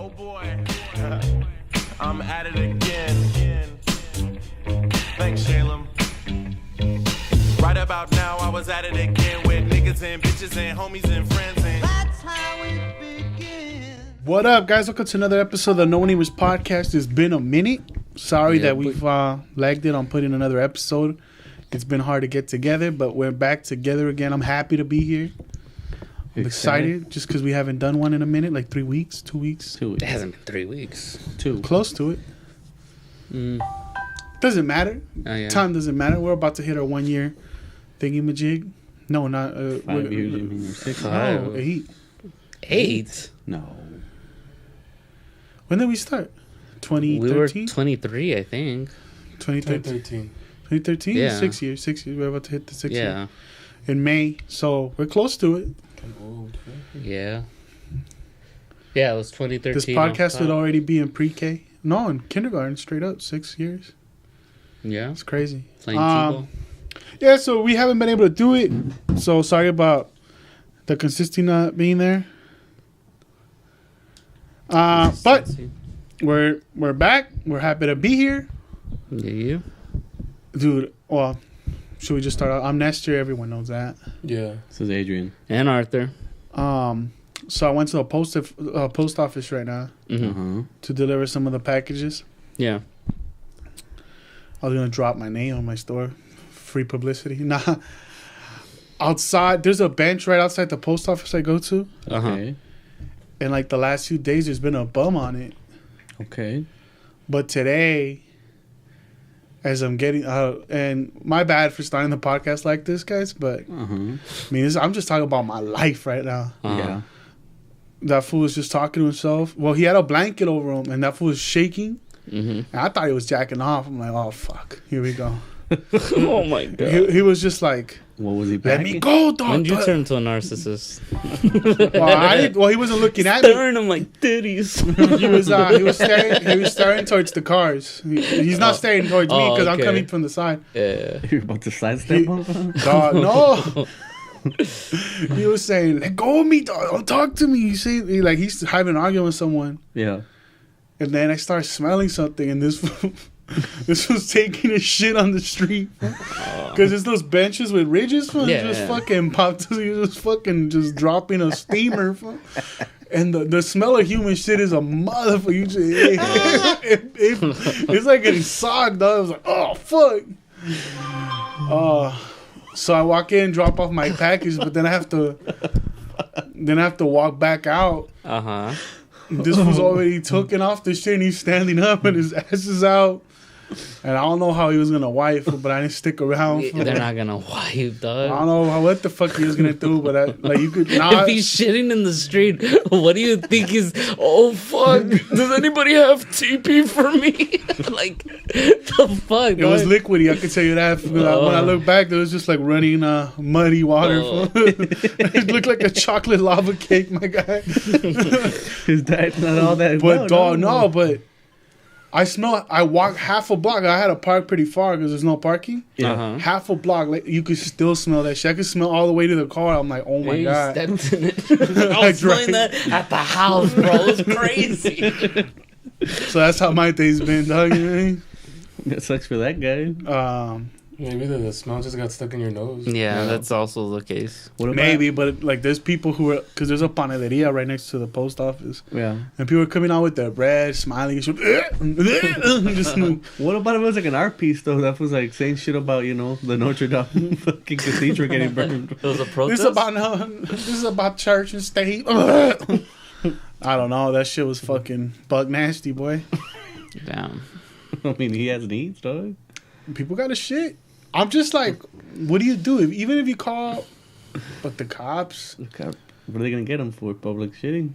Oh boy, I'm at it again. Thanks, Shalem. Right about now, I was at it again with niggas and bitches and homies and friends. And that's how it begins. What up, guys? Welcome to another episode of the No One Neighbors podcast. It's been a minute. Sorry that we've lagged it on putting another episode. It's been hard to get together, but we're back together again. I'm happy to be here. I'm excited just because we haven't done one in a minute, like 3 weeks, 2 weeks. 2 weeks. It hasn't been 3 weeks. Close to it. Doesn't matter. Oh, yeah. Time doesn't matter. We're about to hit our 1 year thingy-majig. No, not... 5 years, you mean, or 6? No, 8. 8? No. When did we start? 2013? We were 23, I think. 2013. 2013? Yeah. 6 years. 6 years. We're about to hit the 6 years. Yeah. In May. So we're close to it. Yeah. Yeah, it was 2013. This podcast would already be in pre-K. No, in kindergarten, straight up. 6 years. Yeah. It's crazy. Playing T-ball. Yeah, so we haven't been able to do it. So sorry about the consistency not being there. But we're back. We're happy to be here. Yeah, you? Dude, well, should we just start out? I'm Nestor. Everyone knows that. Yeah. This is Adrian. And Arthur. So I went to a post office right now to deliver some of the packages. Yeah. I was going to drop my name on my store. Free publicity. Nah. Outside, there's a bench right outside the post office I go to. Okay. And like the last few days, there's been a bum on it. Okay. But today, as I'm getting and my bad for starting the podcast like this, guys, but I mean, I'm just talking about my life right now. Yeah. That fool was just talking to himself. Well, he had a blanket over him, and that fool was shaking. And I thought he was jacking off. I'm like, oh, fuck. Here we go. Oh, my God. He was just like, what was he let packing? me go, dog. When did you turn into a narcissist? Well, he wasn't looking at me. Staring him like titties. He was staring towards the cars. He's not staring towards me because I'm coming from the side. Yeah. You're about to sidestep him? Dog, no. He was saying, let go of me, dog. Don't talk to me. You see, he's having an argument with someone. Yeah. And then I start smelling something, and this was taking a shit on the street. Because it's those benches with ridges, fucking popped. He was just fucking just dropping a steamer. And the smell of human shit is a motherfucker. It's like getting socked, dog. I was like, oh, fuck. So I walk in, drop off my package, but then I have to walk back out. This was already taken off the shit, and he's standing up, and his ass is out. And I don't know how he was gonna wipe, but I didn't stick around. They're not gonna wipe, dog. I don't know what the fuck he was gonna do, but you could. If he's shitting in the street, what do you think is? Oh fuck! Does anybody have TP for me? Like the fuck? It was liquidy. I can tell you that. When I look back, there was just like running muddy water. It looked like a chocolate lava cake, my guy. His diet's not all that. But but. I walked half a block. I had to park pretty far because there's no parking. Yeah. Half a block, like, you could still smell that shit. I could smell all the way to the car. I'm like, oh my God. Stepped in it. I was smelling that at the house, bro. It was crazy. So that's how my day's been, dog. You know what I mean? That sucks for that guy. Maybe the smell just got stuck in your nose. Yeah, that's also the case. Maybe, but like there's people who are, because there's a panaderia right next to the post office. Yeah. And people are coming out with their bread, smiling, and shit. Just what about if it was like an art piece though? That was like saying shit about, the Notre Dame fucking cathedral getting burned. It was a protest? This is about church and state. I don't know. That shit was fucking bug nasty, boy. Damn. I mean, he has needs, dog. People got a shit. I'm just like, what do you do? Even if you call, but the cops. What are they gonna get him for? Public shitting?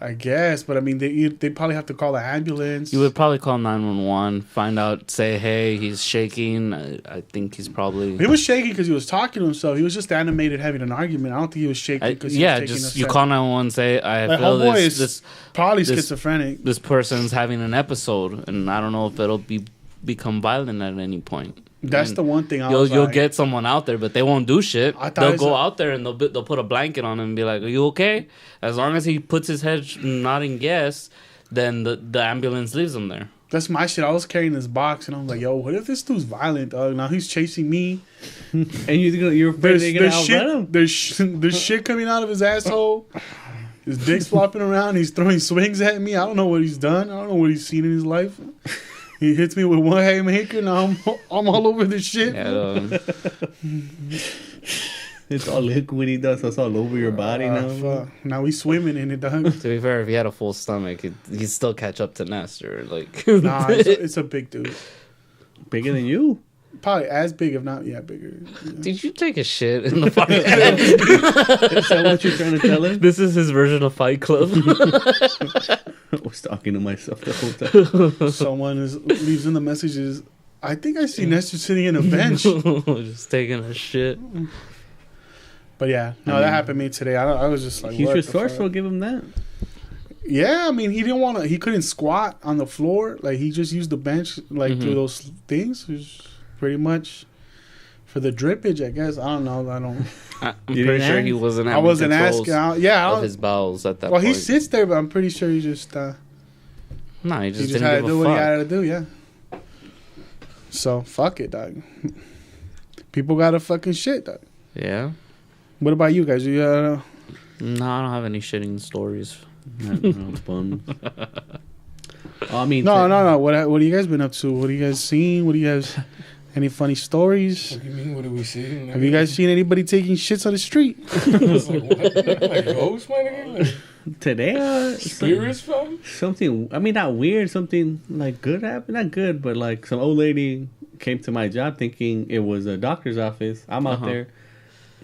I guess, but I mean, they probably have to call the ambulance. You would probably call 911, find out, say, hey, he's shaking. I think he's probably. He was shaking because he was talking to himself. He was just animated having an argument. I don't think he was shaking because he was taking just you call 911, say, I feel this probably schizophrenic. This person's having an episode, and I don't know if it'll become violent at any point. That's And the one thing You'll get someone out there, but they won't do shit. I thought They'll it's go a- out there and they'll put a blanket on him and be like, "Are you okay?" As long as he puts his head nodding yes, then the ambulance leaves him there. That's my shit. I was carrying this box and I'm like, yo, what if this dude's violent, dog? Now he's chasing me. And you're afraid they're gonna outrun him. There's shit coming out of his asshole. His dick's flopping around. He's throwing swings at me. I don't know what he's done. I don't know what he's seen in his life. He hits me with one haymaker. Now I'm all over this shit. Yeah, It's all liquidy dust. It's all over your body now. Fuck. Now he's swimming in it, dog. to be fair, if he had a full stomach, he'd still catch up to Nestor. Like, Nah, it's a big dude. Bigger than you. Probably as big, if not, bigger. did you take a shit in the Fight Club? Is that what you're trying to tell him? This is his version of Fight Club. I was talking to myself the whole time. Someone leaves in the messages. I think I see Nestor sitting in a bench. Just taking a shit. But yeah, no, that happened to me today. I was just like, He's what the resourceful. fuck? Give him that. Yeah, I mean, he didn't want to. He couldn't squat on the floor. Like he just used the bench, like through those things. It was pretty much for the drippage, I guess. I don't know. I don't. I'm You pretty didn't sure ask? he wasn't. I Having wasn't controls asking. Yeah, I of don't, his bowels at that well, point. he sits there, but I'm pretty sure he just No, he he just just had to didn't do give what a he fuck. had to do. Yeah. So fuck it, dog. People got to fucking shit, dog. Yeah. What about you guys? You No, I don't have any shitting stories. Bum. I mean, no. What have you guys been up to? What have you guys seen? What do you guys? Any funny stories? What do you mean? What do we see? Have you guys seen anybody taking shits on the street? I was like, what? Like ghosts, my nigga? Like, today, spirits, fam? something. I mean, not weird. Something like good happened. Not good, but like some old lady came to my job thinking it was a doctor's office. I'm out there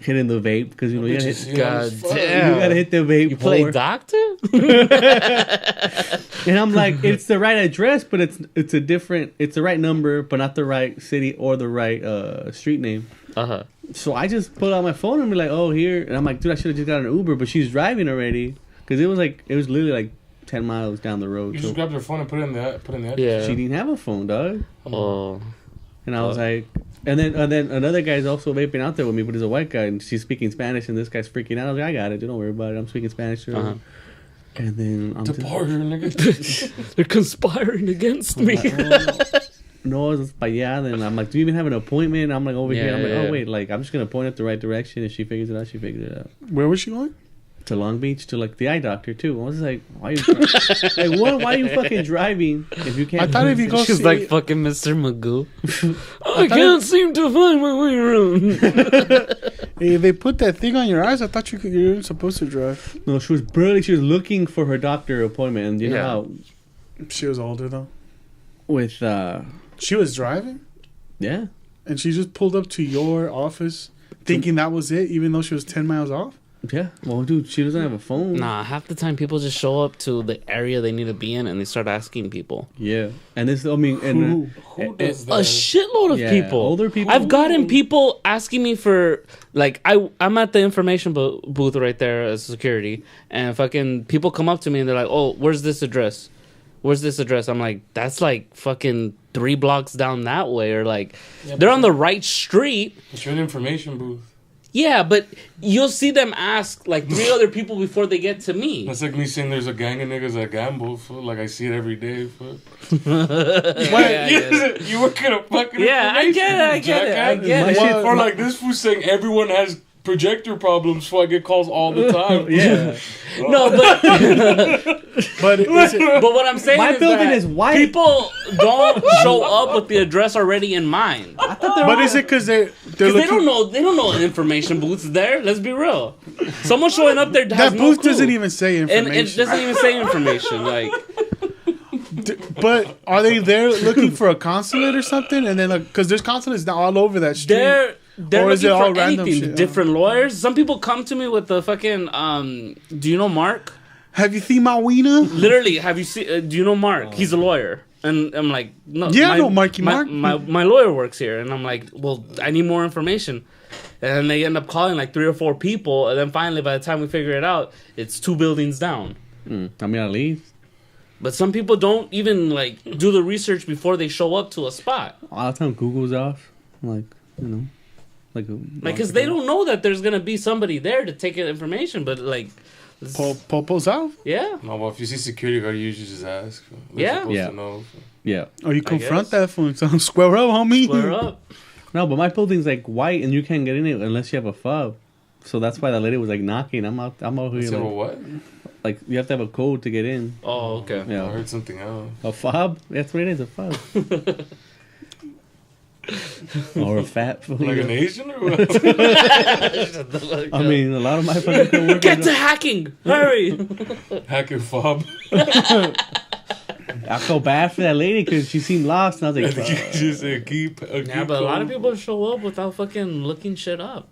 hitting the vape because you know you gotta hit, God you damn. gotta hit the vape. You play pour. doctor? And I'm like, it's the right address, but it's a different. It's the right number, but not the right city or the right street name. Uh-huh. So I just pull out my phone and be like, oh, here. And I'm like, dude, I should have just got an Uber, but she's driving already. Because it was literally like 10 miles down the road. You So just grabbed your phone and put it in the Yeah. she didn't have a phone, dog. Oh. And I was like, and then another guy's also vaping out there with me, but he's a white guy, and she's speaking Spanish, and this guy's freaking out. I was like, I got it. Don't worry about it. I'm speaking Spanish to her. Uh-huh. And then I'm just, Depart her, nigga. They're conspiring against me. no, it's para allá. Then I'm like, do you even have an appointment? I'm like, over here. I'm like, Yeah. oh, wait, like, I'm just going to point it the right direction. If she figures it out, she figures it out. Where was she going? To Long Beach, to like the eye doctor, too. I was like, why you, like, one, why are you fucking driving if you can't? I thought if you go She's see, like fucking Mr. Magoo. I can't seem to find my way around. if they put that thing on your eyes, I thought you're supposed to drive. No, she was looking for her doctor appointment. And you know Yeah. how She was older though. with, She was driving, yeah. and she just pulled up to your office, thinking that was it, even though she was 10 miles off. Yeah. Well, dude, she doesn't have a phone. Nah, half the time people just show up to the area they need to be in and they start asking people. Yeah. And this, I mean, and Who does A that? shitload of Yeah, people. older people. I've gotten people asking me for like I'm at the information booth right there as security, and fucking people come up to me and they're like, "Oh, where's this address? Where's this address?" I'm like, "That's like fucking 3 blocks down that way," or like Yeah, they're but on the right street. It's an information booth. Yeah, but you'll see them ask like 3 other people before they get to me. That's like me saying there's a gang of niggas that gamble. Fool. Like I see it every day. Fool. Yeah, yeah. You work at a fucking Yeah, I get it, I get it, I get it. shit- Or like this fool saying everyone has projector problems, so I get calls all the time. Yeah. No, but But is it, but what I'm saying My is building that is white. people don't show up with the address already in mind. but is it because they're Because looking? they don't know information booths there. Let's be real. Someone showing up there has That no booth clue. doesn't even say and information. it doesn't even say information. Like But are they there looking for a consulate or something? And then, because there's consulates all over that street. they're Or is looking it all for random anything. shit? Different lawyers. Some people come to me with the fucking do you know Mark? Have you seen my wiener? Literally, have you seen? Do you know Mark? He's a lawyer, and I'm like, no. Yeah, I know Marky Mark. My lawyer works here, and I'm like, well, I need more information. And then they end up calling like 3 or 4 people, and then finally, by the time we figure it out, it's 2 buildings down. I mean, at least. But some people don't even like do the research before they show up to a spot. A lot of time Google's off. like like Because they don't know that there's gonna be somebody there to take information, but like, Popo's out? yeah, No, but if you see security guard, you usually just ask. They're Yeah. supposed Yeah. to know. yeah. Or you confront guess. that fool and tell him, square up, homie. square up. No, but my building's like white, and you can't get in it unless you have a fob. So that's why that lady was like knocking. I'm out here Say, well, like, what? like you have to have a code to get in. Oh, okay. I Yeah, heard something else. a fob. That's what it is, a fob. Or a fat. fool. Like an Asian or what? I mean, a lot of my fucking coworkers. Get to hacking! Hurry! Hacking fob. I felt bad for that lady because she seemed lost, and I was like, You "Fuck." just say keep. Yeah, but a lot of people show up without fucking looking shit up.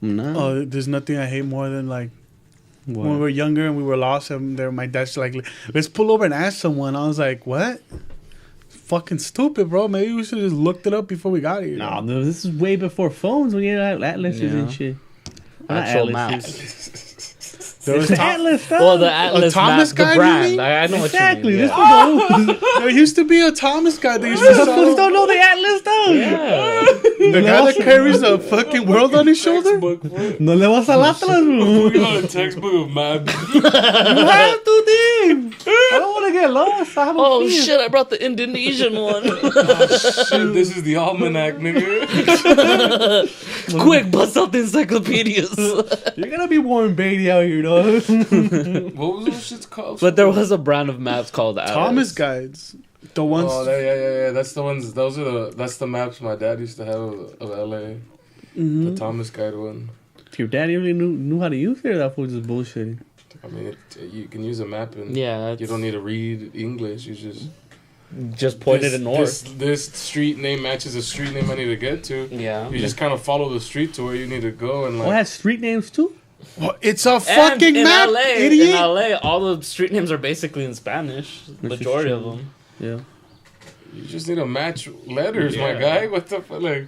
No. Oh, there's nothing I hate more than like What? when we were younger and we were lost and there my dad's like, let's pull over and ask someone. I was like, what? Fucking stupid, bro. Maybe we should have just looked it up before we got here. No, this is way before phones when you had atlases Yeah. and shit. Not Actual atlases. maps. There was It's Tom- Atlas stuff. Well, the Atlas Thomas map, guide, the you brand. mean? I know exactly. what you This mean. was the there used to be a Thomas guy that used to Some fools sell. don't know the Atlas stuff. Yeah. The guy that carries the fucking world on his shoulder. Textbook, bro. No le vas al Atlas, bro. We got a textbook of maps. You have to, dude. I don't want to get lost. I have a Oh fear. shit! I brought the Indonesian one. This is the almanac, nigga. Quick, bust out the encyclopedias. You're gonna be Warren Beatty out here, dog. What was those shits called? But there was a brand of maps called Atlas. Thomas guides. The ones. Oh, yeah. That's the ones. That's the maps my dad used to have of LA. The Thomas Guide one. If your daddy really knew how to use it, that was just bullshitting. I mean, you can use a map and Yeah, you don't need to read English. You just point it north. This street name matches a street name I need to get to. Yeah. You just kind of follow the street to where you need to go and Oh, it like. has street names too? Oh, it's a And fucking in map, LA, idiot. In LA, all the street names are basically in Spanish. Majority of them. Yeah. You just need to match letters, my Yeah. guy. What the fuck? Like,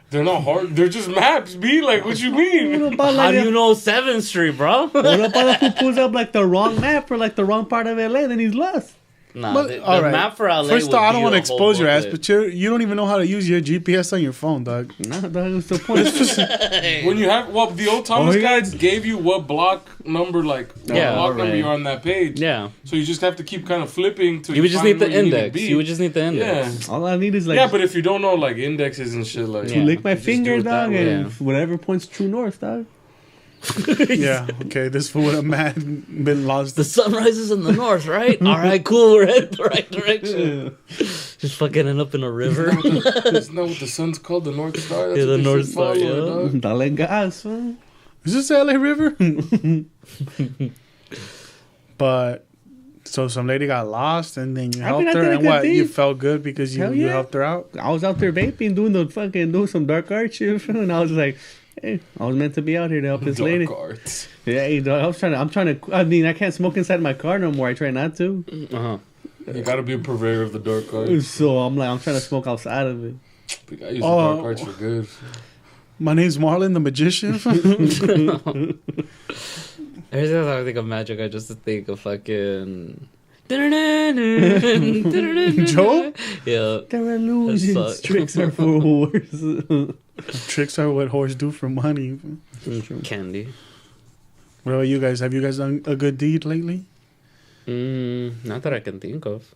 they're not hard. They're just maps, B. Like, what you mean? What about, How like, do you know 7th Street, bro? what about who pulls up like the wrong map for like the wrong part of LA? Then he's lost. Nah, But, the all right. map for LA. First would off, I don't be want to a whole expose your ass, booklet. but you don't even know how to use your GPS on your phone, dog. Nah, dog, what's the point? When you have, well, the old Thomas Oh, yeah. guides gave you what block number, like, what Yeah, block number alright. you're on that page. Yeah. So you just have to keep kind of flipping to. You would just find need the where to index. be. You would just need the index. Yeah. All I need is like Yeah, but if you don't know like indexes and shit, like Yeah. lick my just do finger, it that dog, way. and Yeah. whatever points true north, dog. Yeah, okay. This fool would have been lost. The sun rises in the north, right? All right, cool. We're headed the right direction. Just fucking end up in a river. Isn't that what the sun's called? The North Star? That's Yeah, what the they North should Star, follow, yeah. dog. Dale gas, huh? Is this the LA River? But so some lady got lost, and then you I mean, helped I her, did a and good what? You deed. felt good because you, Hell you yeah. helped her out. I was out there vaping, doing some dark art shit, and I was like, hey, I was meant to be out here to help this lady. Dark arts. Yeah, hey, dog, I'm trying to. I mean, I can't smoke inside my car no more. I try not to. Uh-huh. You gotta be a purveyor of the dark arts. So I'm like, I'm trying to smoke outside of it. I use the Oh. dark arts for good. My name's Marlon the Magician. Every time I think of magic, I just think of fucking. Joe? Yeah. They're illusions. sucks. Tricks are for whores. Tricks are what whores do for money. Candy. What about you guys? Have you guys done a good deed lately? Not that I can think of.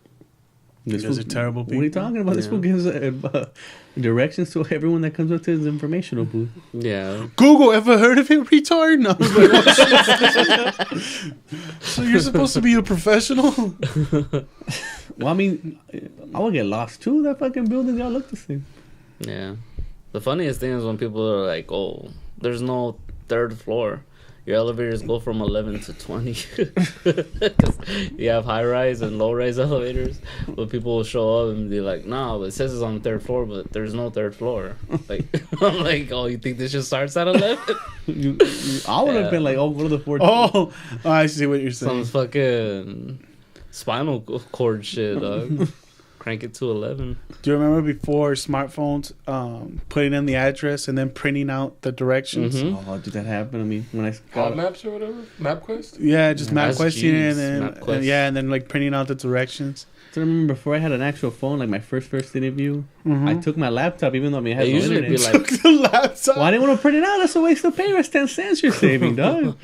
You guys are terrible What are you people. talking about? This Yeah. fool gives directions to everyone that comes up to his informational booth. Yeah. Google, ever heard of it, retard? No. So you're supposed to be a professional? Well, I mean, I would get lost too. That fucking building, y'all look the same. Yeah. The funniest thing is when people are like, oh, there's no 3rd floor. Your elevators go from 11 to 20. Because you have high rise and low rise elevators. But people will show up and be like, no, it says it's on the 3rd floor, but there's no 3rd floor. Like, I'm like, oh, you think this just starts at 11? I would have Yeah. been like, oh, go to the 14th. Oh, I see what you're saying. Some fucking spinal cord shit, dog. Crank it to 11. Do you remember before smartphones, putting in the address and then printing out the directions? Mhm. Oh, did that happen? I mean, when I Hot got maps or whatever? MapQuest? Yeah, just map That's questioning G's, and MapQuest. and then like printing out the directions. I remember before I had an actual phone, like my first interview, Mhm. I took my laptop, even though I mean, it It has no usually be internet. like, the laptop. Well, I didn't want to print it out. That's a waste of paper. That's 10 cents you're saving, dog.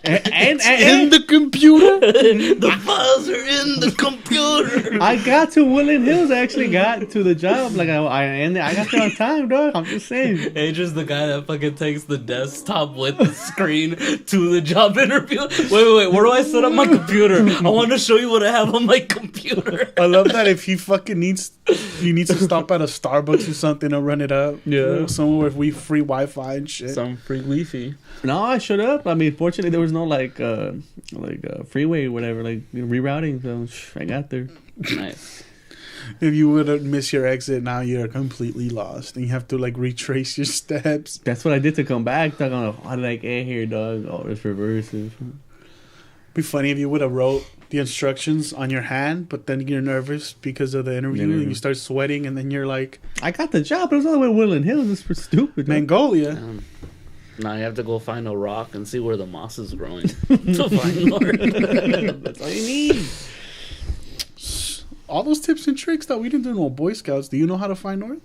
and in the computer. the files are in the computer. I got to Woodland Hills. I actually got to the job. Like I got there on time, dog. I'm just saying. Adrian's the guy that fucking takes the desktop with the screen to the job interview. Wait, where do I set up my computer? I want to show you what I have on my computer. I love that if he fucking needs to stop at a Starbucks or something to run it up. Yeah. Somewhere with free Wi-Fi and shit. Some free Wi-Fi. No, I showed up. I mean, fortunately, there was no freeway or whatever, like rerouting. So I got there. Nice. If you would have missed your exit, now you're completely lost, and you have to like retrace your steps. That's what I did to come back. Dog, I'm like, how did I get here, dog? Oh, it's reverses. Be funny if you would have wrote the instructions on your hand, but then you're nervous because of the interview, and you start sweating, and then you're like, I got the job, but it was all the way to Woodland Hills. It's for stupid. dog. Mongolia. Now you have to go find a rock and see where the moss is growing to find North. That's all you need. All those tips and tricks that we didn't do no Boy Scouts. Do you know how to find North?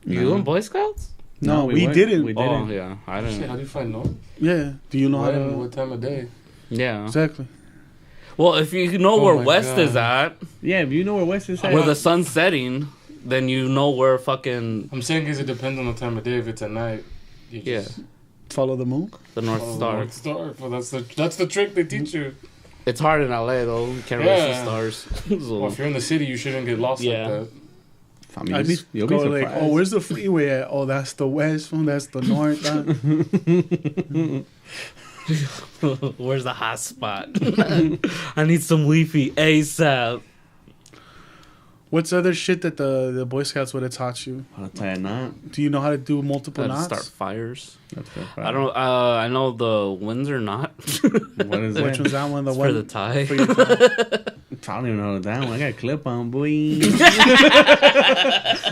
You in Boy Scouts? No, we weren't. didn't. We Oh didn't. yeah, I Shit, how didn't. do you find north? Yeah. Do you know how When? to? What time of day? Yeah. Exactly. Well, if you know Oh where my West God. is at, Yeah, if you know where West is at. where the sun's setting, then you know where fucking I'm saying because it depends on the time of day. If it's at night, you yeah, just Follow the moon. the North follow the Star. North Star. Well, that's the trick they teach you. It's hard in LA though. You can't really see Yeah. stars. Well, So, if you're in the city, you shouldn't get lost Yeah. like that. I mean, I just you'll go be like, surprised. oh, where's the freeway at? Oh, that's the west one. That's the north. where's the hot spot? I need some Wi-Fi ASAP. What's other shit that the Boy Scouts would have taught you? How to tie a knot. Do you know how to do multiple How to knots? start fires. That's good. I don't. I know the Windsor knot. What is Which that? one's that one? The It's one for the tie. for your tie? I don't even know that one. I got a clip on, boy.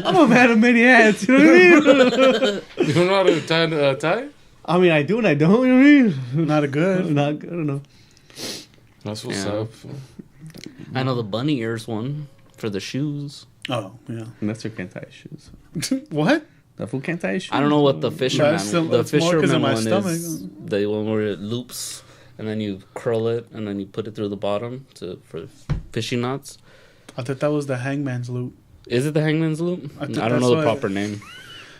I'm a man of many hats. You know what I mean? You don't know how to tie tie? I mean, I do and I don't. You know what I mean? Not a good. Not good enough. That's what's Yeah. up. I know the bunny ears one for the shoes. Oh yeah. And that's your can't tie shoes. What? That fool can't tie his shoes. I don't know what the fisherman. That's still- The that's more 'cause of fisherman my one stomach. is the one where it loops and then you curl it and then you put it through the bottom for fishing knots. I thought that was the hangman's loop. Is it the hangman's loop? I I, think don't that's know the what- proper name.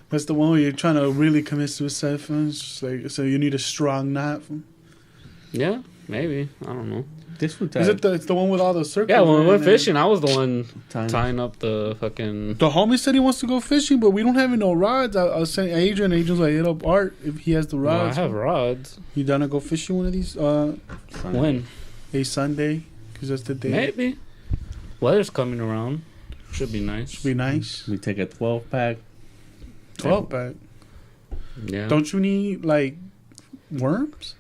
That's the one where you're trying to really commit suicide. It's just like, so you need a strong knot. Yeah, maybe. I don't know. This fool Is it it's the one with all the circles? Yeah, when we in went it? fishing, I was the one Tying- tying up the fucking. The homie said he wants to go fishing, but we don't have no rods. I was saying Adrian. Adrian's like, hit up Art if he has the No, I rods. have rods. You done to go fishing one of these? When? A Sunday, because that's the day. Maybe. Weather's coming around. Should be nice. Be nice. We take a 12-pack. 12 pack. Yeah. Don't you need like worms?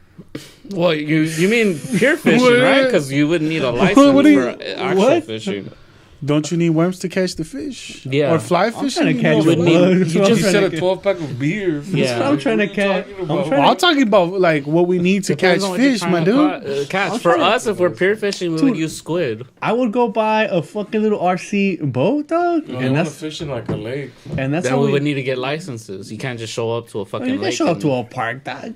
Well, you mean pure fishing, What? right? Because you wouldn't need a license What do you- for actual what? fishing. Don't you need worms to catch the fish? Yeah. Or fly I'm fishing? trying to catch You a know, would need- bug. you That's what I'm You trying said to a get. 12-pack of beer. Yeah. I'm trying to What are you catch. talking I'm about? trying I'm talking about like what we need to catch Depends on what you're fish, trying my to dude. catch. I'm For trying to- us, if we're pure fishing, we would use squid. I would go buy a fucking little RC boat, dog, No, I and want to that's fish in like a lake. that's Then how we we would need to get licenses. You can't just show up to a fucking You can lake. show up and- to a park, dog.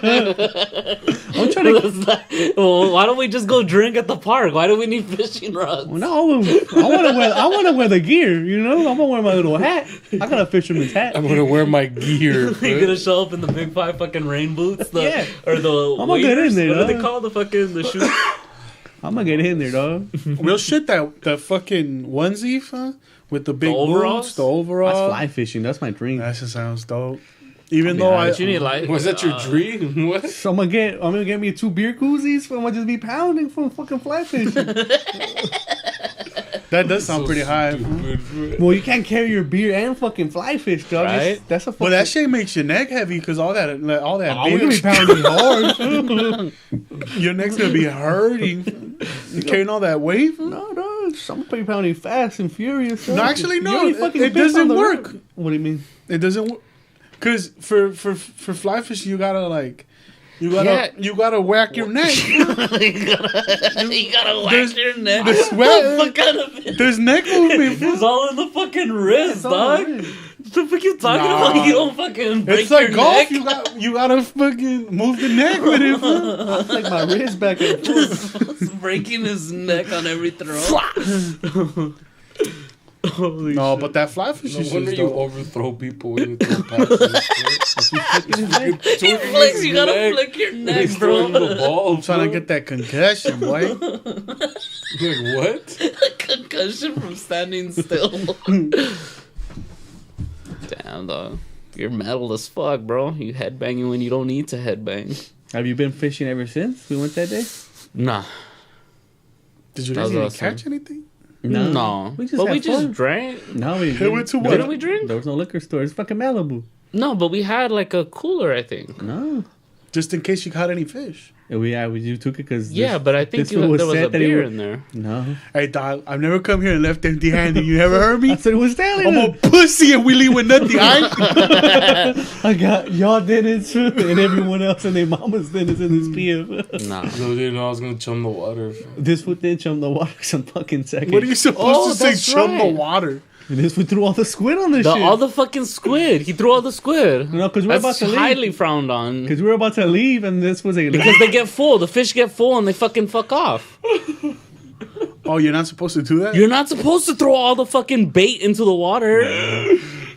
I'm trying to. Well, why don't we just go drink at the park? Why do we need fishing rods? No, I want to wear the gear. You know, I'm gonna wear my little hat. I got a fisherman's hat. I'm gonna wear my gear. You're gonna show up in the big five fucking rain boots, Yeah. or the I'm gonna get in waders? there, What do they dog. call the fucking the shoes? I'm gonna get in there, dog. Real shit, that fucking onesie, huh? With the big overalls? boots, the overalls. That's fly fishing. That's my dream. That just sounds dope. Even I though mean, I, But you need like. Was that your dream? What? So I'm gonna get me 2 beer koozies. I'm gonna just be pounding from fucking fly fishing. that does sound pretty high. Stupid. Well, you can't carry your beer and fucking fly fish, dog. Right? That's a fucking. Well, that shit makes your neck heavy because all that Oh, we're gonna be beer, pounding hard. your neck's gonna be hurting. You carrying all that weight. No, dog. I'm pretty pounding fast and furious. No, actually, You no, already it fucking bit doesn't on the work. rope. What do you mean? It doesn't work. Cause for fly fishing, you gotta whack your neck. You gotta whack your neck. The sweat. What kind of There's neck movement. It's all in the fucking wrist, dog. What the fuck you talking Nah. about? You don't fucking break It's like your golf. neck. You gotta fucking move the neck with it. Fool. Like my wrist back and forth. Breaking his neck on every throw. Holy No, shit. but that fly fishing No shit wonder is you dope. overthrow people when you throw passes. You flex, you gotta flick your neck, He's throwing bro. the ball. I'm trying to get that concussion, boy. Like, what? Concussion from standing still. Damn, dog. You're metal as fuck, bro. You headbanging when you don't need to headbang. Have you been fishing ever since we went that day? Nah. Did you That guys was even awesome. catch anything? No. We just but had we just fun. drank. No, we Hey, went to what? Didn't we drink? There was no liquor store. It's fucking Malibu. No, but we had like a cooler, I think. No. Just in case you caught any fish. And you took it because Yeah, but I think there was a beer in there. No. Hey, dog, I've never come here and left empty-handed. You ever heard I me? said it was Stanley. I'm a pussy and we leave with nothing. I got y'all did it too, and everyone else and their mamas did it in this PF. Nah. No, they know I was gonna chum the water. This foot didn't chum the water some fucking second. What are you supposed Oh, to say? that's Chum the right. water. And this foot threw all the squid on this shit. All the fucking squid. He threw all the squid. No, 'cause we're about That's to leave. highly frowned on. Because we were about to leave, and this was a Because they get full. The fish get full and they fucking fuck off. Oh, you're not supposed to do that? You're not supposed to throw all the fucking bait into the water.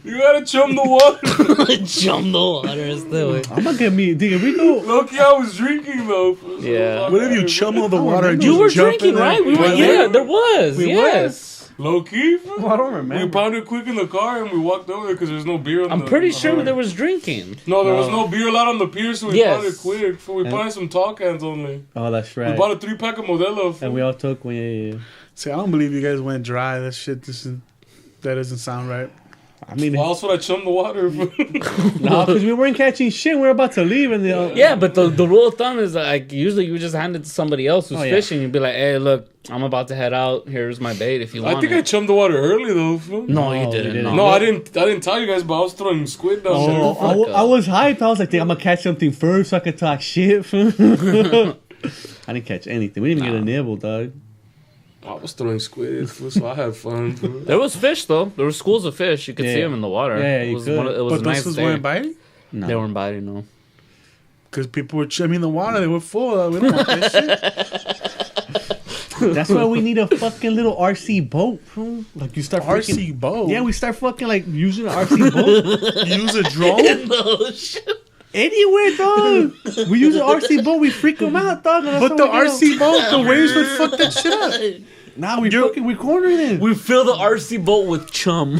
You gotta chum the water. Jump the water still. I'm not gonna be. Dude, we go. Look, I was drinking though. Yeah. What if you chum all the water and You just were jump in drinking, there? right? We were, Was yeah, it? there was. We yes. Low key. I don't We remember. pounded quick in the car and we walked over because there's no beer on I'm the pretty on the sure highway. there was drinking. No, there was no beer allowed on the pier, so we Yes. pounded quick. So we pounded some tall cans only. Oh, that's We right. bought a 3-pack of Modelo. And we all took one. Yeah. See, I don't believe you guys went dry. That shit doesn't sound right. I mean, Why else would I chum the water? no, because we weren't catching shit. We were about to leave, and the Yeah, but the rule of thumb is like usually you just hand it to somebody else who's Oh, yeah. fishing. You'd be like, hey, look, I'm about to head out. Here's my bait if you want I think it. I chummed the water early though. fool. No, you No, didn't. you didn't. No, I didn't tell you guys, but I was throwing squid down there. Oh, I was hyped. I was like, I'm gonna catch something first so I could talk shit. I didn't catch anything. We didn't even get a nibble, dog. I was throwing squid, fool, so I had fun. fool. There was fish though. There were schools of fish. You could see Yeah. them in the water. Yeah, it you was could. it was But a nice those ones day. weren't biting? No. They weren't biting, no. Because people were chumming the water. They were full. We don't want that shit. That's why we need a fucking little RC boat. Fool. Like you start RC freaking- boat? Yeah, we start fucking like using an RC boat Use a drone? No shit. anywhere, dog. We use an RC boat. We freak them out, dog. and that's But how the we get 'em. RC boat, the waves would fuck that shit up. Nah, we corner them. We fill the RC boat with chum.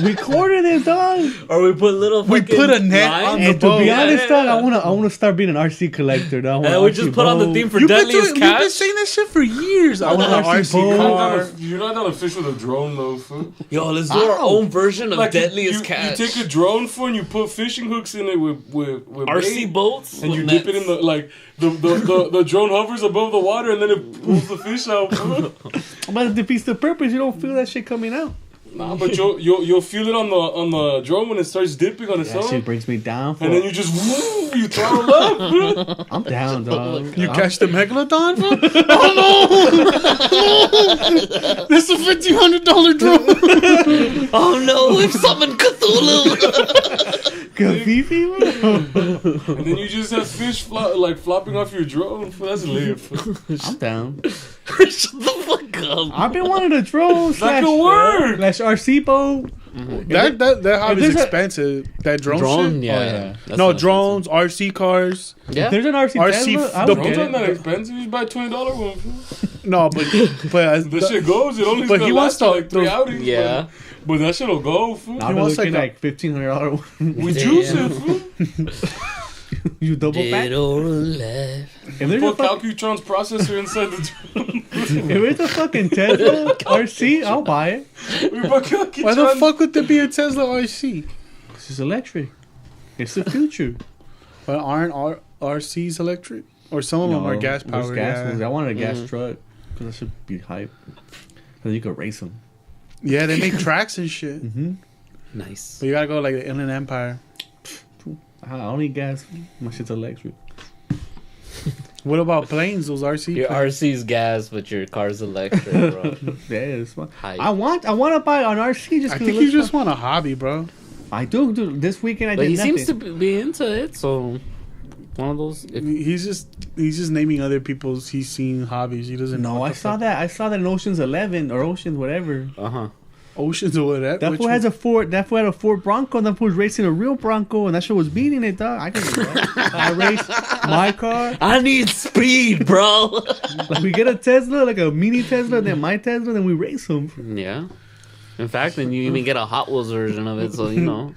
We corner them, dog. Or we put little We fucking put a net line. on the And to boat. be honest, dog, Yeah. I wanna start being an RC collector, dog. And we just put on the theme for You've been, Deadliest you've been Catch. saying that shit for years. I want an RC boat. car. You're not down to fish with a drone though, fool. Yo, let's do our own version of Deadliest Catch. You take a drone for and you put fishing hooks in it with RC bait, boats. and you with dip it nets. in the like the drone hovers above the water and then it pulls the fish out. fool. But it defeats the purpose. You don't feel that shit coming out. Nah, but you'll feel it on the drone when it starts dipping on its That shit own, brings me down. and then you just you throttle up. I'm down, dog. You catch the megalodon? Bro? Oh no! This is a $1,500 drone. Oh no, we've summoned Cthulhu. Kafifi, bro. And then you just have fish flopping off your drone. Fool. That's lit. fool. I'm down. Shut the fuck up. I've been wanting a drone That could work. slash RC boat. That hobby's there's a- expensive. That drone, Drone, shit? yeah. Oh, yeah. That's No, not drones, RC cars. expensive. Yeah. There's an RC, RC Tesla. I the- would Drones get aren't it. that expensive. You just buy a $20 one. Fool. No, but The shit goes. It only But gonna he wants last for to- like 3 the- outings. Yeah. But that shit'll go. Fool. I've been wants looking like like $1,500 one. We Damn. juice it. Fool. You double Dead back. or alive. If there's a Put fuck- Calcutron's processor inside the drone. if it's a fucking Tesla RC, I'll buy it. We put Calcutron. why the fuck would there be a Tesla RC? This is electric. It's the future. But aren't RCs electric? Or some of them are gas there's powered? gas ones. I Yeah. wanted a gas truck because that should be hype. So you could race them. Yeah, they make tracks and shit. Nice. But you gotta go like the Inland Empire. I don't need gas. My shit's electric. What about planes? Those RC Your planes? RC's gas, but your car's electric, bro. Yeah, it's fun. Hype. I want to buy an RC just. I 'cause think it you looks just fun. want a hobby, bro. I do. This weekend I But did he nothing. seems to be into it, so one of those. He's just naming other people's he's seen hobbies. He doesn't know. No, what I the saw fuck. that. I saw that in Ocean's 11 or Ocean's whatever. Oceans or whatever. That fool has a Ford. That fool had a Ford Bronco. And that fool was racing a real Bronco, and that shit was beating it, dog. I can do that. I race my car. I need speed, bro. Like we get a Tesla, like a mini Tesla, then my Tesla, then we race them. Yeah. In fact, then you even get a Hot Wheels version of it, so you know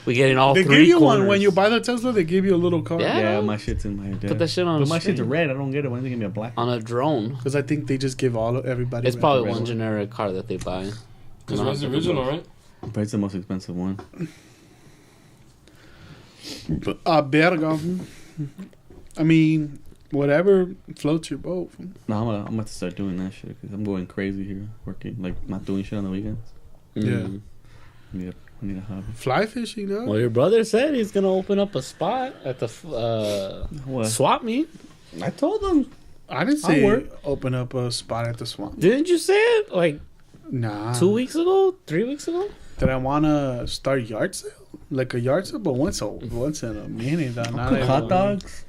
we getting all They three give you corners. one when you buy the Tesla. They give you a little car. Yeah. Yeah, my shit's in my head. Put that shit on But a my shit's screen. red. I don't get it. Why don't they give me a black? on a drone. Because I think they just give everybody. It's red. probably red one one. generic car that they buy. Because red's the original, right? But it's the most expensive one. Berga. I mean, whatever floats your boat. No, I'm about to start doing that shit because I'm going crazy here, working like not doing shit on the weekends. Yeah. I need a hobby. Fly fishing, though. Well, your brother said he's gonna open up a spot at the What? swap meet. I told them. I didn't I'll say work. open up a spot at the swamp. Didn't you say it like Nah. 2 weeks ago, 3 weeks ago? That I want to start yard sale? Like a yard sale, but once in a minute. Not Cook even- hot dogs.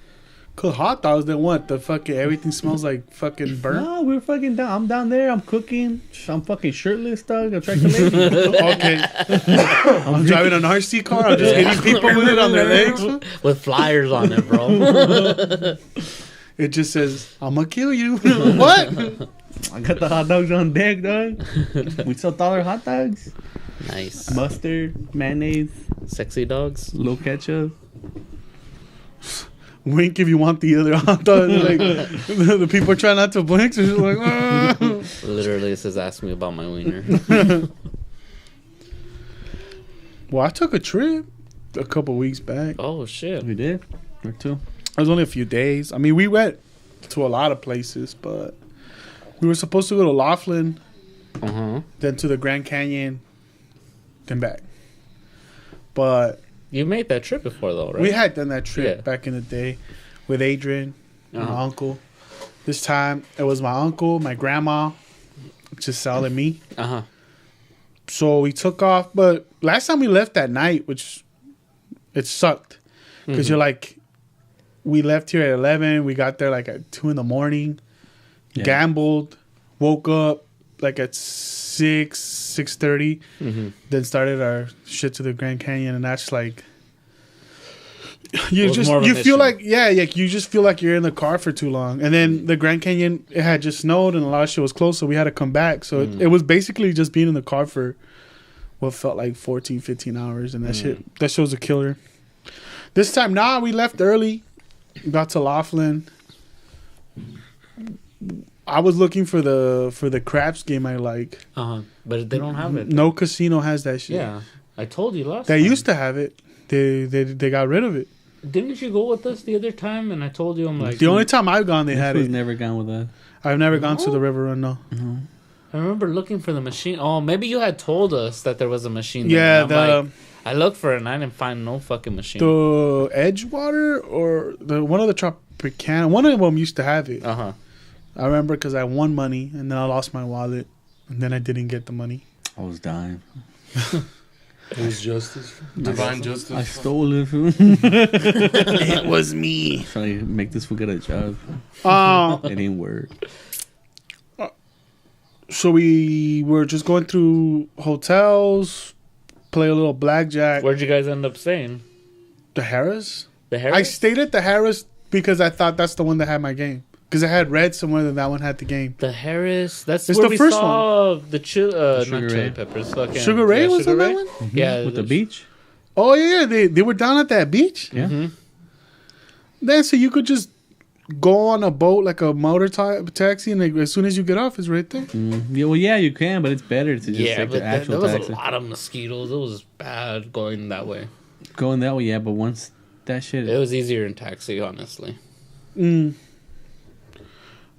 Cook hot dogs, then what? The fucking everything smells like fucking burnt? No, we're fucking down. I'm down there. I'm cooking. I'm fucking shirtless, dog. I'm trying to lady. Okay. I'm driving an RC car. I'm just hitting people with it on their legs. With flyers on it, bro. It just says, I'm going to kill you. What? I got the hot dogs on deck, dog. We sell $1 hot dogs. Nice. Mustard, mayonnaise, Sexy dogs. low ketchup. Wink if you want the other hot dog. Like, the people are trying not to blink. So just like, "Ah." Literally, it says, "Ask me about my wiener." Well, I took a trip a couple weeks back. Oh shit. We did. Or two. It was only a few days. I mean, we went to a lot of places, but we were supposed to go to Laughlin, then to the Grand Canyon, then back. But You made that trip before, though, right? we had done that trip Yeah. back in the day with Adrian, and my Uh-huh. uncle. This time, it was my uncle, my grandma, Giselle, and me. So we took off, but last time we left that night, which it sucked because you're like, we left here at 11, we got there like at 2 a.m, Yeah. gambled, woke up like at 6:30, then started our shit to the Grand Canyon, and that's like, It was more of a you feel mission. like you just feel like you're in the car for too long. And then the Grand Canyon, it had just snowed and a lot of shit was closed, so we had to come back. So it was basically just being in the car for what felt like 14, 15 hours, and that shit was a killer. This time, we left early, got to Laughlin. I was looking for the craps game I like. But they don't have it. No casino has that shit. Yeah, I told you last. They time. used to have it. They got rid of it. Didn't you go with us the other time? And I told you, I'm like, The only time I've gone, they had Who's it. never gone with that? I've never gone to the River Run, no. I remember looking for the machine. Oh, maybe you had told us that there was a machine. Yeah, there. And I'm like, I looked for it and I didn't find no fucking machine. the Edgewater or one of the Tropicana. One of them used to have it. I remember because I won money and then I lost my wallet and then I didn't get the money. I was dying. It was justice. Divine justice. I stole it. Fool. It was me. Trying to make this fool get a job. It didn't work. So we were just going through hotels, play a little blackjack. Where'd you guys end up staying? The Harris? The I Harris? stayed at the Harris because I thought that's the one that had my game. Because I had read somewhere that one had the game. The Harris. That's It's where the we first saw the Sugar not Ray. chili peppers. Fucking Sugar Ray was Sugar on that Ray? one? Yeah, With the beach? Oh, yeah. They were down at that beach? Yeah. Then so you could just go on a boat like a motor taxi and like, as soon as you get off, it's right there. Yeah, well, yeah, you can, but it's better to just Yeah, take but the there actual was taxi. a lot of mosquitoes. It was bad going that way. Going that way, yeah, but once that shit. It was easier in taxi, honestly.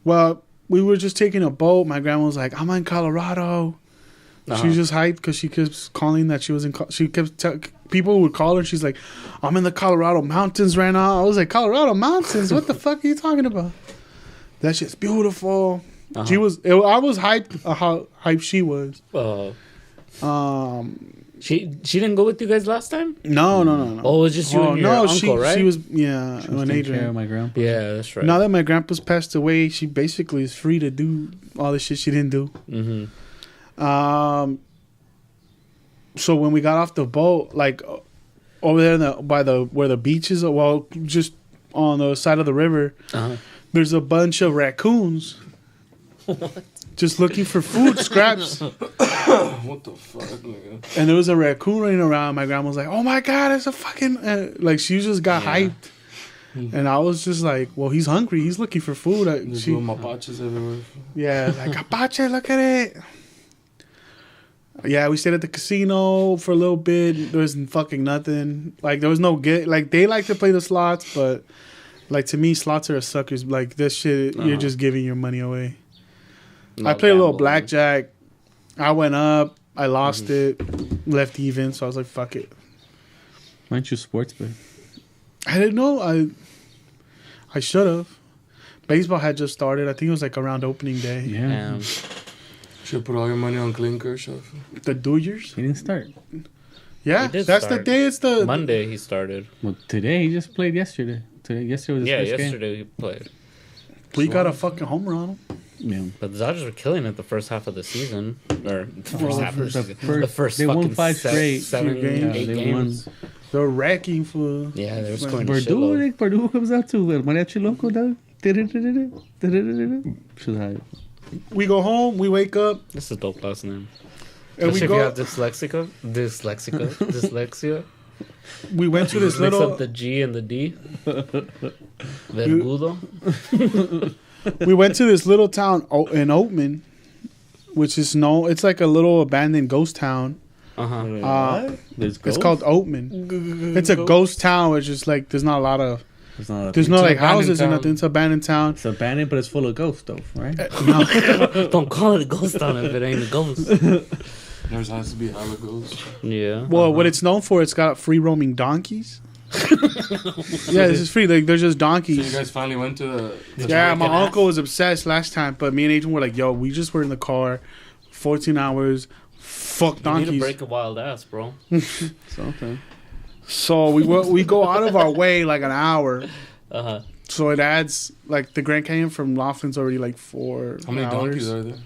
Well, we were just taking a boat. My grandma was like, I'm in Colorado. Uh-huh. She was just hyped because she kept calling that she was in. She kept people would call her. She's like, I'm in the Colorado mountains right now. I was like, Colorado mountains? What the fuck are you talking about? That shit's beautiful. Uh-huh. She was. I was hyped how hyped she was. She didn't go with you guys last time? No. Oh, it was just you and your uncle, right? She was. Yeah, She was and taking care of Adrian. my grandpa. Yeah, that's right. Now that my grandpa's passed away, she basically is free to do all the shit she didn't do. Mm-hmm. So when we got off the boat, like over there by where the beach is, well, just on the side of the river, there's a bunch of raccoons. Just looking for food scraps. What the fuck, nigga? And there was a raccoon running around. My grandma was like, "Oh my god, it's a fucking..." like she just got hyped. And I was just like, "Well, he's hungry. He's looking for food." There's little mapaches everywhere. Yeah, like, Apache, look at it. Yeah, we stayed at the casino for a little bit. There was fucking nothing. Like, there was no like, they like to play the slots, but, like, to me, slots are a suckers. Like, this shit, you're just giving your money away. I played a little blackjack. I went up. I lost it. Left even, so I was like, fuck it. Why aren't you sports bet? I didn't know. I should have. Baseball had just started. I think it was, like, around opening day. Yeah. Should put all your money on Clayton Kershaw. The Dodgers? He didn't start. Yeah, He did that's start. the day. It's the... Monday he started. Well, today he just played yesterday. Yesterday was his first Yesterday he played. We got a fucking homer on him. game. Yeah. But the Dodgers were killing it the first half of the season. Or the first half of the season. first- The first they won fucking 5 straight. 7, games. 8 Yeah, they games. They're wrecking for... Yeah, they were scoring a Purdue, shitload. Purdue comes out to El Mariachi Loco, dog. She's high. We go home, we wake up, This is a dope last name. and Especially we if you have go... dyslexia. We went to this Mix little... up the G and the D. Vergudo. We went to this little town in Oatman, which is it's like a little abandoned ghost town. Uh-huh. It's called Oatman. It's a ghost town. It's just like there's not a lot of... There's no It's an like houses or abandoned nothing. It's an abandoned town. It's abandoned, but it's full of ghosts, though, right? Don't call it a ghost town if it ain't a ghost. There has to be hella ghosts. Yeah. Well, what it's known for, it's got free roaming donkeys. Yeah, this is free. Like, there's just So you donkeys. guys finally went to the Yeah, my Jamaican uncle was obsessed last time, but me and Adrian were like, "Yo, we just were in the car, 14 hours, fuck You need to donkeys." break a wild ass, bro. Something. So we go out of our way like an hour. Uh-huh. So it adds like the Grand Canyon from Laughlin's already like 4 How many hours. donkeys are there?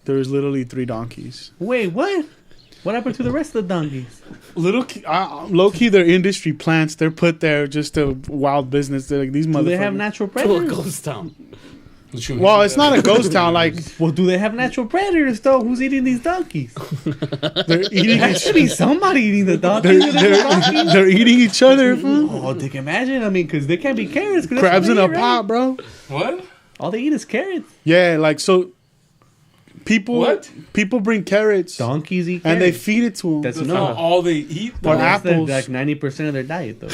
There's literally 3 donkeys. Wait, what? What happened to the rest of the donkeys? Low key, they're industry plants. They're put there just to wild business. They're like these Do motherfuckers. they have natural To a predators? ghost town. Well, it's not a ghost town. Like Well, do they have natural predators, though? Who's eating these donkeys? they're eating. There should be somebody eating the donkeys. They're eating each other. Fool. Oh, they can imagine. I mean, because they can't be carrots. 'cause that's Crabs what in they a eat, right? pot, bro. What? All they eat is carrots. Yeah, like so. What? People bring carrots Donkeys eat and carrots. they feed it to them. That's That's no. not all they eat. Or though. That's apples. like 90% of their diet, though.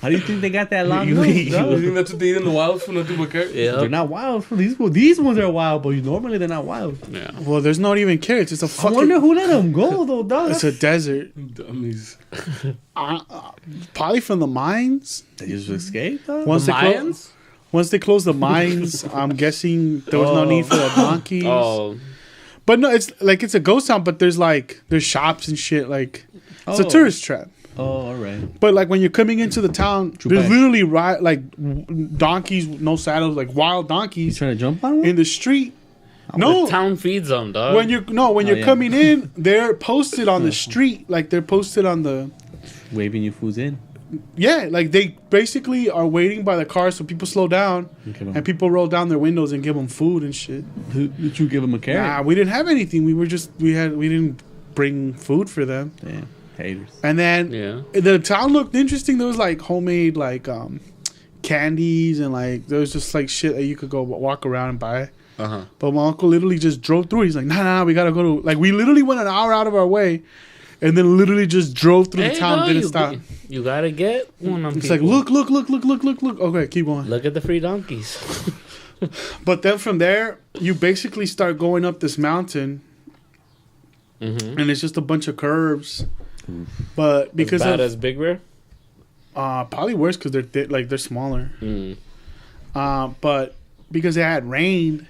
How do you think they got that long You- nose, You dog? think that's what they eat in the wild for nothing but carrots? They're Yeah. not wild. These ones are wild, but probably they're not wild. Yeah. Well, there's not even carrots. It's a I wonder fucking. who let them go, though, dog. It's a desert. Dummies. Probably from the mines. They just escaped, dog. Once The they clo- Mayans? once they closed the mines, I'm guessing there was no need for the donkeys. Oh. But no, it's like it's a ghost town. But there's shops and shit. Like it's a Oh. tourist trap. Oh, all right. But like when you're coming into the town, True there's back. literally donkeys, no saddles, like wild You donkeys trying to jump on one? in the street. The No, town feeds them, dog. when you're yeah. coming in, they're posted on the street, like they're posted on the Waving you fools in. like they basically are waiting by the car so people slow down Okay, and people roll down their windows and give them food and shit. Did you give them a carrot? Nah, we didn't have anything. We didn't bring food for them. Damn, haters. And then Yeah. the town looked interesting. There was like homemade like candies and like there was just like shit that you could go walk around and buy. Uh-huh. But my uncle literally just drove through. He's like, nah, we gotta go to like we literally went an hour out of our way, and then literally just drove through the town. dog, Didn't stop. You gotta get one on It's people. like look. Okay, keep going. Look at the free donkeys. But then from there, you basically start going up this mountain, and it's just a bunch of curves. But because as bad of as Big Bear. probably worse because they're smaller. Mm. But because it had rained.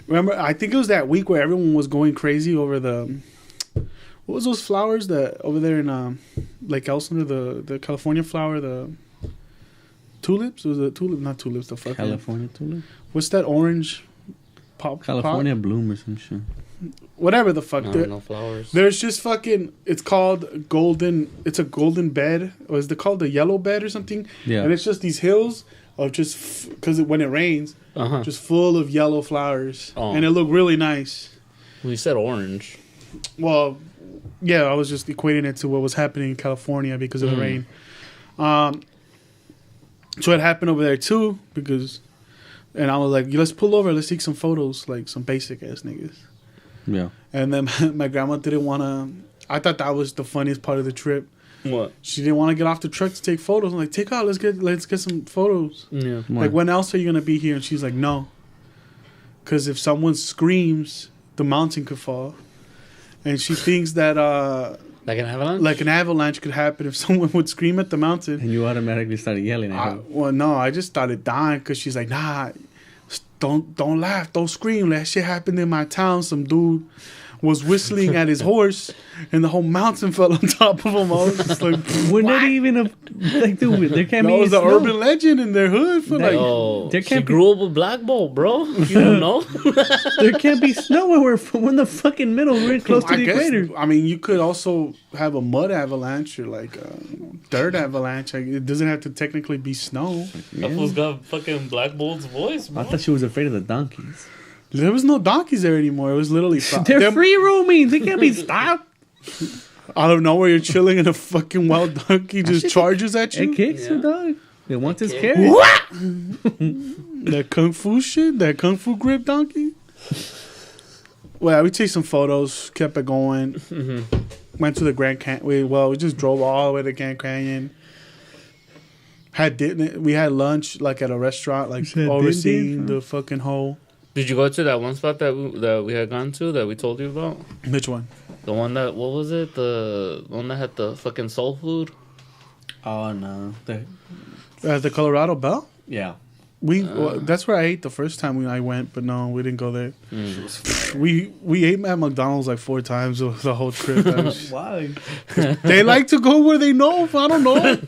Remember, I think it was that week where everyone was going crazy over the. What was those flowers that over there in Lake Elsinore, the California flower, the tulips? Was it tulip? Not tulips. The fucking California tulip. What's that orange? California bloom or some shit. Whatever the fuck. No flowers. There's just fucking. It's called golden. It's a golden bed, or is it called the yellow bed or something? Yeah. And it's just these hills of just because when it rains, just full of yellow flowers, and it looked really nice. We said orange. Well, yeah, I was just equating it to what was happening in California because of the rain. So it happened over there too because, and I was like, let's pull over, let's take some photos, like some basic ass niggas. Yeah. And then my grandma didn't want to. I thought that was the funniest part of the trip. What? She didn't want to get off the truck to take photos. I'm like, take out, let's get some photos. Yeah. Like, when else are you gonna be here? And she's like, no, because if someone screams, the mountain could fall. And she thinks that Like an avalanche? like an avalanche could happen if someone would scream at the mountain. And you automatically started yelling at her. Well, no, I just started dying because she's like, nah, don't laugh, don't scream. That shit happened in my town. Some dude was whistling at his horse, and the whole mountain fell on top of him. I was just like, We're not even like, dude, there can't that be was an snow. urban legend in their hood for like. Oh, There she can't be- grew up with Black Bolt, bro. You don't know? There can't be snow when we're in the fucking middle. We're close to I the guess, equator. I mean, you could also have a mud avalanche or like a dirt avalanche. Like, it doesn't have to technically be snow. That fool's got fucking Black Bolt's voice, bro. I thought she was afraid of the donkeys. There was no donkeys there anymore. It was literally They're them- free roaming. They can't be stopped. out of nowhere. You're chilling and a fucking wild donkey just charges at you. It kicks Yeah. you, dog. It wants his Okay. carrot. That kung fu shit, that kung fu grip donkey. Well, we take some photos, kept it going. Went to the Grand Canyon. We just drove all the way to Grand Canyon. We had lunch like at a restaurant, like said overseeing din-din, the fucking whole. Did you go to that one spot that we had gone to that we told you about? Which one? The one that, what was it? The one that had the fucking soul food? Oh, no. The Colorado Bell. Yeah. That's where I ate the first time I went, but no, we didn't go there. We ate at McDonald's like 4 times the whole trip. Why? They like to go where they know. I don't know.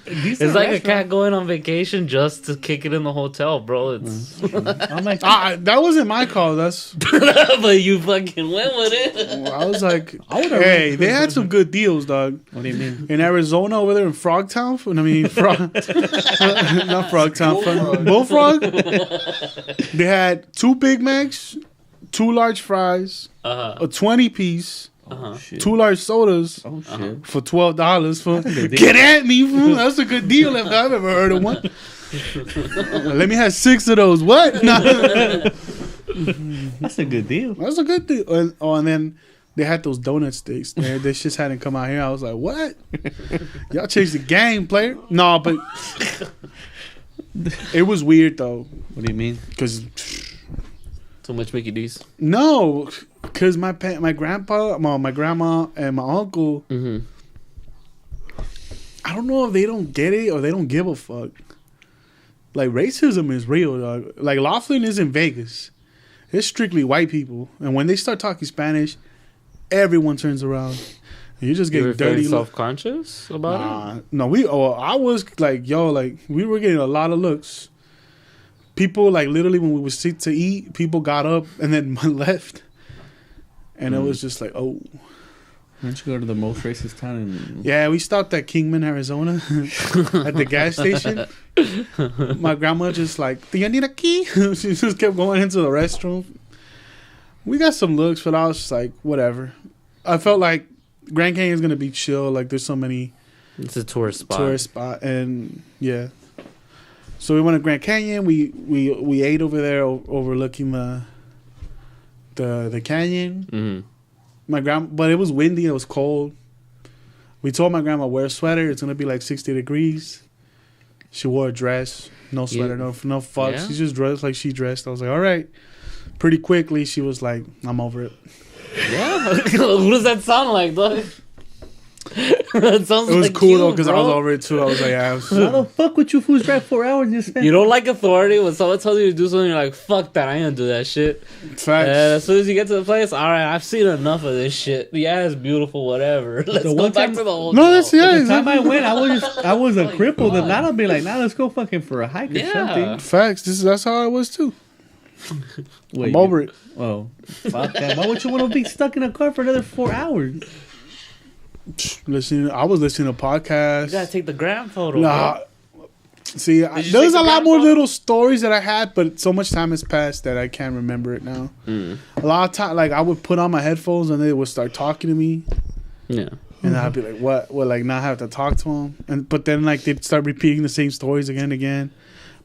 It's like a cat going on vacation just to kick it in the hotel, bro. It's I'm like, That wasn't my call. That's but you fucking went with it. I was like, hey, they had some good deals, dog. what do you mean? In Arizona over there in Frogtown. Not Frogtown. Bullfrog. They had 2 Big Macs, 2 large fries, a 20-piece, Shit. 2 large sodas Oh, shit. for $12. For good deal. get at me, fool. That's a good deal if I've ever heard of one. Let me have 6 of those. What? That's a good deal. That's a good deal. And then they had those donut sticks. They just hadn't come out here. I was like, what? Y'all changed the game, player. No, but it was weird though, What do you mean? because Too much Mickey D's. no, because my grandpa, my grandma, and my uncle. I don't know if they don't get it or they don't give a fuck. Like, racism is real, dog. Like, Laughlin is in Vegas. It's strictly white people, and when they start talking Spanish, everyone turns around. And you're just You getting were feeling dirty. self-conscious about it? No, I was like, we were getting a lot of looks. People, like, literally when we would sit to eat, people got up and then left. And it was just like, oh. Why don't you go to the most racist town in... Yeah, we stopped at Kingman, Arizona at the gas station. My grandma just like, do you need a key? She just kept going into the restroom. We got some looks, but I was just like, whatever. I felt like Grand Canyon's going to be chill. Like, there's so many It's a tourist spot. tourist spot, and yeah. So we went to Grand Canyon. We ate over there, overlooking the canyon. But it was windy. It was cold. We told my grandma wear a sweater. It's gonna be like 60 degrees. She wore a dress, no sweater, no fucks. Yeah. She just dressed like she dressed. I was like, all right. Pretty quickly, she was like, I'm over it. Yeah. What does that sound like, dog? That sounds It was like cool you, though because I bro. was over it too. I was like, yeah. Why the fuck would you fools drive 4 hours and you spend? You don't like authority when someone tells you to do something. You're like, fuck that. I ain't gonna do that shit. Facts. And as soon as you get to the place, all right, I've seen enough of this shit. Yeah, it's beautiful, whatever. Let's The go one back time- to the old. No, that's yeah. The time I exactly. went, I was a cripple. And now I'll be like, now let's go fucking for a hike or Yeah. something. Facts. That's how I was too. Wait, I'm over it. Oh, fuck that. Why would you want to be stuck in a car for another 4 hours? Listening, I was listening to podcasts. You gotta take the gram photo. Nah. See, you there's take a the lot more grandpa? little stories that I had, but so much time has passed that I can't remember it now. A lot of time, like I would put on my headphones and they would start talking to me, Yeah. and I'd be like, "What?" Well, like not have to talk to them, and but then like they'd start repeating the same stories again and again.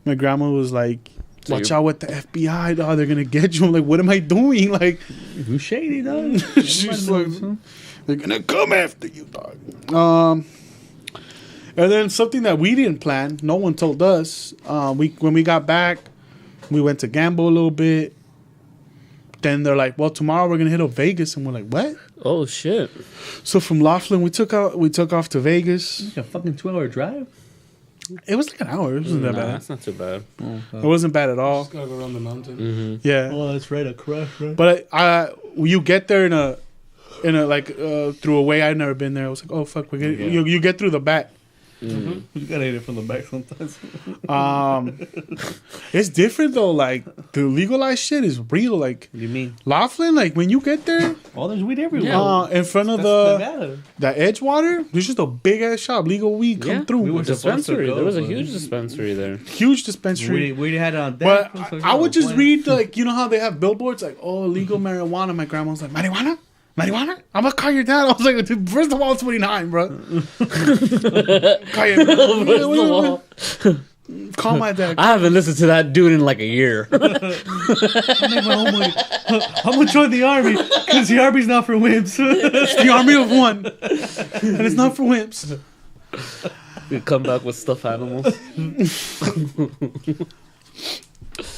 My grandma was like, So "Watch you're- out with the FBI, dog. They're gonna get you." I'm like, "What am I doing?" Like, You shady, dog. she's like, "They're gonna come after you, dog." And then something that we didn't plan, no one told us. When we got back, we went to gamble a little bit. Then they're like, "Well, tomorrow we're gonna hit up Vegas," and we're like, "What?" Oh shit. So from Laughlin, we took off to Vegas. Like a fucking 2-hour drive? It was like an hour. It wasn't that Nah, bad. that's not too bad. It wasn't bad at all. Just gotta go around the mountain. Yeah, Oh, that's right, a crush, right? but you get there in a like through a way I'd never been there. I was like, "Oh fuck, you get through the back." You gotta hit it from the back sometimes. It's different though. Like the legalized shit is real. Like What do you mean? Laughlin, like when you get there, Oh, there's weed everywhere. Yeah. in front of That's the Nevada. Edgewater, there's just a big ass shop. Legal weed come Yeah. through. We were supposed to Dispensary. go, There was a but- huge dispensary there. Huge dispensary. We had it on But deck. I would just read like you know how they have billboards like illegal marijuana. My grandma was like marijuana. I'm gonna call your dad. I was like, dude, first of all, it's 29, bro. Call my dad. I haven't listened to that dude in like a year. I'm gonna join the army because the army's not for wimps. It's the army of one, and it's not for wimps. We come back with stuffed animals.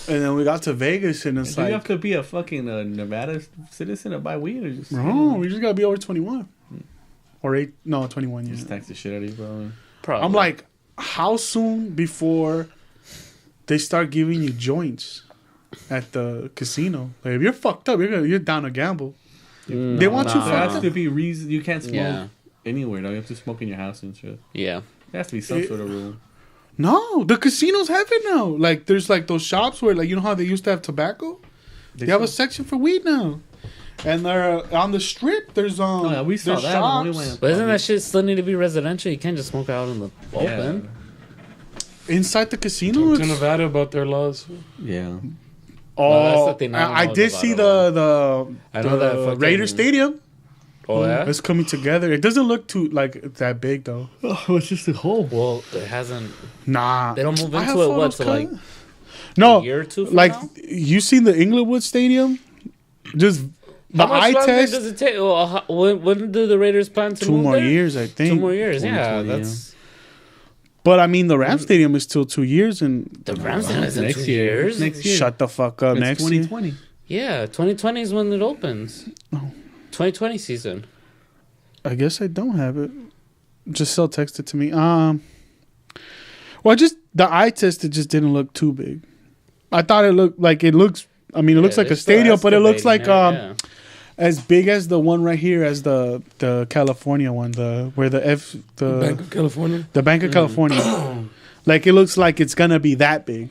And then we got to Vegas, and it's Do you have like, to be a fucking Nevada citizen to buy weed, or just no, we just gotta be over 21 or 21 years. just tax the shit out of you, bro? Probably. I'm like, how soon before they start giving you joints at the casino? Like, if you're fucked up, you're down to gamble. They want you There fucked has up. to be reason you can't smoke Yeah. anywhere. Though you have to smoke in your house and shit. Yeah. There has to be some sort of rule. No, the casinos have it now. Like, there's like those shops where, like, you know how they used to have tobacco? They have a section for weed now. And they're on the strip. There's Oh, yeah, we saw there's that when we shops. went. But isn't that shit still need to be residential? You can't just smoke out in the open. Inside the casino. Talk to It's, Nevada about their laws. Yeah. oh, that's the thing I don't I know did about see Nevada. I know that the fucking- Raider Stadium. Oh yeah. It's coming together. It doesn't look too like that big though. Oh, it's just a hole. Well, it hasn't. Nah, They don't move I into have it. What? photos, So like cuz. No, a year or two from like now? you seen the Inglewood Stadium? Just the How much eye longer test. does it take? Well, when do the Raiders plan to 2 move more there? years, I think. 2 more years. Yeah, 2020, that's But I mean, the Ram Stadium is still 2 years, and the Rams is in Next 2 year. years. Next year. shut the fuck up. It's Next year. 2020. Yeah, 2020 is when it opens. 2020 season. I guess I don't have it. Giselle texted to me. Well, just the eye test. It just didn't look too big. I thought it looked like it looks. I mean, it looks like a stadium, but it looks like as big as the one right here, as the California one, the Bank of California. the Bank of California. Like it looks like it's gonna be that big,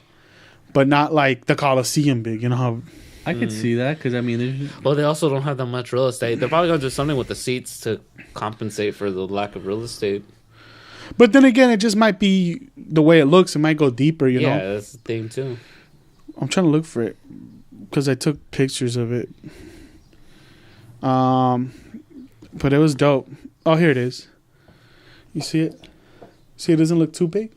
but not like the Coliseum big. You know how? I could see that because I mean, there's Well, they also don't have that much real estate. They're probably gonna do something with the seats to compensate for the lack of real estate. But then again, it just might be the way it looks. It might go deeper. You Yeah, know. that's the thing too. I'm trying to look for it because I took pictures of it. But it was dope. Oh, here it is. You see it? See, it doesn't look too big.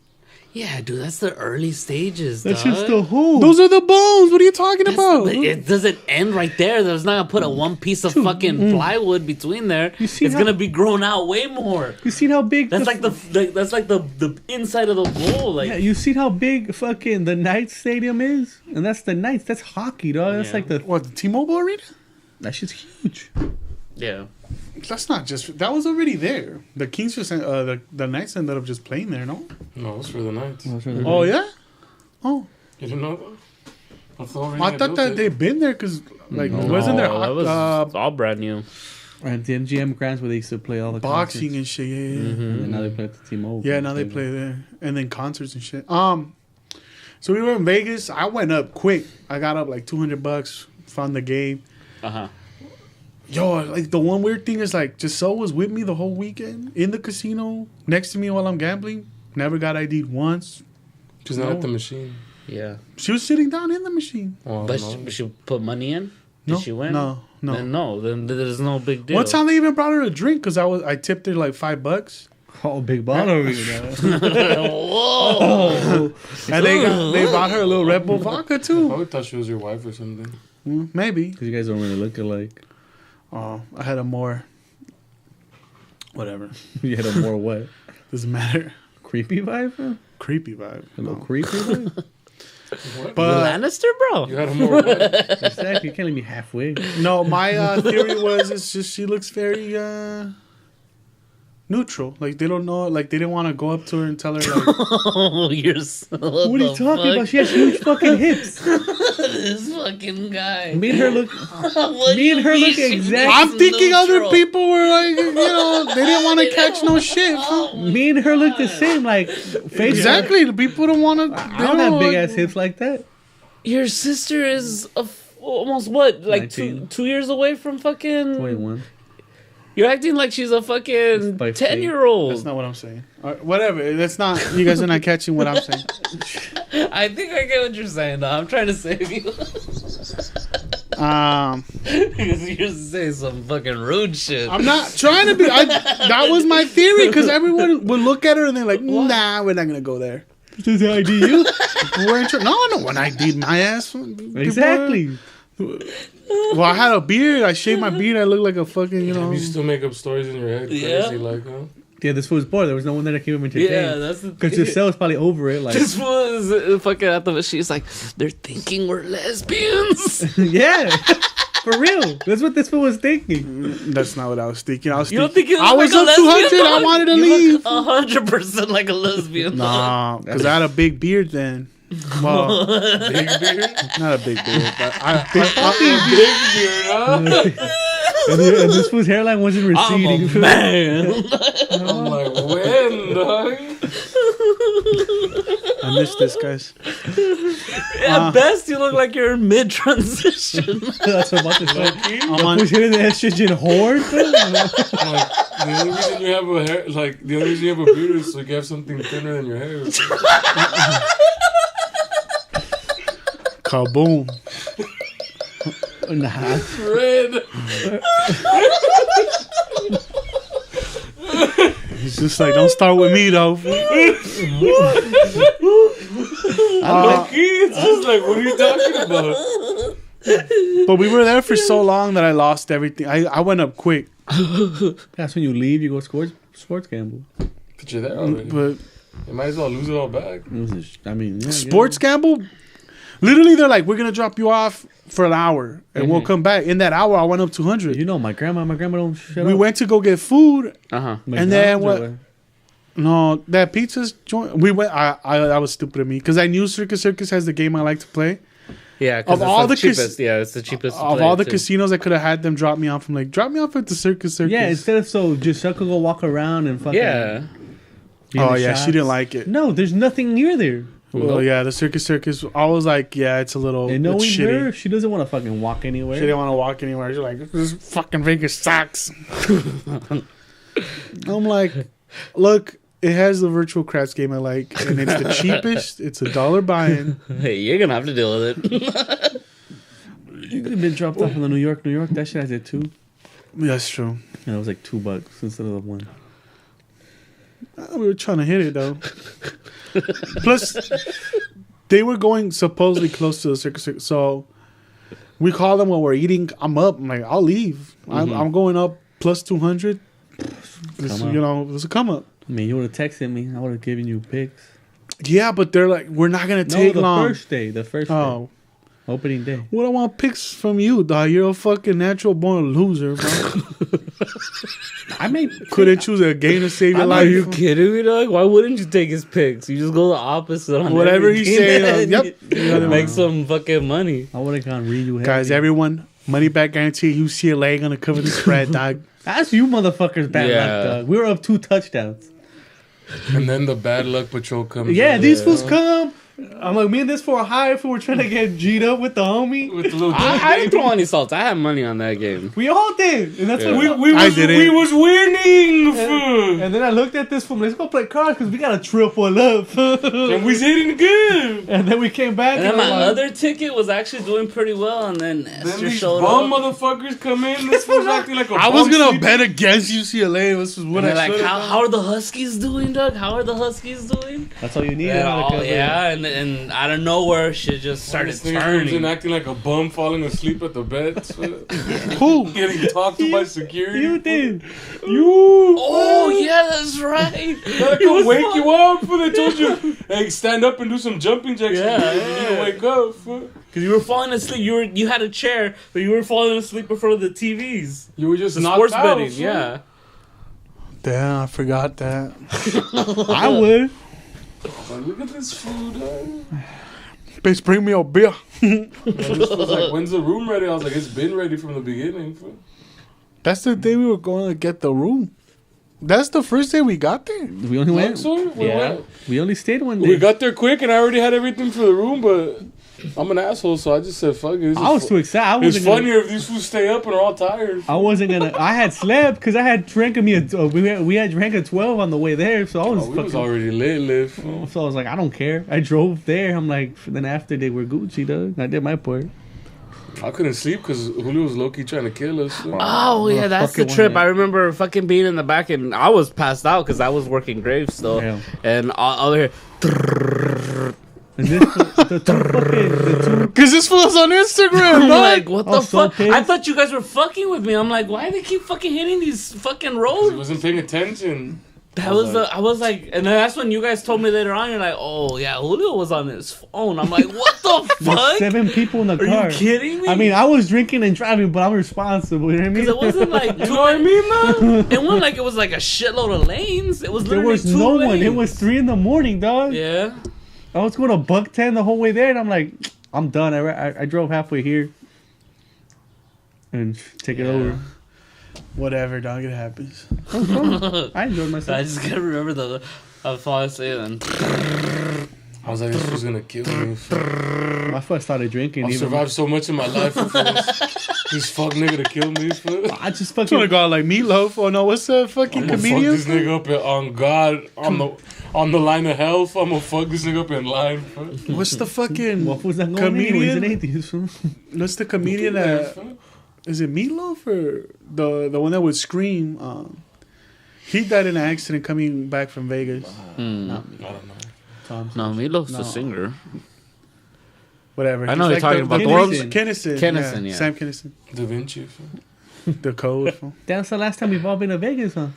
Yeah, dude, that's the early stages. That's dog. just the who. Those are the bones. What are you talking about? It doesn't end right there. There's not gonna put a one piece of fucking plywood between there. You see It's how- gonna be grown out way more. You seen how big? That's like the inside of the bowl. Like Yeah, you seen how big fucking the Knights Stadium is, and that's the Knights. That's hockey, dog. That's Yeah. like the What, the T-Mobile Arena? that shit's huge. yeah. That's not just... That was already there. The Kings just... the Knights ended up just playing there, no? No, it's for the Knights. Oh, yeah? Oh. You didn't know that? That's the whole reason I they thought built that it. they'd been there because, like, wasn't there that was all brand new. And the MGM Grants where they used to play all the boxing concerts. and shit? Yeah, yeah, yeah. And now they play at the T-Mobile. Yeah, now they play there. And then concerts and shit. So we were in Vegas. I went up quick. I got up like $200, found the game. Uh-huh. Yo, like the one weird thing is like Giselle was with me the whole weekend in the casino next to me while I'm gambling. Never got ID'd once. She's not at the machine. Yeah. She was sitting down in the machine. Oh, But no. she put money in? Did No, she win? no. Then no. Then there's no big deal. One time they even brought her a drink because I tipped her like $5. Oh, big baller. Whoa. And they bought her a little Red Bull vodka I too. probably thought she was your wife or something. Maybe. Because you guys don't really look alike. Oh, I had a more. Whatever. You had a more what? Doesn't matter. Creepy vibe? Bro? Creepy vibe. A little No. creepy vibe? What? But Lannister, bro. You had a more what? Exactly. You can't leave me halfway. no, my theory was it's just she looks very neutral. Like they don't know. Like they didn't want to go up to her and tell her like. Oh, you're so. What are you talking about? She has huge fucking hips. This fucking guy. Me and her look. What Me and her do you look mean she exact- looks I'm thinking other neutral? people were like, you know, they didn't want to catch no shit. Me and her look the same. Like face. Exactly. The people don't want to. I don't have big ass hips like that. Your sister is almost what? Like 19. two years away from fucking. 21. You're acting like she's a fucking It's by 10-year-old. That's not what I'm saying. All right, whatever. That's not. You guys are not catching what I'm saying. I think I get what you're saying, though. I'm trying to save you. Because you're saying some fucking rude shit. I'm not trying to be. That was my theory because everyone would look at her and they're like, "Nah, we're not gonna go there." Does it ID you? We're in no, when I did my ass. People Exactly. Well, I had a beard. I shaved my beard. I looked like a fucking, you know. You still make up stories in your head, Yeah. crazy like, huh? Yeah, this fool was bored. There was no one there to keep him Yeah, entertained. that's the Because thing. Giselle was probably over it. Like, This was fucking at the. She's like, they're thinking we're lesbians. yeah, for real. That's what this fool was thinking. That's not what I was thinking. I was You don't thinking. think you I look was like a up 200. lesbian, I dog? wanted to You leave. look 100% like a lesbian. Nah, because I had a big beard then. Well, Big beard? not a big beard, but Big beard, huh? And this fool's hairline wasn't I'm receding. a man. I'm like, when, dog? I missed this, guys. At best, you look like you're in mid transition. That's what I'm about to say. I'm on. Who's hitting the estrogen horde? Like, the only reason you have a hair, like, the only reason you have a beard is so you have something thinner than your hair. Kaboom. Nah. Red. He's just like, don't start with me though. It's just like, what are you talking about? But we were there for so long that I lost everything. I went up quick, That's when you leave, you go sports gamble. But you're there already. but You might as well lose it all back. I mean, yeah, sports gamble. Literally, they're like, we're gonna drop you off for an hour, and we'll come back. In that hour, I went up 200. You know, my grandma don't shut We up. went to go get food. Uh-huh. and then McDonald's or No, that pizza's joint. We went. I was stupid of me because I knew Circus Circus has the game I like to play. Yeah, Of because it's all the the cas- cheapest. Yeah, it's the cheapest. to Of play, all the too. casinos, I could have had them drop me off. I'm like, drop me off at the Circus Circus. Yeah, instead of so Giselle could go walk around and fucking. Yeah. be in Oh the yeah, she shops. didn't like it. No, there's nothing near there. Well, yeah, the Circus Circus. I was like, yeah, it's a little. And it's knowing shitty. her, she doesn't want to fucking walk anywhere. She didn't want to walk anywhere. She's like, this fucking Vegas sucks. I'm like, look, it has the virtual craps game I like, and it's the cheapest. It's $1 buy-in. Hey, you're gonna have to deal with it. You could have been dropped off in the New York. That shit has it too. That's true. And it was like $2 instead of the one. We were trying to hit it though. Plus, they were going supposedly close to the circus. So we call them while we're eating. I'm up. I'm like, I'll leave. I'm going up plus 200. This, you know, it's a come up. I mean, you would have texted me. I would have given you pics. Yeah, but they're like, we're not gonna take long. The first day. Oh, Opening day. what I want pics from you, dog? You're a fucking natural born loser, bro. I mean, Couldn't choose a game to save your Are life. you kidding me, dog? Why wouldn't you take his picks? You just go the opposite on Whatever he everything. say, yep. Make some fucking money. I would have gone read you. Guys, everyone, money back guarantee. UCLA gonna cover the spread, dog. That's you motherfuckers bad Yeah. luck, dog. We were up 2 touchdowns. And then the bad luck patrol comes. Yeah, in. these fools come. I'm like, me and this for a high if we were trying to get G'd up with the homie. with the little. I didn't throw any salts. I had money on that game. We all did. And that's Yeah. what I didn't. we was winning, And then I looked at this fool. Let's go play cards because we got a triple up. and we hitting good. And then we came back. And then my I'm like, other ticket was actually doing pretty well, and then Then Esther these showed bum up. motherfuckers come in. This was acting like a. I was bum gonna sleeper. bet against UCLA. This is what And I they're like, should how are the Huskies doing, Doug? How are the Huskies doing? that's all you need. And out of nowhere, shit just started This nigga comes in turning. acting like a bum falling asleep at the bed. Who? Getting talked to by security. You did. You. Oh yeah, that's right. Gotta come wake you up. Fool. They told you, hey, stand up and do some jumping jacks. Yeah, You need to yeah. wake up. Fool. Because you were falling asleep. You had a chair, but you were falling asleep in front of the TVs. You were just The knocked sports out, betting, fool. yeah. Damn, I forgot that. I would. Like, look at this food. Bitch, bring me a beer. This was like, when's the room ready? I was like, it's been ready from the beginning. Fool. That's the day we were going to get the room. That's the first day we got there. We only went. So, Yeah. We only stayed one day. we got there quick, and I already had everything for the room, but I'm an asshole, so I just said, fuck it. I was too excited. I It's wasn't gonna- funnier if these fools stay up and are all tired. I wasn't gonna. I had slept because I had drank me we had drank a 12 on the way there, so I was Oh, we was fucking. already lit, fool. So I was like, I don't care. I drove there. I'm like, then after they were Gucci, dog. I did my part. I couldn't sleep because Julio was low-key trying to kill us. fool. Oh yeah, that's the fucking trip. one. I remember fucking being in the back, and I was passed out because I was working graves still, Yeah. and all here. And this, the two Because this fool's on Instagram, I'm dog. like, what I the was so fuck? I pissed. thought you guys were fucking with me. I'm like, why do they keep fucking hitting these fucking He roads? wasn't paying attention. That was I was like, and then that's when you guys told me later on. You're like, oh yeah, Julio was on his phone. I'm like, what the there's fuck? 7 people in the Are car. you kidding me? I mean, I was drinking and driving, but I'm responsible. You know what I mean? because it wasn't like You know what I mean, man? it wasn't like it was like a shitload of lanes. It was There literally was 2 no lanes. one. It was 3 a.m, dog. Yeah. I was going to Buck 10 the whole way there, and I'm like, I'm done. I drove halfway here and take it over. Whatever, dog. It happens. I enjoyed I myself. just gotta remember the fall asleep and I was like, this was gonna kill me. fool. I first started drinking. I've Even survived so much in my life for this fuck nigga to kill me. Fool. I just I'm trying to fucking. go out like Meatloaf. Oh no, what's that fucking I'm gonna fuck comedian? this nigga up on God on the line of health. I'm gonna fuck this nigga up in line. Fool. What's the fucking What was that going anyways? An comedian? atheist. What's the comedian that is it Meatloaf or the one that would scream? He died in an accident coming back from Vegas. I don't know. no, Meatloaf's No. the singer. Whatever. I know He's you're talking about the world's one- Kennison. Kennison, yeah. Sam Kennison. Da Vinci. Fool. The code. fool. That's the last time we've all been to Vegas, huh?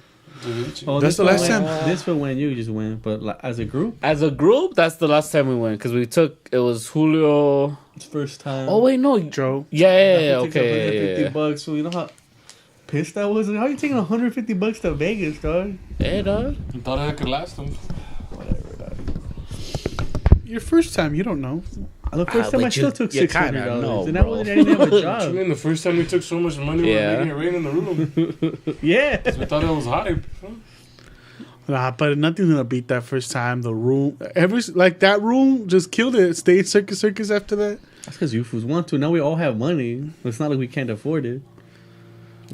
Da Vinci. Oh, That's this the one last when- time. This one when you just went, but like, as a group, As a group, that's the last time we went because we took it was Julio. it's first time. Oh wait, no, Joe. yeah, That took okay, yeah. $150. So you know how pissed I was. How you taking $150 to Vegas, dog? Hey, dog. I thought I could last him. Your first time, you don't know. The first time but I still you- took you kinda $600, know, and that bro. wasn't. I didn't have a I job. mean, the first time we took so much money, we Yeah. were making it rain in the room. Yeah. We thought it was hype. Nah, but nothing's gonna beat that first time. The room, that room just killed it. Stayed Circus after that. That's because you fools want to. Now we all have money. It's not like we can't afford it.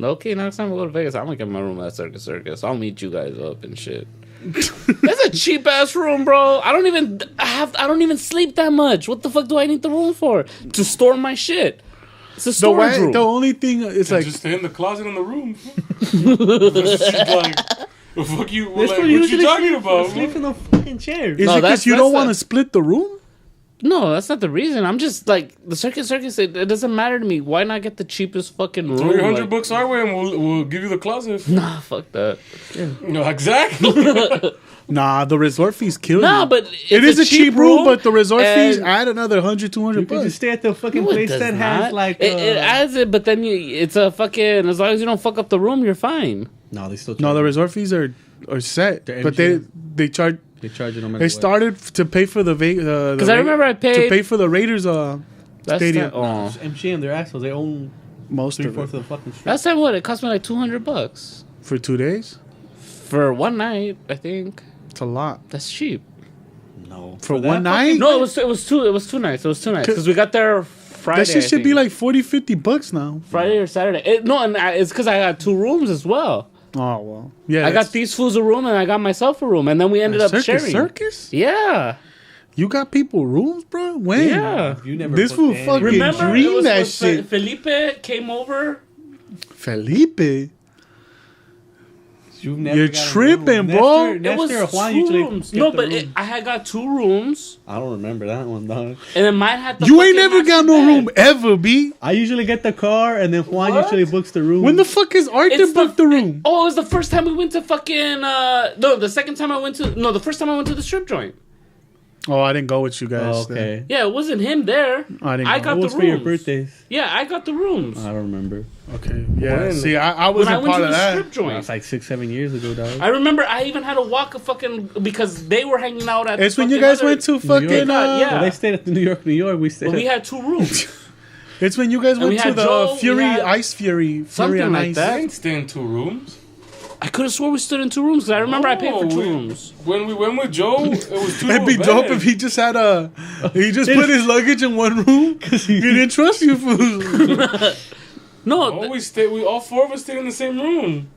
Okay, next time we go to Vegas, I'm gonna get my room at Circus. I'll meet you guys up and shit. That's a cheap ass room, bro. I don't even sleep that much. What the fuck do I need the room for? To store my shit. It's a storage room. The only thing is like just stay in the closet in the room. Just like The fuck you? This Like, fool what you usually talking about? sleep in the fucking chair. Is No, it that's- because you that's don't want to the- split the room? No, that's not the reason. I'm just like the circus. It doesn't matter to me. Why not get the cheapest fucking room? Throw your $100 like- bucks our way, and we'll give you the closet. Nah, fuck that. No, exactly. Nah, the resort fees kill Nah, you. but It is a cheap room, but the resort fees and- add another 100, 200 You can just bucks. stay at the fucking No, it place does that has not. like. it adds it, but then it's a fucking. As long as you don't fuck up the room, you're fine. No, they still. No, the resort fees are set, They're but MGM. they charge. They charge you no matter They what. started to pay for the Because I remember I paid to pay for the Raiders last stadium. time. Oh, MGM, they're assholes. They own most of 3/4 it of the fucking strip. last time what? It cost me like $200 for 2 days. for one night. I think It's a lot that's cheap. No, for that one night. No, it was two nights. It was 2 nights because we got there Friday. That shit I should be think. like 40, 50 bucks now. Friday or Saturday. It's because I got 2 rooms as well. Oh well, yeah. I got these fools a room and I got myself a room, and then we ended up sharing. Circus. Yeah, You got people rooms, bro? When? yeah. You never. This booked fool any. fucking Remember, dream it was that when shit. Felipe came over. Felipe, You've never You're got a tripping, room. bro. Nestor, It was Nestor or Juan 2 usually rooms. get No, the but room. I had got 2 rooms, I don't remember that one, dog. and then mine had the. you ain't fucking never got master no room bed. ever, B. I usually get the car, and then Juan What? usually books the room. When the fuck is Arthur It's booked the room? Oh, it was the first time we went to fucking. No, the second time I went to. No, the first time I went to the strip joint. Oh, I didn't go with you guys. Oh, okay. Yeah, it wasn't him there. I didn't I go. got It the was for your rooms. birthdays. Yeah, I got the rooms. I don't remember. Okay. Yeah. When? See, I When I wasn't went part to of the that. strip joint. That's like 6-7 years ago, dog. I remember I even had to walk a fucking because they were hanging out at. It's the when you fucking guys other- went to York. fucking. Yeah. Well, they stayed at the New York. We stayed. But we at, had 2 rooms. It's when you guys we went to had the Joe, we Fury had Ice Fury something on like Ice. that. I didn't stay in 2 rooms. I could have swore we stood in 2 rooms because I remember I paid for 2 we- rooms. When we went with Joe, it was 2 It'd be beds. dope if he just had he just put his luggage in one room. He didn't trust you, fool. No, We all 4 of us stayed in the same room.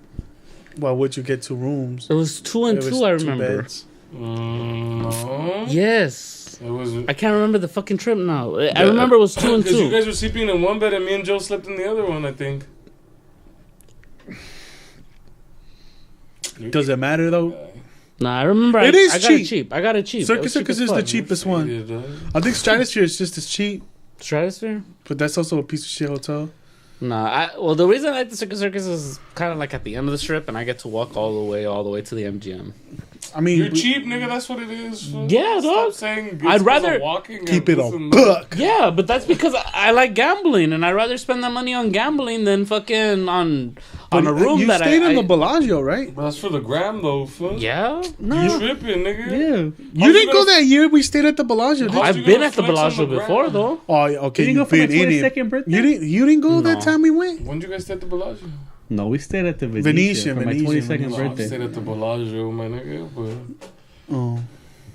Well, would you get 2 rooms? it was 2 and It was 2. I 2 remember. beds. No. Yes. It was. I can't remember the fucking trip now. I remember it was 2 and Because you 2. guys were sleeping in one bed and me and Joe slept in the other one, I think. Does it matter though? Nah, I remember. It is I got it cheap. cheap. I got it cheap. It Circus was cheap Circus as is the fuck. cheapest one. Yeah, dog. I think Stratosphere is just as cheap, Stratosphere. but that's also a piece of shit hotel. Nah, well, the reason I like the Circus is kind of like at the end of the strip, and I get to walk all the way to the MGM. I mean, You're cheap, nigga. That's what it is. Yeah, Stop dog. saying I'd rather walking keep and it this a and that. buck. Yeah, but that's because I like gambling, and I'd rather spend that money on gambling than fucking on a room you that stayed I in the Bellagio, right? But that's for the gram, though, fool. Yeah, You no, tripping, nigga. yeah. You didn't go that year. We stayed at the Bellagio. Did you? I've you been gonna at the flex on Bellagio the before ground? though. Oh, okay. You didn't go You've for my been in it. 22nd birthday? You didn't go that No. time we went. When did you guys stay at the Bellagio? No, we stayed at the Venetian, Venetian for my Venetian, 22nd No, I birthday. stayed at the Bellagio, my nigga. But Oh,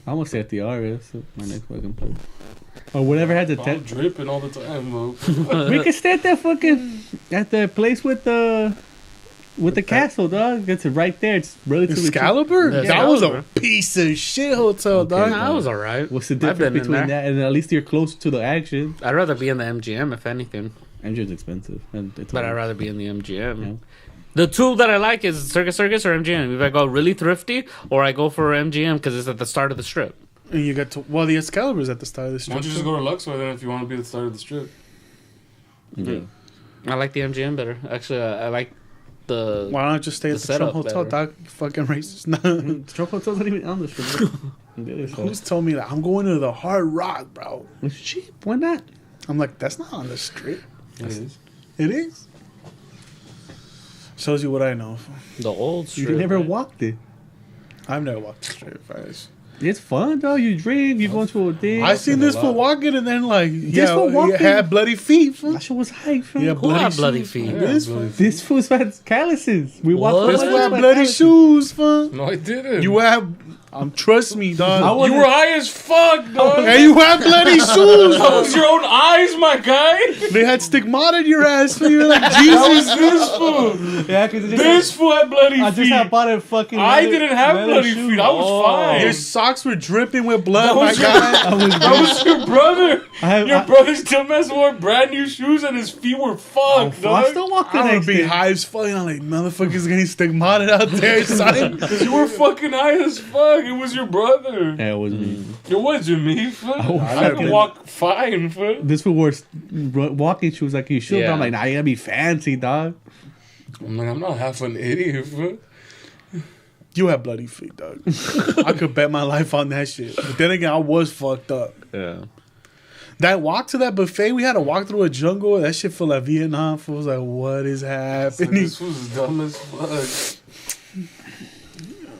I almost stay at the RS, my next fucking place. Or whatever had the I'm tent. dripping all the time, bro. We could stay at that fucking at the place with the castle, dog. It's right there. It's relatively cheap. Excalibur? Yeah, That was a Excalibur. piece of shit hotel, Okay. dog. Nah, that was alright. What's the I've difference been in between there. that and at least you're closer to the action? I'd rather be in the MGM if anything, MGM's expensive, and it's but I'd alright. rather be in the MGM. Yeah. The two that I like is Circus Circus or MGM. If I go really thrifty, or I go for MGM because it's at the start of the strip. And you got to the Excalibur's at the start of the Why strip. don't you just go to Luxor then if you want to be at the start of the strip? Yeah. I like the MGM better. Actually, I like the. Why not just stay The at the Trump setup Hotel, better. dog? You fucking racist. Trump Hotel's not even on the strip. On the other side. Who's told me that? I'm going to the Hard Rock, bro. It's cheap. Why not? I'm like, that's not on the strip. It is. It is. Shows you what I know. The old You strip. never right? walked it. I've never walked the strip, guys. It's fun, though. You drink, you go into a thing. I seen this for walking and then like, for he walking? had bloody feet. Fool. That shit was hype, fam. Yeah, Who had bloody shoes, feet? fool. Yeah, This bloody fool. This fool's had calluses. We walked. What? This the fool had bunch of bloody calluses. shoes, fool. No, I didn't. You have Trust me, dog. You were high as fuck, dog. And you had bloody shoes. Close your own eyes, my guy. They had stigmata in your ass. So you're like, That Jesus. was this fool. Yeah, because This fool had bloody I just feet. had bought a fucking. I leather- didn't have leather bloody shoe. feet. I was fine. Your socks were dripping with blood, That my was your- guy. That was your brother. I- Your brother's dumbass wore brand new shoes and his feet were fucked, I dog. still walk the I would next be day. high as fuck. And I'm like, motherfuckers getting stigmata out there, son. Cause you were fucking high as fuck. It was your brother. Yeah, it was me. It wasn't me, fool. I could fucking- walk fine, fool. This fool wore walking shoes like you should. Yeah. But I'm like, nah, you gotta be fancy, dog. I'm like, I'm not half an idiot, fool. You have bloody feet, dog. I could bet my life on that shit. But then again, I was fucked up. Yeah. That walk to that buffet, we had to walk through a jungle. That shit felt like Vietnam. I was like, what is happening? This was dumb as fuck.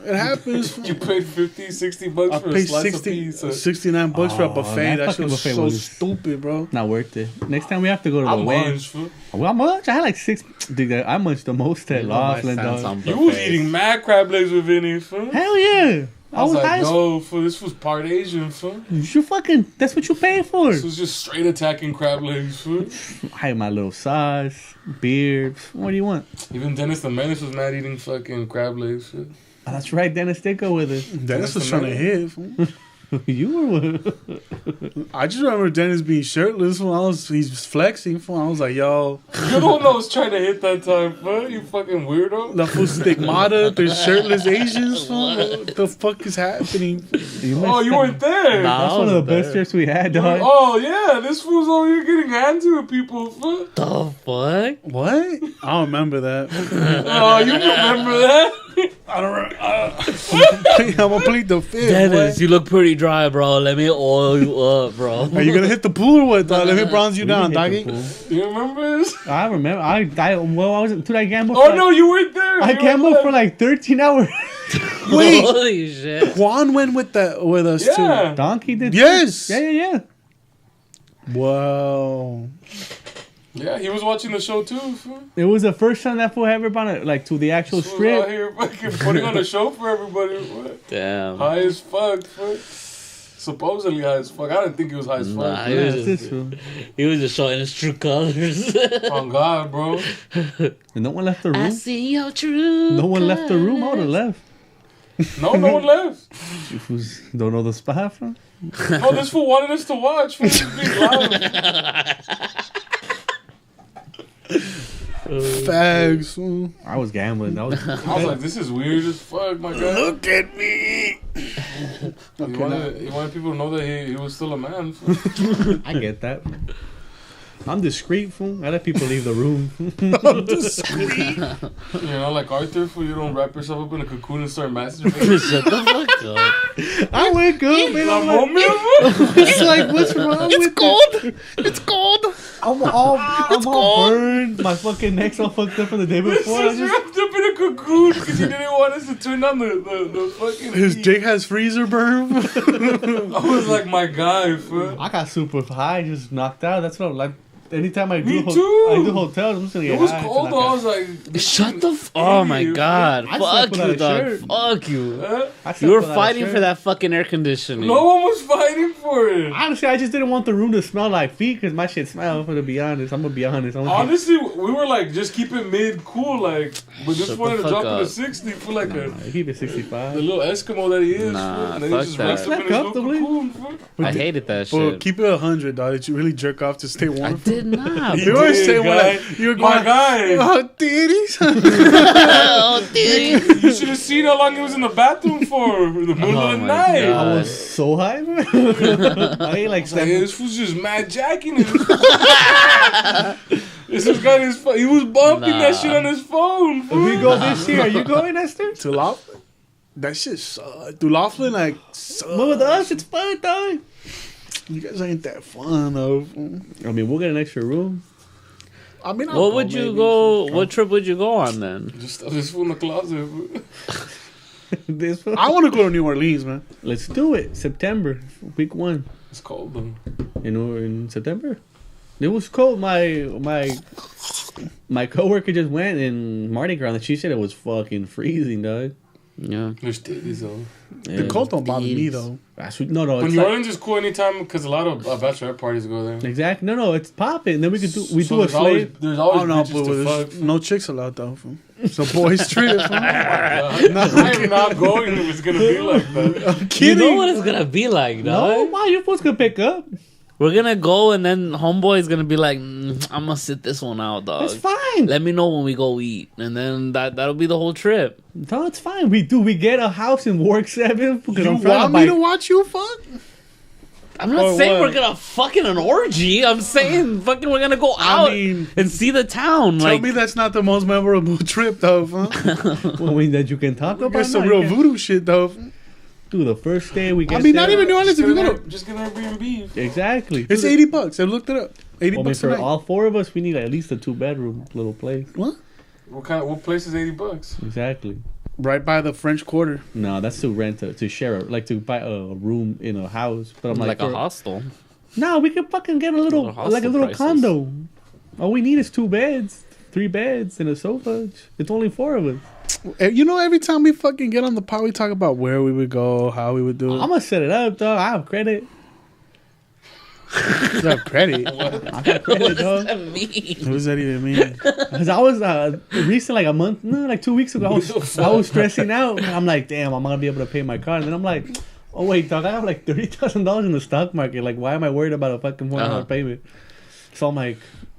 It happens. You paid 50, 60 bucks I for a paid slice 60, of pizza. 69 bucks for a Oh, buffet. that That shit fucking was buffet so was- stupid, bro. Not worth it. Next time we have to go to I the Wayne. munched, fool. Well, how much? I had like 6. Dude, I munched the most at Laughlin, dog. You was eating mad crab legs with Vinny, fool. Hell yeah. I was like, high as yo, fool, this was part Asian, fool. You fucking. That's what you pay for. This was just straight attacking crab legs, fool. I had my little sauce, beard. What do you want? Even Dennis the Menace was mad eating fucking crab legs, fool. Oh, that's right, Dennis Dicko with it. Dennis was trying to hit. fool. You were with. I just remember Dennis being shirtless when he's flexing. Fool. I was like, yo, You're the one that was trying to hit that time, fool. You fucking weirdo. the full stigmata, the shirtless Asians. Fool. What the fuck is happening? Oh, you weren't there. Nah. That's one of the best trips we had, dog. Oh, yeah, this fool's over here getting handsy with people, fool. The fuck? What? I don't remember that. Oh, you remember that? I don't remember. I'm gonna plead the fifth. Dennis, boy. you look pretty dry, bro. Let me oil you up, bro. Are you gonna hit the pool or what, dog? Let me bronze you down, doggy. You remember this? I remember. I wasn't. Dude, I gambled. Oh, for, no, you weren't there. I You were gambled there. for like 13 hours. Wait, Holy shit. Juan went with us Yeah. too. Donkey did. Yes. Yeah. Wow. Yeah, he was watching the show too, fool. It was the first time that fool ever brought it like to the actual This fool out strip. here fucking putting on a show for everybody. What? Damn. High as fuck, fool. Supposedly high as fuck. I didn't think he was high as fuck. Nah, Yeah, he, it's was this just, fool. he was just showing his true colors. Oh, God, bro. And no one left the I room. see your true No one left the room. I would have left. No one left. You fools don't know the spot from. No, this fool wanted us to watch. Fool. He was being loud. Fags. fool. I was gambling. I was. I was like, this is weird as fuck, my guy. Look at me. He wanted people to know that he was still a man. Fool. I get that. I'm discreet, fool. I let people leave the room. You know, like Arthur, fool, you don't wrap yourself up in a cocoon and start masturbating. Shut the fuck up. I wake up and I'm La like, momia, fool. it's like, what's wrong with cold. It's cold. I'm all burned. My fucking neck's all fucked up from the day This before. I is just, wrapped up in a cocoon because he didn't want us to turn on the fucking His heat. Jake has freezer burn. I was like, my guy, fool. I got super high, just knocked out. That's what I'm like. Anytime I Me do, too. I do hotels. I'm just gonna get It was high. cold though. I was like, Shut the Oh my idiot, god. I slept Fuck without you, a dog. shirt. Fuck you. Huh? I slept You were without a fighting shirt. for that fucking air conditioning. No one was fighting for it. Honestly, I just didn't want the room to smell like feet because my shit smells. To be honest, I'm gonna be honest. Honestly, we were like, just keep it mid cool, like, but just Shut wanted the to drop fuck it to up. 60 for like I keep it the 65. little Eskimo that he is. Nah, fool. And then he fuck just that. wraps up in Slept his little comfortably. cocoon, fool. I hated that Well, shit. keep it 100, dog. Did you really jerk off to stay warm? I did not. You were did, saying guy. what? You were My going. guy. Oh, titties. Oh, dude. You should have seen how long he was in the bathroom for. In the middle Oh of the my night. God. I was so high. bro. I ain't like It's like, seven. this fool's just mad jacking it. This has got his he was bumping that Nah. shit on his phone. Fool. We go this year. Are you going, Esther? To Laughlin? That shit sucked. To Laughlin, like, sucked. But with us, it's fun, dog. You guys ain't that fun, though. I mean, we'll get an extra room. I mean, I'll What go would you maybe. go? What trip would you go on then? Just stuff this fool in the closet. Fool. This I want to go to New Orleans, man. Let's do it. September, week 1. It's cold though. In September. It was cold. My coworker just went in Mardi Gras and she said it was fucking freezing, dog. Yeah. There's titties though. The cold don't bother me though. No, But it's New like, Orleans is cool anytime because a lot of bachelorette parties go there. exactly. No, it's popping. Then we could do So a slave. There's always Oh no, bitches but to there's fuck. no chicks allowed though. It's a boys' trip. I am not going if it's gonna be like that. I'm You kidding. know what it's gonna be like, No, dog? why you supposed to pick up? We're gonna go and then homeboy's gonna be like, I'm gonna sit this one out, dog. That's fine. Let me know when we go eat, and then that'll be the whole trip. No, it's fine. We get a house in Ward 7 because You I'm trying want to me buy. to watch you fuck? I'm not Or saying what? we're gonna fucking an orgy. I'm saying fucking we're gonna go out mean, and see the town. Tell Like, me that's not the most memorable trip though. Huh? Well, I mean, that you can talk about. That's some No, real you can't. voodoo shit though. Dude, the first day we get I mean, not there- even New Orleans. If you go to, Just get an Airbnb. Exactly. it's Dude, $80. I looked it up. 80 I mean, bucks a for night. all four of us, we need at least a 2-bedroom little place. What? What place is $80? Exactly. Right by the French Quarter. No, that's to rent to share like to buy a room in a house. But I'm like a for- hostel. No, we could fucking get a little Little like a hostel little prices. condo. All we need is 2 beds, 3 beds, and a sofa. It's only 4 of us. You know, every time we fucking get on the pod, we talk about where we would go, how we would do I'm it. gonna set it up, dog. I have credit. You have credit. I got What credit, does dog. that mean? What does that even mean? Cause I was recent, like a month, no, like 2 weeks ago. I was stressing out. And I'm like, damn, I'm gonna be able to pay my car. And then I'm like, oh wait, dog, I have like $30,000 in the stock market. Like, why am I worried about a fucking $400 payment? So I'm like,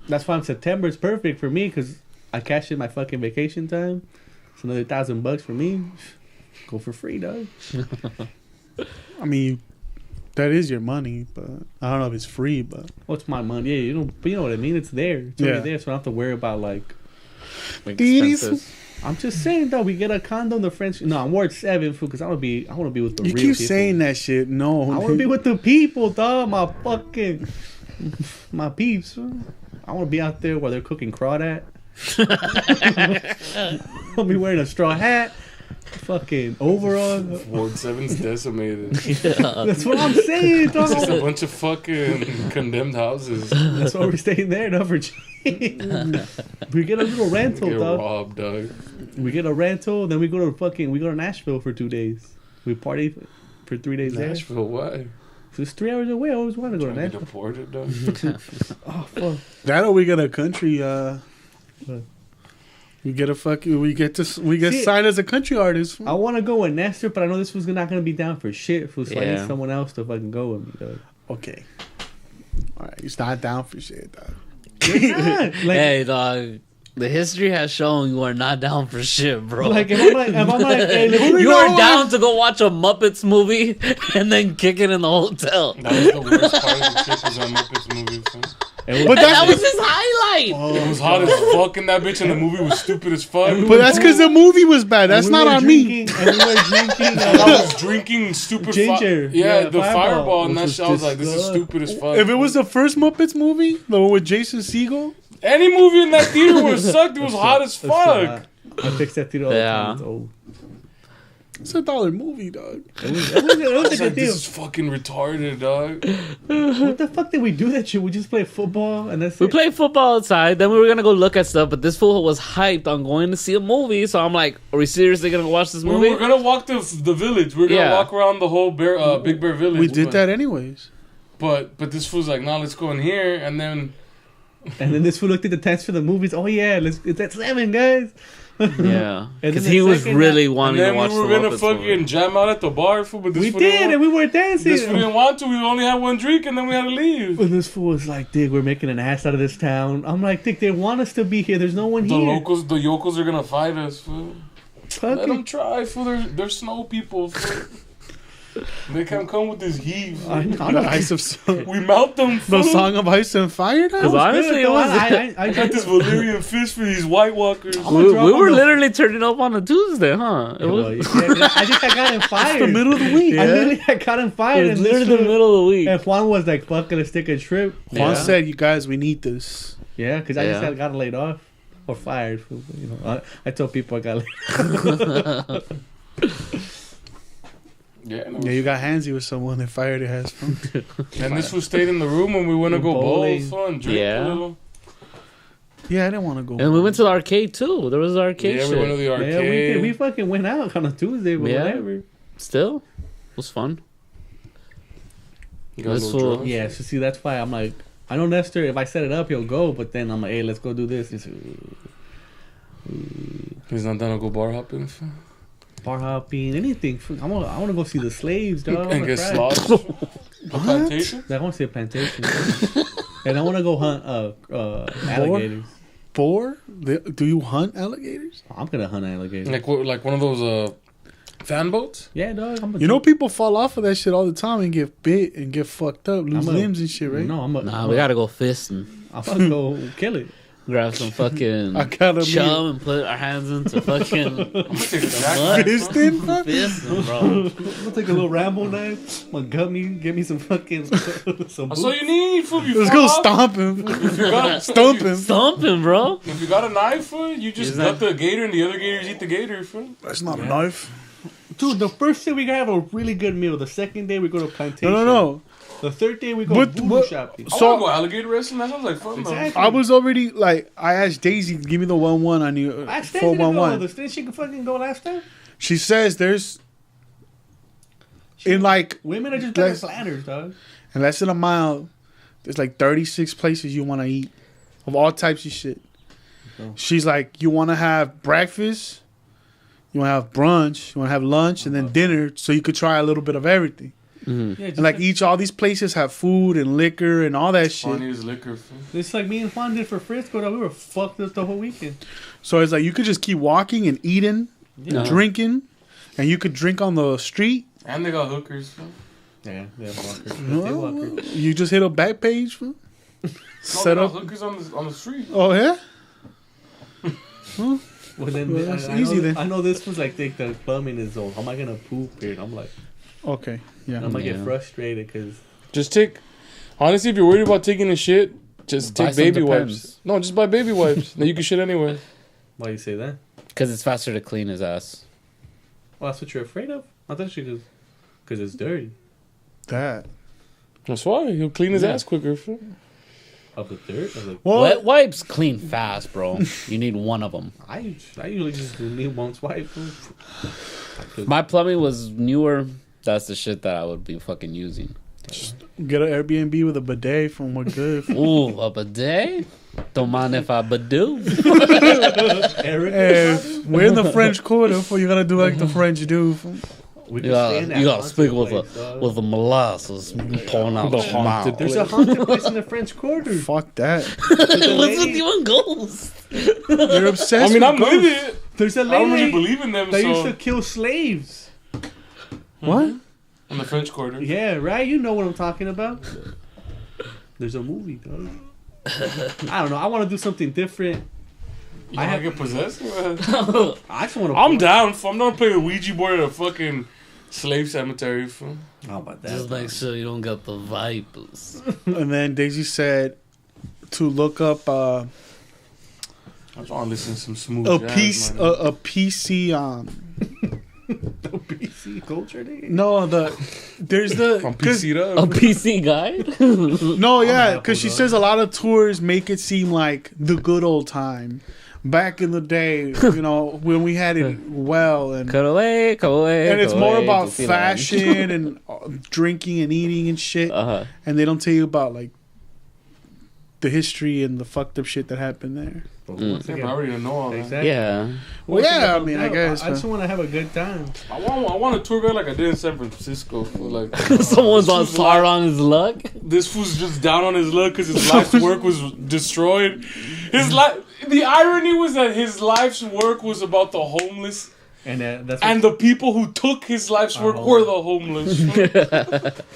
that's why September is perfect for me because I cashed in my fucking vacation time. It's another $1,000 for me. Go for free, dog. I mean, that is your money, but I don't know if it's free, but What's my money? Yeah, you know what I mean. It's there. It's already Yeah. there, so I don't have to worry about like. Expenses. I'm just saying though, we get a condo in the French. No, I'm Ward 7 because I want to be with the you real keep people. saying that shit. No, I want to be with the people, dog. My peeps. I want to be out there while they're cooking crawd at. I'll be wearing a straw hat, fucking overall. Ward 7's decimated. That's what I'm saying, It's just a dog. bunch of fucking condemned houses. That's why we're staying there, not for cheap. We get a little rental, Get dog. robbed, dog. We get a rental, then we go to Nashville for 2 days. We party for 3 days there. Nashville, why? It's 3 hours away. I always want to go to Trying to get Nashville. deported, dog. Oh fuck. that, or we get a country. What? We get See, signed as a country artist. I want to go with Nestor, but I know this was not gonna be down for shit. So I Yeah. need someone else to fucking go with me, dog. Okay. All right, he's not down for shit, dog. Like, Hey, dog. The history has shown you are not down for shit, bro. like if I'm like, hey, look, you know are what? down to go watch a Muppets movie and then kick it in the hotel. That was the worst part of the trip was on Muppets movies. Son. But That was that's his highlight. It was hot as fuck in that bitch, and the movie was stupid as fuck. but that's because the movie was bad. That's not on me. And we were drinking. I was drinking stupid Ginger. Yeah, Yeah, the fireball, and which that was shit. I was like, this is disgusting. stupid as fuck. If it was the first Muppets movie, the one with Jason Segel, Any movie in that theater would have sucked. It was hot as That's too fuck. hot. I fixed that theater all the Yeah. time. It's old. it's $1 movie, dog. It was a I was good like, deal. this is fucking retarded, dog. What the fuck did we do that shit? We just play football and that's We it. played football outside, then we were gonna go look at stuff, but this fool was hyped on going to see a movie, so I'm like, are we seriously gonna go watch this We movie? were gonna walk the village. We were gonna Yeah. walk around the whole Big Bear Village. We did but- that anyways. But this fool's like, nah, let's go in here, and then And then this fool looked at the times for the movies. Oh yeah, it's at 7, guys. Yeah, And because then he the was second really and wanting to then watch we were the gonna Muppets fucking movie. jam out at the bar, fool. But this We fool did, didn't and we were dancing. This fool didn't want to. We only had one drink, and then we had to leave. And this fool was like, Dick, we're making an ass out of this town. I'm like, Dick, they want us to be here. There's no one The here. the yokels are gonna fight us, fool. Fuck Let it. them try, fool. They're snow people, fool. They can come with this heat. fool. I The know. Ice of We melt them, fool. the Song of Ice and Fire, Because dog? honestly, it Good, was. I I got this Valyrian fish for these White Walkers. I'm we gonna drop were on the- literally turning up on a Tuesday, huh? It Well, was, yeah, I got him fired. The middle of the week. I literally got him it fired. was and literally this the fool- middle of the week. And Juan was like, fuck, gonna stick a trip. Juan Yeah. said, "You guys, we need this." Yeah, because I just Yeah. got laid off or fired. You know, I told people I got laid. Yeah, Yeah, you got handsy with someone that fired your ass. and this fool stayed in the room when we went to go bowl, Bowling. fool, and drink Yeah. a little. Yeah, I didn't want to go. And we went to the arcade too. There was an arcade Yeah, shit. we went to the Yeah, arcade. we did. We fucking went out on a Tuesday, but Yeah. whatever. Still, it was fun. Got a This little fool- drunk. Yeah, so see, that's why I'm like, I know Nestor, if I set it up, he'll go, but then I'm like, hey, let's go do this. He's like, He's not down to go bar hopping. bar hopping, anything. I want to go see the slaves, dog. And get slaughtered. A plantation? I want to see a plantation. And I want to go hunt alligators. Boar? Do you hunt alligators? I'm going to hunt alligators. Like what, like one of those fan boats? Yeah, dog. You know, people fall off of that shit all the time and get bit and get fucked up, lose I'm a- limbs and shit, right? No, Nah, we gotta go fisting. I'm going to go kill it. Grab some fucking I gotta chum and put our hands into fucking Fisting? Fuck? fisting, bro. I'm going to take a little Rambo knife. I'm going to gut me, get me some fucking... some That's all you need, fool. You Let's fall go off. stomp him. If you got, Stomp him. Thumping, bro. If you got a knife, fool, you just Is gut that- the gator and the other gators eat the gator, fool. That's not a knife. Dude, the first day we gotta have a really good meal. The second day we go to plantation. No. The third day we go What- voodoo what- shopping. I So- want to go alligator wrestling. That sounds like fun, Exactly. I was already like, I asked Daisy, give me the 1-1 on you. I Stacy didn't go. 411. Didn't she fucking go last time? She says there's in like Women are just better Less- planners, dog. in less than a mile, there's like 36 places you want to eat of all types of shit. She's like, you want to have breakfast, you want to have brunch, you want to have lunch, and then dinner, so you could try a little bit of everything. Yeah, just And like all these places have food and liquor and all that Funny shit. as liquor, fool. it's like me and Juan did for Frisco. Dog. We were fucked up the whole weekend. So it's like you could just keep walking and eating, Yeah. drinking, and you could drink on the street. And they got hookers, fool. Yeah, they have walkers. They Well, walkers. you just hit a back page, fool. No, Set they got up. hookers on the street. Oh yeah. Well, then Well, that's I easy know, then. I know this was like the plumbing is old. How am I gonna poop here? And I'm like, Okay. Yeah. I'm gonna Yeah. get frustrated because Just take. Honestly, if you're worried about taking a shit, just Buy take some baby Depends. wipes. No, just buy baby wipes. Then you can shit anywhere. why you say that? Because it's faster to clean his ass. Well, that's what you're afraid of. I thought you just because it's dirty. That. That's why he'll clean his Yeah. ass quicker. Fool. Of the dirt? Of the, Well, Wet wipes clean fast, bro. You need one of them. I usually just do me once wipe. My plumbing was newer. That's the shit that I would be fucking using. get an Airbnb with a bidet from what good. Ooh, a bidet? Don't mind if I badoo. Eric, Hey, we're in the French Quarter, for you gotta do like the French do. we You can stay in gotta, that you gotta haunted speak with place, dog. the molasses pouring out The your haunted mouth. There's a haunted place in the French Quarter. Fuck that. There's a What's with lady, you and ghosts? You're obsessed. I mean, I'm with with ghosts. it. there's a I don't really lady believe in them. that used to So kill slaves. What? in the French Quarter. Yeah, right. You know what I'm talking about. There's a movie, dog. I don't know. I want to do something different. You I wanna have- get possessed? I just want to. I'm down. I'm not playing a Ouija board at a fucking slave cemetery. Fool. How about that? Just make sure you don't get the vipers. And then Daisy said to look up I just want to listen to some smooth a jazz, piece man. a PC PC culture day. no there's the I'm 'cause- PC'd A up. PC guide? no yeah Apple, because she dog. says a lot of tours make it seem like the good old time back in the day, you know, when we had it well and Cut away, cut away. and it's cut more away, about Disneyland. fashion and drinking and eating and shit, Uh-huh. and they don't tell you about like the history and the fucked up shit that happened there. But Mm. once Yeah, again, but I already know all that. exactly. Yeah. Well, Once yeah, again, I mean, I guess, I just but- want to have a good time. I want a tour guide like I did in San Francisco. For like Someone's on this fool's sour life- on his luck. This fool's just down on his luck because his life's work was destroyed. His life. The irony was that his life's work was about the homeless, And that's and the people who took his life's work Oh. were the homeless.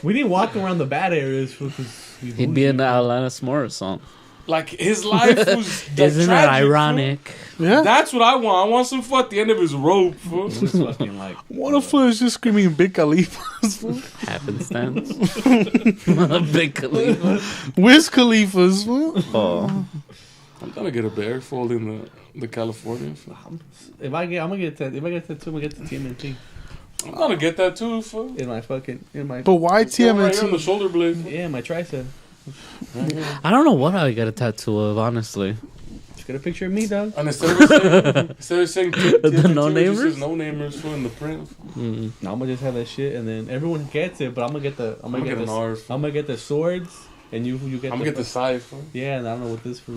we didn't walk around the bad areas because He'd be in the Atlanta S'mores song. Like his life was. the Isn't tragic, that ironic? Yeah, fool. That's what I want. I want some fool at the end of his rope. Fool. It was fucking like what if I was just screaming Big Khalifa, Happenstance. Big Khalifa. Wiz Khalifa's? fool. Oh. I'm gonna get a bear fold in the California. Fool. if I gonna get that. If I get that too, I'm gonna get the TMNT I'm gonna get that too. Fool. in my fucking But why Right here on the TMNT? shoulder blade. yeah my tricep. I don't know what I got a tattoo of, honestly. Just get a picture of me, dog. And instead of saying The no-namers? no-namers fool in the print. Now I'm gonna just have that shit, and then everyone gets it. But I'm gonna get the. I'm gonna get an R. I'm gonna get the swords, and you get. I'm gonna get the side. Fool. Yeah, and I don't know what this for.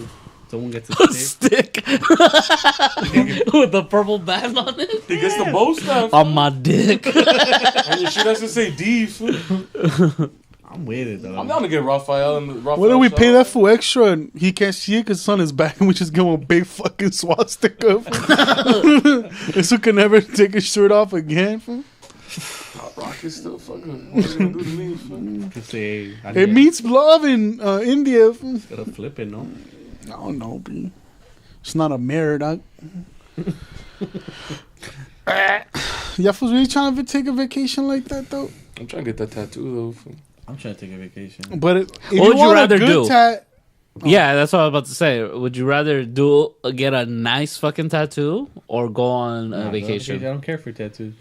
Someone gets a stick. Stick with the purple band on it. He gets the bow staff. On my dick. And your shit has to say D. Fool. I'm with it though. I'm down to get Raphael and Raphael. What do we pay shower. that for extra and he can't see it because it's on his back and we just give him a big fucking swastika? This one can never take his shirt off again. Fool. Rock is still fucking. What are you gonna do to me? Fool? Just say, It means love in India. Fool. Gotta flip it, no? I don't know, B. It's not a mirror, dog. Y'all fools really trying to take a vacation like that, though? I'm trying to get that tattoo though. Fool. I'm trying to take a vacation. But if What would you want a rather good do? Yeah, that's what I was about to say. Would you rather get a nice fucking tattoo or go on a I vacation? don't care for tattoos.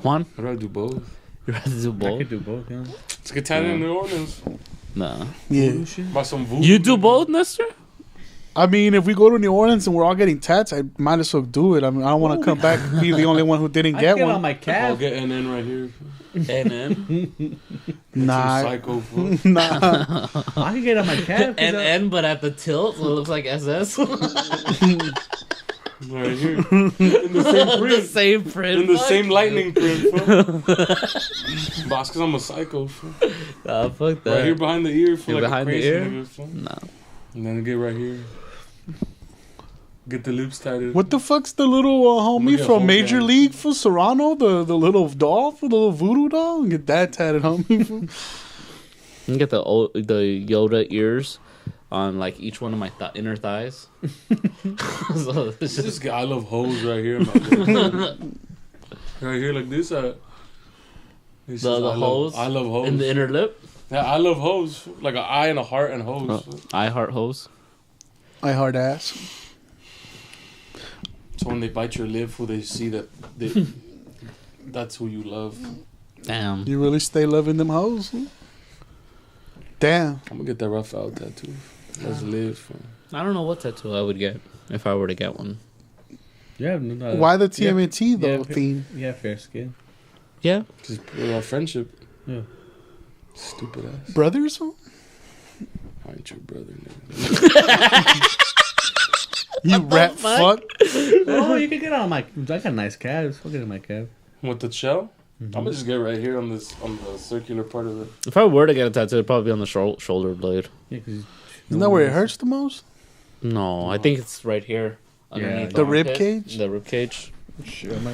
Juan, I'd rather do both. you rather do I both? could do both, yeah. Let's get tatted in New Orleans. Nah. Yeah. Buy some voodoo. You do both, Nestor? I mean, if we go to New Orleans and we're all getting tats, I might as well do it. I mean, I don't want to come back and be the only one who didn't I get get on one. my I'll calf. get NN right here. And then Nah. Psycho fool. Nah. I can get on my calf. but at the tilt, so it looks like SS. Right here. In the same the print. same print. In the fuck. same lightning print, fool. Boss, because I'm a psycho, fool. Fuck that. Right here behind the ear, fool. Here Like behind a the crazy ear? nigga, fool. No. And then get right here. Get the lips tatted. What the fuck's the little homie get from whole Major gang. League for Serrano? The little doll, the little voodoo doll? Get that tatted, homie. You can get the Yoda ears on like each one of my inner thighs. So it's This just, guy, I love hoes right here. My right here, like this. This The is- I hose I love hoes. in the inner lip. Yeah, I love hoes. Fool. Like an eye and a heart and hoes. Fool. I heart hose. I hard ass. So when they bite your lip, fool, they see that that's who you love. Damn. You really stay loving them hoes? Damn. I'm gonna get that rough out tattoo. Let's live. Fool. I don't know what tattoo I would get if I were to get one. Yeah. Why the TMNT though yeah, theme? Yeah, fair skin. Yeah. Just our friendship. Yeah. Stupid ass. Brothers? Huh? I ain't your brother, nigga. You rat fuck. Oh, you can get on my. I got nice calves. I'll get on my calf. With the shell? I'm gonna just get right here on the circular part of it. If I were to get a tattoo, it'd probably be on the shoulder blade. Yeah, because Isn't that where it hurts the most? No, I think it's right here. Underneath The rib armpit. cage? The rib cage. Sure, no.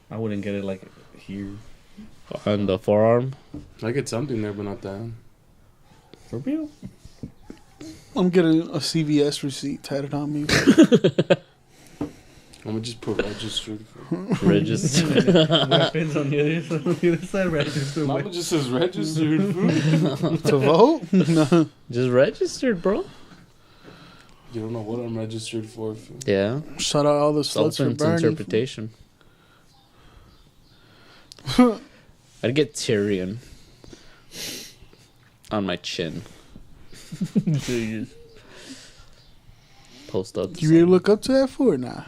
I wouldn't get it like here. On the forearm. I get something there, but not that. For real? I'm getting a CVS receipt tatted on me. I'm gonna just put registered. Registered. Weapons on the other side. Registered. Mama just says registered. Fool. To vote? No. Just registered, bro. You don't know what I'm registered for. Fool. Yeah. Shout out all the It's sluts for open to Bernie. interpretation. I'd get Tyrion on my chin. Post up. Do you really look up to that fool or nah?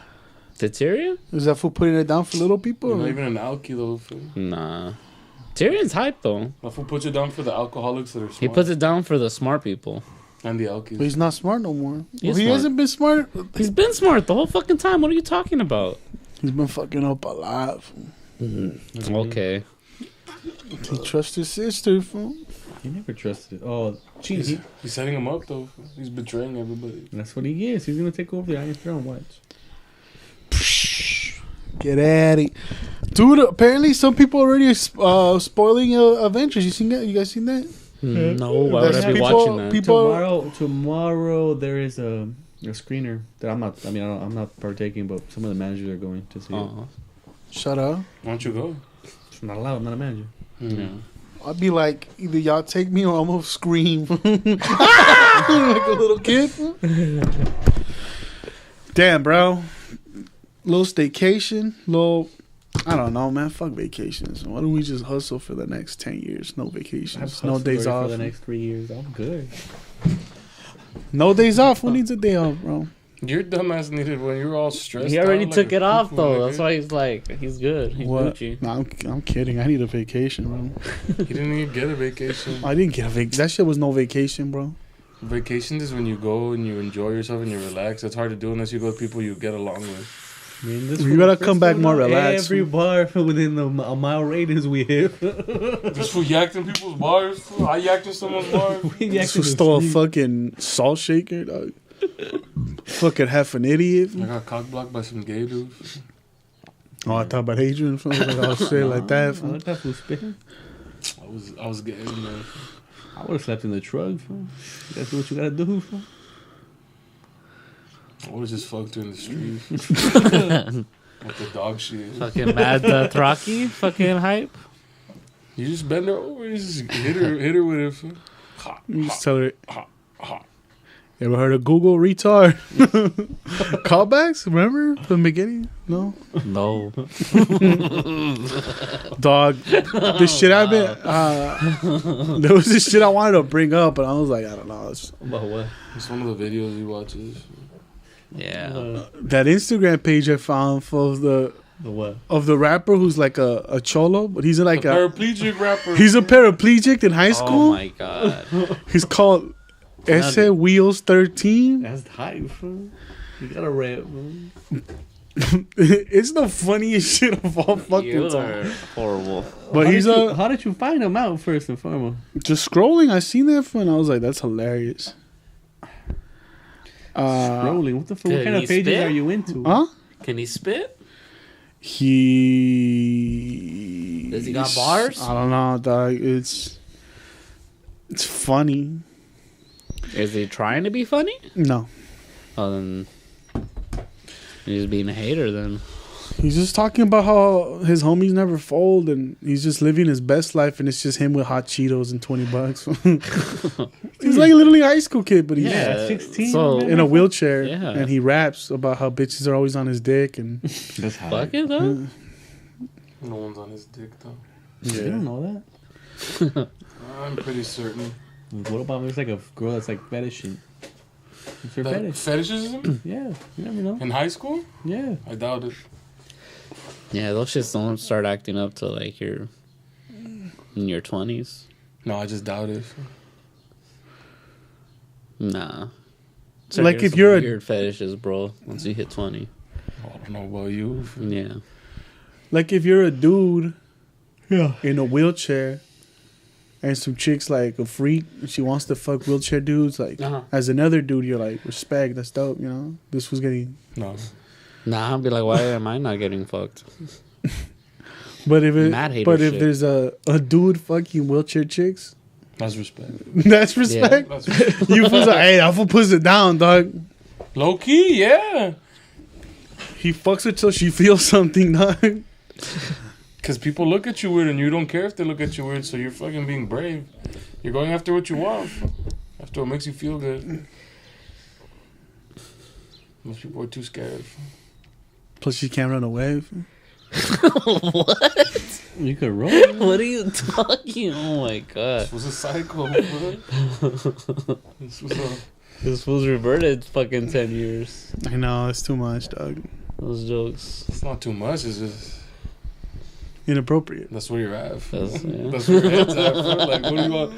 The Tyrion? Is that fool putting it down for little people? You're not or- even an alky though. Fool. Nah. Tyrion's hype though. That fool puts it down for the alcoholics that are smart. He puts it down for the smart people. And the But alkies. he's not smart no more. He's He smart. hasn't been smart. He's been smart the whole fucking time. What are you talking about? He's been fucking up a lot. Fool. Okay. He trusts his sister. Fool. He never trusted. Oh, He's, cheese. he's setting him up though. He's betraying everybody. That's what he is. He's gonna take over the Iron Throne. Watch. Get at it, dude. Apparently, some people already spoiling Avengers. You seen that? You guys seen that? No, why would There's I be people- watching that? people- Tomorrow there is a screener that I'm not. I mean, I'm not partaking, but some of the managers are going to see it. Oh, Shut up. Why don't you go? I'm not allowed. I'm not a manager. yeah. I'd be like, either y'all take me or I'm gonna scream like a little kid. Damn, bro. Little staycation, I don't know, man. Fuck vacations. Why don't we just hustle for the next 10 years? No I've vacations, hustled no days already off. for the next 3 years. I'm good. No days off. Who needs a day off, bro? Your dumbass needed when you were all stressed. He already out, like took a it off cuckoo, though. nigga. That's why he's like, he's good. He's Gucci. No, I'm kidding. I need a vacation, bro. He didn't even get a vacation. I didn't get a vacation. That shit was no vacation, bro. Vacation is when you go and you enjoy yourself and you relax. It's hard to do unless you go with people you get along with. I mean, this You fool gotta first come back one more out, relaxed. Every bar within a mile radius we hit. This fool yacked in people's bars. Fool. I yacked in someone's bar. This was stole a fucking salt shaker, dog. Fucking half an idiot. I got cock blocked by some gay dude. Oh, I thought about Adrian. Like, oh, shit like that. I like that fool spitting. I was gay, man. I would have slept in the truck. Fool. You gotta do what you gotta do. Fool. I would have just fucked her in the street. With the dog shit. Fucking mad Thraki. Fucking hype. You just bend her over. You just hit her with it. Fool. Ha, You ha, just tell her. ha, ha. You ever heard of Google retard? Callbacks? Remember from the beginning? No? No. Dog. This shit I've been. There was this shit I wanted to bring up, but I was like, I don't know. About what? It's one of the videos he watches. Yeah. That Instagram page I found for The what? of the rapper who's like a cholo, but he's like The paraplegic rapper. he's a paraplegic in high school. Oh my god. He's called Ese Wheels 13. That's hype. Fool. You gotta rap. Man. It's the funniest shit of all fucking You time. are horrible. But How he's did you- how did you find him out first and foremost? just scrolling. I seen that and I was like, that's hilarious. Scrolling. What the fuck? What Did kind he of pages spit? are you into? Huh? Can he spit? He Does he got bars? I don't know, dog. It's funny. Is he trying to be funny? No, Oh, then he's being a hater. Then he's just talking about how his homies never fold, and he's just living his best life, and it's just him with hot Cheetos and $20. He's like a literally high school kid, but he's Yeah, 16. So man. in a wheelchair, Yeah. and he raps about how bitches are always on his dick, and That's hype. fuck it though. No one's on his dick though. You don't know that. I'm pretty certain. What about there's like a girl that's like fetishing? It's her That fetish. fetishism Yeah, you never know. in high school? Yeah. I doubt it. Yeah, those shits don't start acting up till like you're in your 20s. No, I just doubt it. Nah. Like, There's if you're a- some weird fetishes, bro. Once you hit 20, I don't know about you. yeah. like if you're a dude Yeah. in a wheelchair, and some chicks like a freak, and she wants to fuck wheelchair dudes, like Uh-huh. as another dude, you're like, respect, that's dope, you know. This was getting, No. Nah, I'll be like, why am I not getting fucked? but if Mad hater but if shit. there's a dude fucking wheelchair chicks, That's respect. that's respect. That's respect. You fools like, hey, that fool puts it down, dog. Low key, yeah. He fucks her till she feels something, dog. Because people look at you weird and you don't care if they look at you weird, so you're fucking being brave. You're going after what you want. After what makes you feel good. Most people are too scared. Plus, she can't run away. You could roll. What are you talking? Oh my god. This was a cycle, bro. This was a... This fool's reverted fucking 10 years. I know, it's too much, dog. Those jokes. It's not too much, it's just... Inappropriate. That's where you're at. That's, yeah. That's where your head's at, bro. Like, what do you want?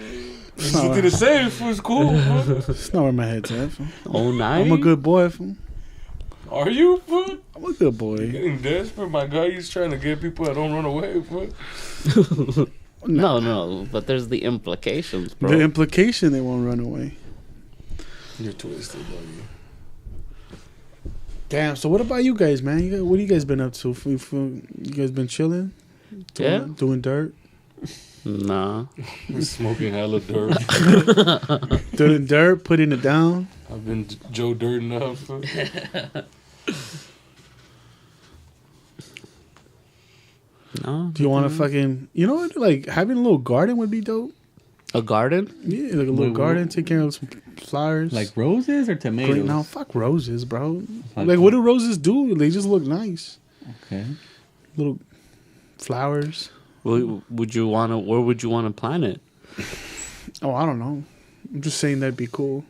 There's nothing to say. It was cool, bro. It's not where my head's at. Fool. Oh, 9? I'm a good boy. Fool. Are you, bro? I'm a good boy. Getting desperate, my guy. He's trying to get people that don't run away, bro. No, but there's the implications, bro. The implication they won't run away. You're twisted, buddy. Damn. So what about you guys, man? What have you guys been up to? You guys been chilling? Yeah? Doing dirt? Nah. We're smoking hella dirt. Doing dirt, putting it down. I've been Joe Dirt enough. Bro. No. Do you want to fucking... You know what? Like, having a little garden would be dope. A garden? Yeah, like a little Wait, garden. Take care of some flowers. Like roses or tomatoes? Great. No, fuck roses, bro. Fuck Like, what do roses do? They just look nice. Okay. Little flowers. Would you want to? Where would you want to plant it? Oh, I don't know. I'm just saying that'd be cool.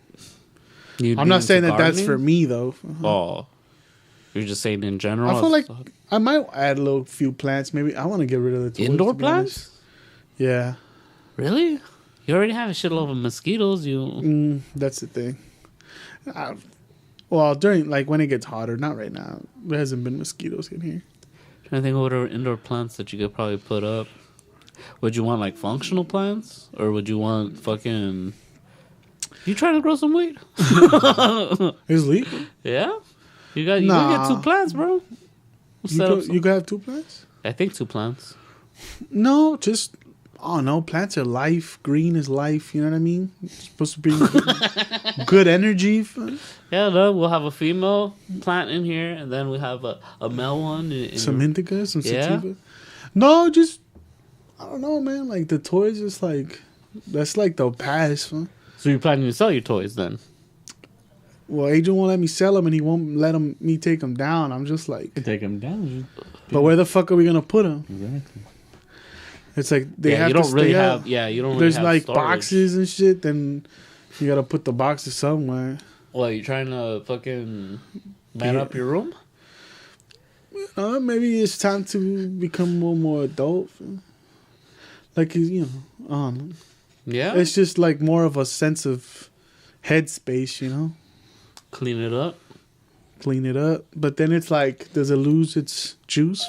I'm not saying that that's for me though. Oh, you're just saying in general. I feel like I might add a little few plants. Maybe I want to get rid of the toys, indoor to be honest. plants. Yeah, Really? You already have a shitload of mosquitoes. that's the thing. Well, during like when it gets hotter, not right now. There hasn't been mosquitoes in here. Trying to think of what are indoor plants that you could probably put up. Would you want like functional plants, or would you want fucking? You trying to grow some weed? It's legal. Yeah. You got get 2 plants, bro. You got have 2 plants? I think 2 plants. No, just plants are life. Green is life. You know what I mean? It's supposed to bring good energy. Yeah, no, we'll have a female plant in here, and then we have a male one. Some indica, some Yeah. sativa. No, just I don't know, man. Like the toys, is like that's like the past. Huh? So you're planning to sell your toys then? Well, Adrian won't let me sell them, and he won't let me take them down. I'm just like, Take them down. but where the fuck are we gonna put them? Exactly. It's like they have you to don't really stay have. out. Yeah, you don't. There's really have like storage. boxes and shit. Then you gotta put the boxes somewhere. What, you trying to fucking man up your room? Maybe it's time to become a little more adult. Like you know, I don't know. Yeah. It's just like more of a sense of headspace, you know. Clean it up. Clean it up, but then it's like, does it lose its juice?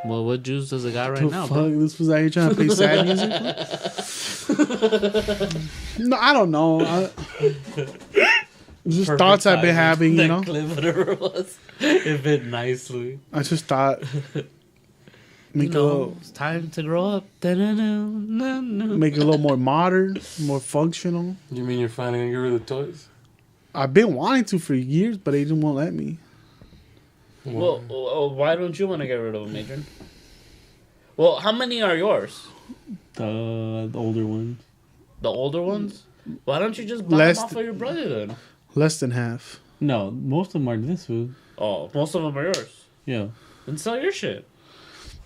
Well, what juice does it got right The now, fuck, bro? this was out here trying to play sad music. No, I don't know. Just Perfect thoughts I've been timing. having, you That know. clip, whatever it was, it fit nicely. I just thought make You know, it's time to grow up. Da-na-na-na-na. make it a little more modern, more functional. You mean you're finally gonna get rid of the toys? I've been wanting to for years, but they won't let me. Well, why don't you want to get rid of them, Adrian? Well, how many are yours? The older ones. The older ones? Why don't you just buy Less them off of your brother then? Less than half. No, most of them are this food. Oh, most of them are yours. Yeah. Then sell your shit.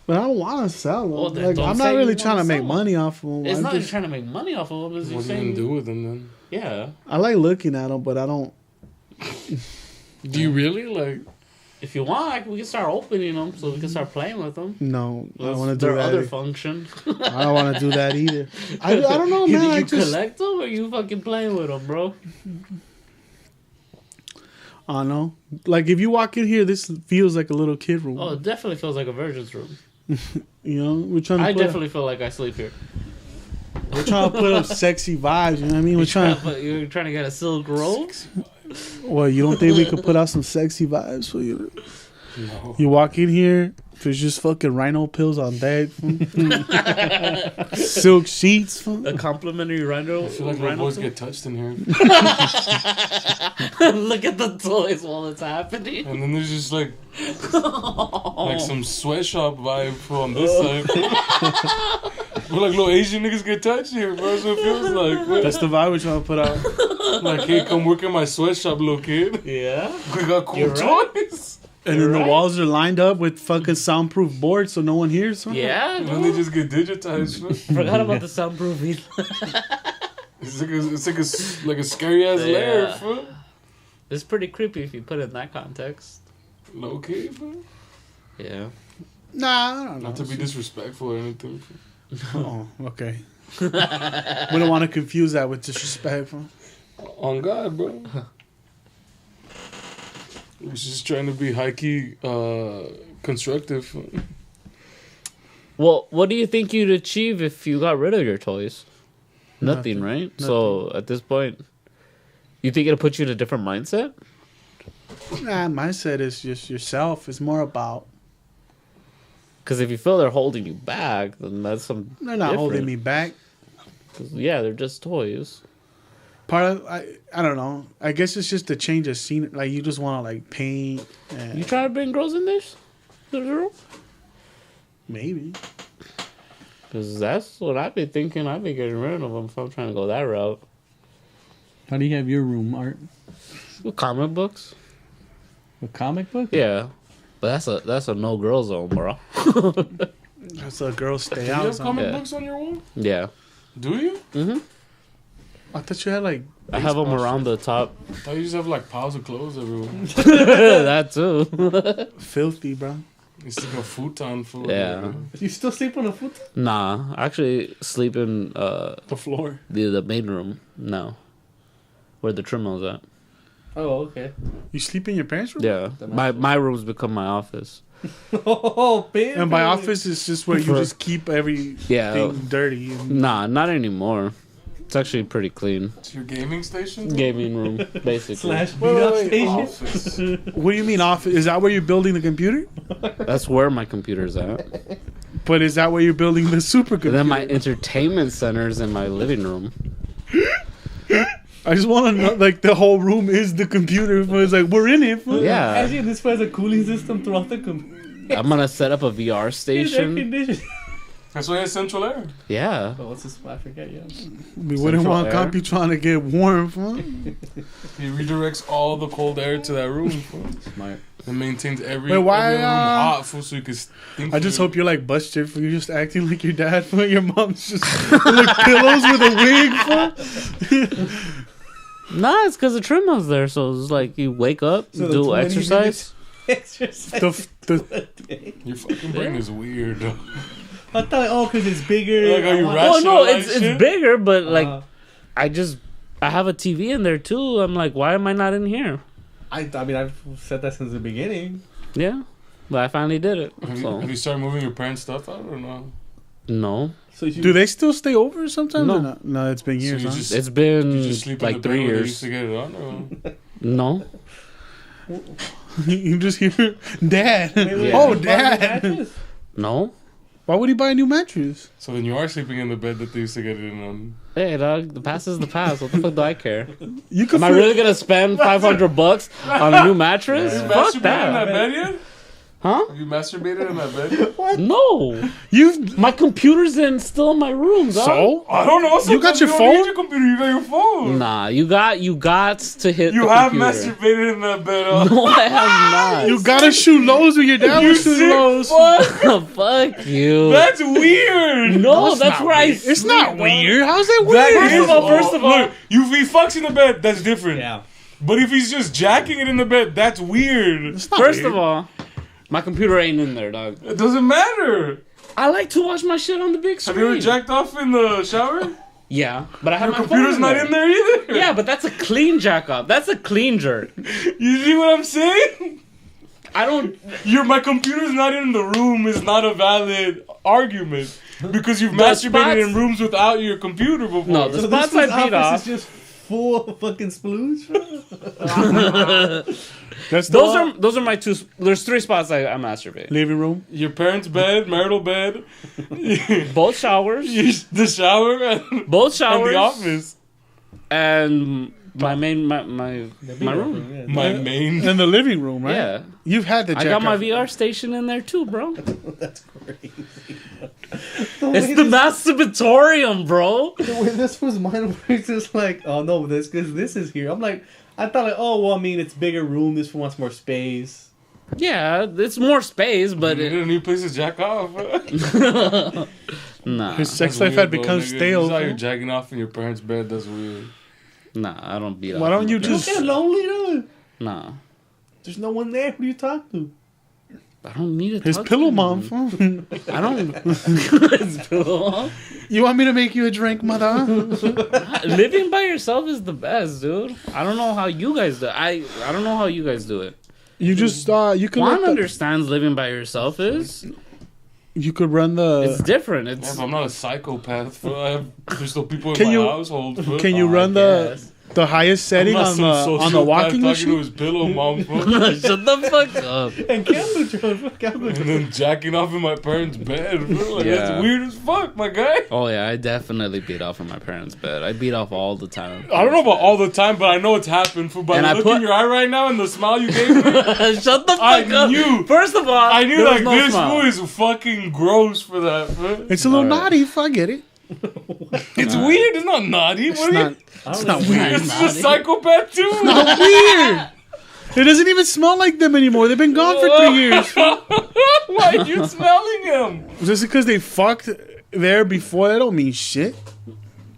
But I don't want to sell them. Well, then like, don't I'm say not you really wanna trying to make sell 'em. money off of them. It's I'm not you're just, trying to make money off of them. It's What just are you gonna saying, do with them then? yeah. I like looking at them, but I don't. Do you really like? If you want, we can start opening them so we can start playing with them. No, I don't That's want to do their that. other function. I don't want to do that either. I don't know, You man. I think you just collect them or you fucking playing with them, bro? I don't know. Like if you walk in here, this feels like a little kid room. Oh, it definitely feels like a virgin's room. You know, we're trying to. I put definitely feel like I sleep here. we're trying to put up sexy vibes. You know what I mean? We're trying. But you're trying to get a silk robe? Well, you don't think we could put out some sexy vibes for you? No. You walk in here, there's just fucking rhino pills on deck, silk sheets. A complimentary rhino. I feel like my boys get touched in here, Look at the toys while it's happening. and then there's just like some sweatshop vibe from this side. We're like little Asian niggas get touched here, bro. That's what it feels like. Man. That's the vibe we're trying to put out. Like, hey, come work in my sweatshop, little kid. Yeah. We got cool You're right. toys. And then Right. the walls are lined up with fucking soundproof boards so no one hears. Huh? Yeah, And then they dude. just get digitized. Man. Forgot about the soundproofing. It's like a scary ass layer, Yeah. fool. It's pretty creepy if you put it in that context. Low key, bro. Yeah. Nah, I don't know. Not to be disrespectful or anything. Oh, okay. We don't want to confuse that with disrespectful. On God, bro. I was just trying to be high key constructive. Well, what do you think you'd achieve if you got rid of your toys? Nothing, Nothing. right? So at this point, you think it'll put you in a different mindset? Nah, mindset is just yourself. It's more about Because if you feel they're holding you back, then that's some. they're not holding me back. 'Cause, yeah, they're just toys. Part of I don't know. I guess it's just a change of scene. Like you just want to like paint and You try to bring girls in this? maybe. Because that's what I've been thinking. I've been getting rid of them if I'm trying to go that route. How do you have your room, Art? With comic books? A comic book? Yeah. But that's a no girl zone, bro. That's a girl stay Do you out. have comic Yeah. books on your wall? Yeah. Do you? Mm-hmm. I thought you had like I have them Baseball around the top. I thought you just have like piles of clothes everywhere. That too. Filthy, bro. It's like a futon full. Yeah. You still sleep on the futon? Nah, I actually sleep in The floor. the main room now, where the trim is at. Oh, okay. You sleep in your parents' room? Yeah, my room's become my office. Oh, baby. And by office, it's just where you just keep everything Yeah. dirty. And Nah, not anymore. It's actually pretty clean. It's your gaming station? Gaming room, basically. Slash Wait, beat up wait, station. Office. what do you mean office? Is that where you're building the computer? That's where my computer's at. But is that where you're building the supercomputer? And then my entertainment center's in my living room. I just want to know, like, the whole room is the computer. It's like, we're in it. Fool. Yeah, Actually, this has a cooling system throughout the computer. I'm gonna set up a VR station. That's why it has central air. Yeah, Oh, what's this? I forget, yeah. We wouldn't Central want air. Computron to get warm. Fool. He redirects all the cold air to that room. smart. It maintains every, Wait, why, every room hot fool, so you can think. I just for- hope you're like Buster. Fool. You're just acting like your dad. Fool. Your mom's just like pillows with a wig. Fool. Nah, it's because the trim house there. So it's like you wake up, So the do 20 exercise. Exercise. The Your fucking brain is weird. I thought, because it's bigger. Like, are you I want- rational? Oh no, Rationalize it's shit? bigger, but like Uh, I have a TV in there too. I'm like, why am I not in here? I mean, I've said that since the beginning. Yeah, but I finally did it. Have So you started moving your parents' stuff out or no? no, So you Do they still stay over sometimes? No. Or not? No, it's been years. you Huh? just- it's been You just sleep in like the bed 3 where they years. used to get it on, or? No, You just hear, Dad. Wait, Oh, you bought a new Dad. mattress? no. Why would he buy a new mattress? So then you are sleeping in the bed that they used to get it in on. Hey, dog, the past is the past. What the fuck do I care? You could Am I really gonna spend $500 on a new mattress? Have you Fuck masturbated in that that. bed yet? Huh? Have you masturbated in that bed? No. You've My computer's still in my room, dog. so I don't know. You got sometimes your don't phone? need your computer. You got your phone. Nah, you got to hit. You the have computer. masturbated in that bed. Huh? No, I have not. you gotta shoot lows with your dad. You Was shooting sick lows. fuck. Fuck you. That's weird. No, that's where I. It's not sleep, dog. weird. How's that That weird? is- First of all- look, if he fucks in the bed, that's different. Yeah. But if he's just jacking it in the bed, that's weird. It's not First weird. of all, my computer ain't in there, dog. It doesn't matter. I like to watch my shit on the big screen. Have you ever jacked off in the shower? Yeah, but I have Your my computer's phone not in there either. Yeah, but that's a clean jack off. That's a clean jerk. You see what I'm saying? I don't. My computer's not in the room is not a valid argument because you've The masturbated spots- in rooms without your computer before. No, the So spots this I beat office off. is just full of fucking splooge, bro? That's the Those are my two. There's 3 spots I masturbate. living room. Your parents' bed, marital bed, Both showers. the shower, and Both showers. the office. And my room. My main. In the living room, right? Yeah. You've had the I jack got my off. VR station in there too, bro. That's crazy. It's the masturbatorium, bro. The way this was mine was just like, oh no, this because this is here. I'm like, I thought like, oh well, I mean, it's bigger room. This one wants more space. Yeah, it's more space, but You need a new place to jack off. nah, His sex That's life weird, had though, become nigga. stale. Just how you're jacking off in your parents' bed. That's weird. nah, I don't beat up. Why don't on you my You just- don't get lonely, though. Nah, There's no one there. Who do you talk to? I don't need to. His talk to pillow anyone. mom. fool. I don't. His pillow mom? You want me to make you a drink, mother? Living by yourself is the best, dude. I don't know how you guys do. I don't know how you guys do it. You just you could Juan let the, understands living by yourself is. you could run It's the. different. Yeah, It's but I'm not a psychopath. Bro. There's still people in Can my you- household. Bro. Can you Oh, run I the guess. the highest setting I'm on not some the sociopath walking talking to machine? his pillow, mom. Bro. Shut the fuck up. And camera drone. Camera And drone. then jacking off in my parents' bed. Bro. Like, Yeah. That's weird as fuck, my guy. Oh yeah, I definitely beat off in my parents' bed. I beat off all the time. I don't know about all the time, but I know it's happened. For by And the I look put- in your eye right now and the smile you gave me, Shut the fuck I up. knew. First of all, I knew there was like no this smile. fool is fucking gross for that. Bro. It's a little Alright. naughty. If I get it. It's weird. It's not naughty. It's What are not. you? It's not weird. This is a psychopath too. Not weird. It doesn't even smell like them anymore. They've been gone for 3 years. Why are you smelling him? Just because they fucked there before, that don't mean shit.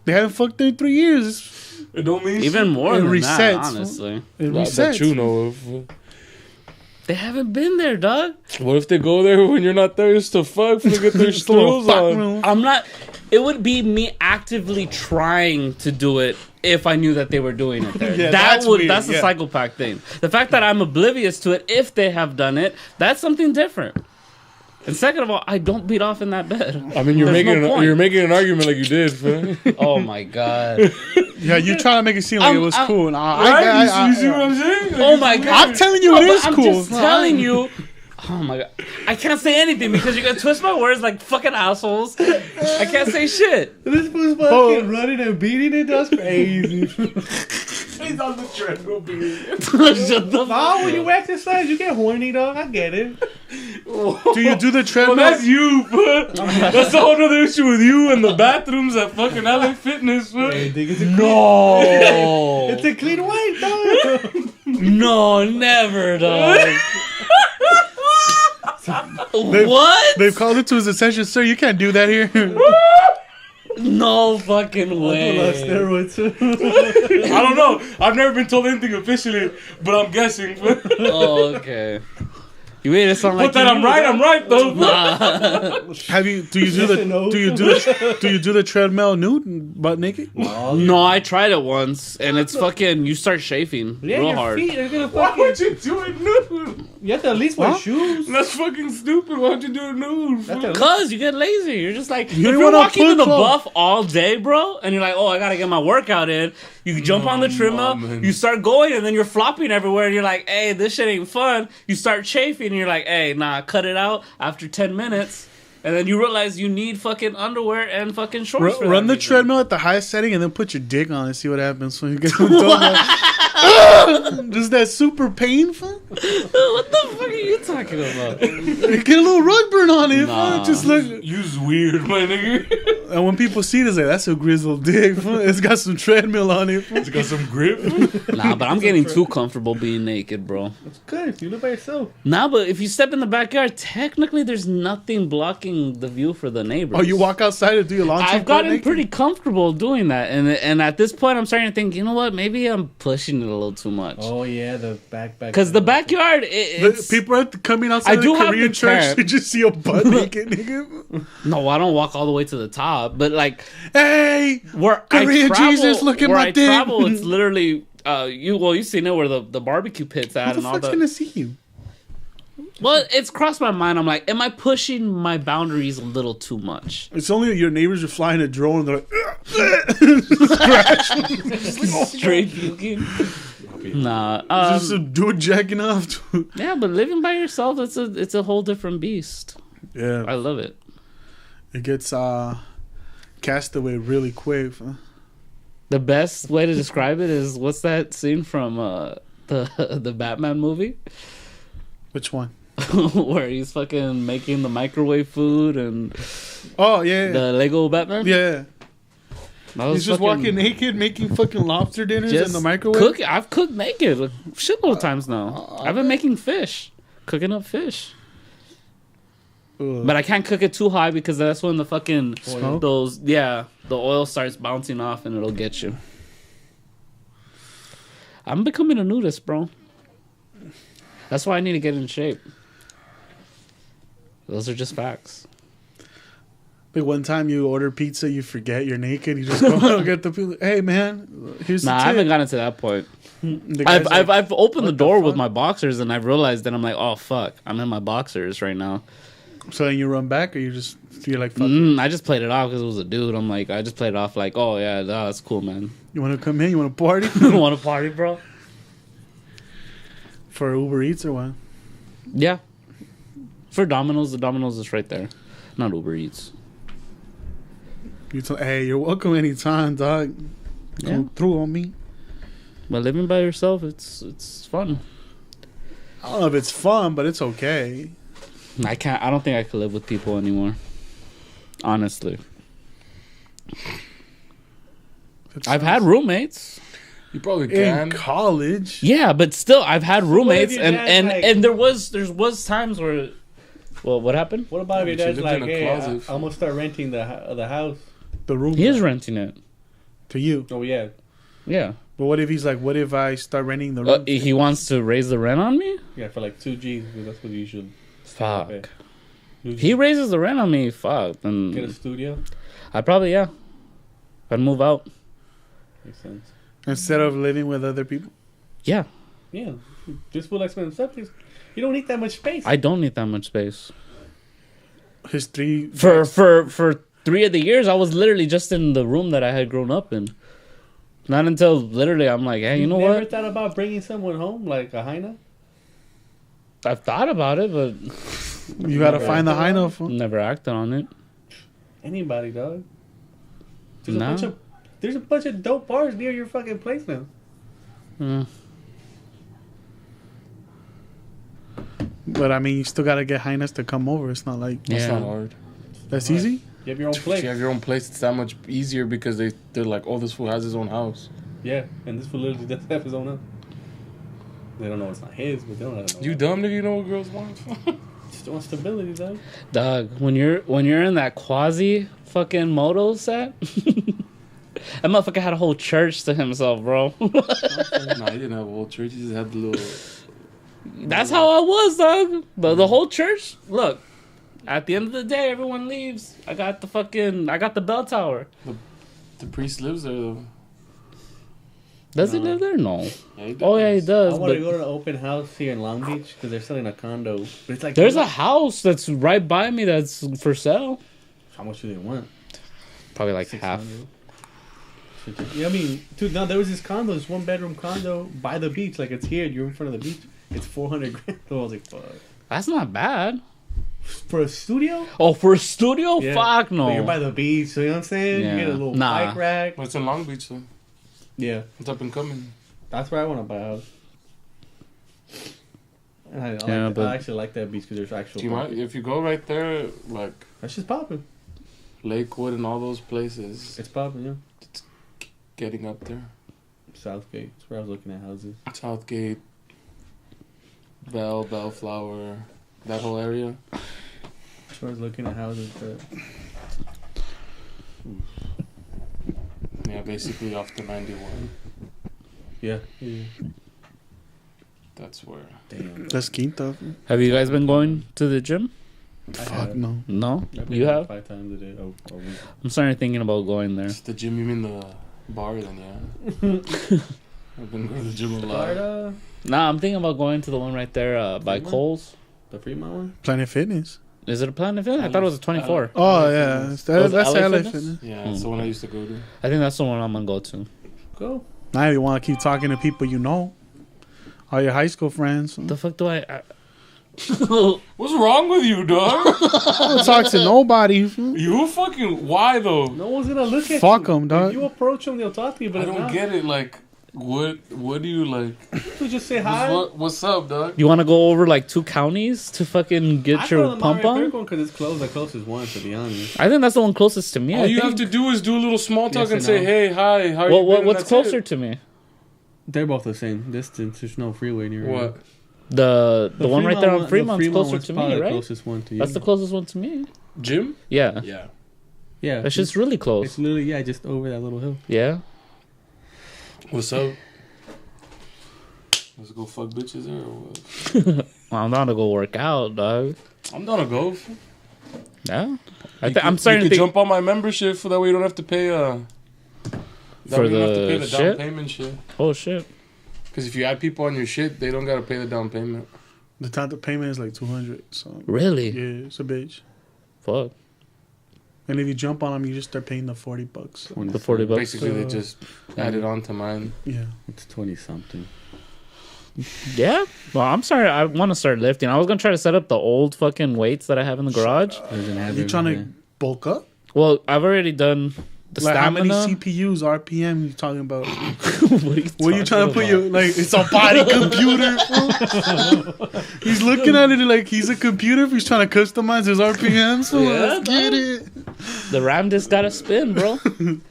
They haven't fucked there in 3 years. It don't mean Even shit. more It than resets, that, fool. honestly. It Not resets. that you know of. They haven't been there, dog. What if they go there when you're not there just to fuck to get their Just a little skills fuck on? room. I'm not. It would be me actively trying to do it if I knew that they were doing it there. Yeah, that that's would. weird, That's a yeah. psychopath thing. The fact that I'm oblivious to it if they have done it, that's something different. And second of all, I don't beat off in that bed. I mean, There's no point. you're making an argument like you did, fam. Oh my god. Yeah, you trying to make it seem like it was I'm- cool. Nah, Right? You see what I'm saying? Like, Oh my god. I'm telling you, No, it but is I'm cool. just telling you. Oh my god. I can't say anything because you're gonna twist my words like fucking assholes. I can't say shit. This fool's fucking Oh. running and beating it. That's crazy. He's on the treadmill, baby. Shut the Nah, when you exercise, you get horny, dog. I get it. Do you do the Well, treadmill? that's you, but that's a whole other issue with you and the bathrooms at fucking LA Fitness, Hey, man. think it's a No. It's a clean white, dog. No, never, dog. What? They've called it to his attention, sir. You can't do that here. No fucking Full of way. steroids. I don't know. I've never been told anything officially, but I'm guessing. Oh, okay. You made it sound like But that you I'm knew right, that. I'm right though. Do you do Yes the and no. do you do the treadmill nude butt naked? No, I tried it once, and it's fucking. You start chafing Yeah, real your hard. feet are gonna Why fucking. would you do it nude? You have to at least wear Huh? shoes. That's fucking stupid. Why'd you do it nude? That's a- Cause you get lazy. You're just like You if don't you're wanna walking put in the clothes. buff all day, bro, and you're like, oh, I gotta get my workout in. You jump on the treadmill, man. you start going, and then you're flopping everywhere. And you're like, hey, this shit ain't fun. You start chafing, and you're like, hey, nah, cut it out after 10 minutes. And then you realize you need fucking underwear and fucking shorts. for Run that the reason. treadmill at the highest setting and then put your dick on and see what happens when you get some Just that super painful. What the fuck are you talking about? Get a little rug burn on it. Nah. Fool. Just look. You's weird, my nigga. And when people see it, it's like that's a grizzled dick. Fool. It's got some treadmill on it. Fool. It's got some grip. Nah, but I'm getting too comfortable being naked, bro. Good, you live by yourself. Nah, but if you step in the backyard, technically there's nothing blocking the view for the neighbors. Oh, you walk outside and do your lawn. I've gotten pretty comfortable doing that, and at this point, I'm starting to think, you know what? Maybe I'm pushing it a little too much. Oh yeah, the back. Because the backyard, it's People are coming outside I of do the have Korean the church. tent. They just see a butt naked nigga. no, I don't walk all the way to the top, but like Hey, where Korean I travel, Jesus, look at where my I dick. travel, it's literally you've seen it where the barbecue pit's at who the and all fuck's that. gonna see you? Well, it's crossed my mind. I'm like, am I pushing my boundaries a little too much? It's only your neighbors are flying a drone. They're like, Straight puking. Nah. just a dude jacking off. To Yeah, but living by yourself, it's a whole different beast. yeah, I love it. it gets cast away really quick. Huh? The best way to describe it is what's that scene from the Batman movie Which one? where he's fucking making the microwave food and Oh yeah, the Lego Batman. yeah. That was He's just fucking- walking naked, making fucking lobster dinners in the microwave. Cook. I've cooked naked a shitload of times now. I've been making fish, cooking up fish. Ugh. But I can't cook it too high because that's when the fucking Smoke? the oil starts bouncing off and it'll get you. I'm becoming a nudist, bro. That's why I need to get in shape. Those are just facts. Like one time you order pizza, you forget you're naked. You just go get the pizza. Hey man, here's Nah, the I tip. haven't gotten to that point. The guy's like, I've opened the "What the door with fuck?" my boxers and I've realized that I'm like, oh fuck, I'm in my boxers right now. So then you run back, or you're like, fuck it. I just played it off because it was a dude. I'm like, I just played it off like, oh yeah, that's cool, man. You want to come in? You want to party Want to party, bro? for Uber Eats or what? Yeah. For Domino's, the Domino's is right there, not Uber Eats. Hey, you're welcome anytime, dog. Yeah. Come through on me. But living by yourself, it's fun. I don't know if it's fun, but it's okay. I don't think I could live with people anymore. Honestly, I've had roommates. You probably in can. college. Yeah, but still, I've had roommates, your and dad's and like- and there was times where, well, what happened? What about if your But you dad's lived in like, a hey, closet. I'm gonna start renting the house. The room He is renting it. to you. Oh yeah. Yeah. But what if he's like, what if I start renting the room? He wants to raise the rent on me? Yeah, for like 2 G's, because that's what you should Fuck. pay. He raises the rent on me. Fuck. Get a Then studio. I'd probably, yeah. I'd move out. Makes sense. Instead of living with other people. Yeah. Yeah, just for like spending stuff. You don't need that much space. I don't need that much space. His 3... For 3 of the years, I was literally just in the room that I had grown up in. Not until literally I'm like, hey, you know never what? thought about bringing someone home, like a hyena? I've thought about it, but You gotta find the high enough. never acted on it. Anybody, dog. There's Nah. a bunch of dope bars near your fucking place now. Mm. But I mean, you still gotta get highness to come over. It's not like That's Yeah. not hard. that's easy. You have your own If place. you have your own place, it's that much easier because they're like, oh, this fool has his own house. Yeah, and this fool literally does have his own house. They don't know it's not his, but they don't know. You dumb nigga, you know what girls want? Just want stability, dog. Dog, when you're in that quasi fucking moto set, that motherfucker had a whole church to himself, bro. Nah, he didn't have a whole church. He just had the little. That's how I was, dog. The whole church. Look, at the end of the day, everyone leaves. I got the bell tower. The priest lives there though. Does he live there? No. Yeah, he Oh yeah, he I does. want to But go to an open house here in Long Beach because they're selling a condo. But it's like there's a house that's right by me that's for sale. How much do they want? Probably like half. 600? Yeah, I mean, dude, no, there was this condo, this 1-bedroom condo by the beach. Like, it's here, you're in front of the beach. It's 400 grand. So I was like, fuck. That's not bad. For a studio? Oh, for a studio? Yeah. Fuck no. But you're by the beach, so you know what I'm saying? Yeah. You get a little Nah. bike rack. Well, it's in Long Beach though. Yeah, It's up and coming. that's where I want to buy a house. And I actually like that beach because there's actual. Do you mind if you go right there, like That's just popping. Lakewood and all those places, It's popping, yeah. getting up there. Southgate. That's where I was looking at houses. Southgate, Bellflower, that whole area. That's where I was looking at houses. But Yeah, basically off the 91. yeah. That's where. Damn. That's quinta. Have you guys been going to the gym? Fuck no. No? I've been You there have? 5 times a day. A week. I'm starting thinking about going there. It's the gym. You mean the bar? Then yeah. I've been going to the gym a lot. Florida, Nah, I'm thinking about going to the one right there by Fremont? Coles. the Fremont one. Planet Fitness. Is it a Planet Fitness? I thought it was a 24. Oh yeah, Was that's LA LA Fitness? Fitness. Yeah, it's the one I used to go to. I think that's the one I'm gonna go to. Go. Now you want to keep talking to people you know, all your high school friends. The fuck do I What's wrong with you, dog? Don't talk to nobody. You fucking why though? No one's gonna look at Fuck you. 'em, dog. If you approach them, they'll talk to you. But I if don't not, get it. Like, what do you like? you just say hi. What's up, dog? You want to go over like 2 counties to fucking get your pump on? because it's close. The closest one, to be honest. I think that's the one closest to me. All I you think. have to do is do a little small talk Yes and and say, no. "Hey, hi, how you been?" and What's that's closer it. to me? They're both the same distance. There's no freeway near you. What? The one right there on the Fremont's closer one's to probably me, the right? closest one to you. That's the closest one to me. Gym? Yeah, Yeah. yeah. that's just really It's close. literally just over that little hill. Yeah. What's up? Let's go fuck bitches there or what? Well, I'm down to go work out, dog. I'm down to go. Yeah. I'm I'm starting to think jump on my membership for that way you don't have to pay For the down shit? payment shit. Oh shit. Because if you add people on your shit, they don't gotta pay the down payment. The top of payment is like 200. So Really? yeah, it's a bitch. Fuck. And if you jump on them, you just start paying the $40. The $40. Basically, they just added on to mine. Yeah. It's 20 something. Yeah. Well, I'm sorry. I want to start lifting. I was gonna try to set up the old fucking weights that I have in the garage. You trying to bulk up? Well, I've already done the Like how many stamina. CPUs, RPM you talking about? What What are you trying to put your like? It's a body computer. fool. He's looking at it like he's a computer. He's trying to customize his RPM. So Yeah, let's get it. The RAM just gotta spin, bro. Then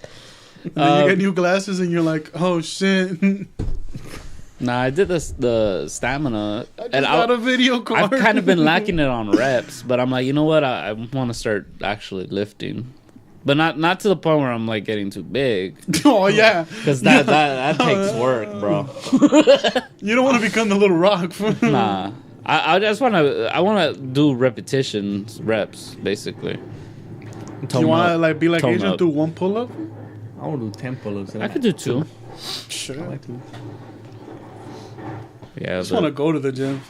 you get new glasses and you're like, oh shit! Nah, I did the stamina, and Got a video card. I've kind of been lacking it on reps. But I'm like, you know what? I want to start actually lifting. but not to the point where I'm like getting too big, Oh yeah, because that takes work, bro. you don't want to become the little rock. Nah, I just wanna do reps, basically. You want to like be like Tone Adrian up. do one pull up? I want to do 10 pull-ups. I could do 2. Sure. I like to. Yeah, I just want to go to the gym.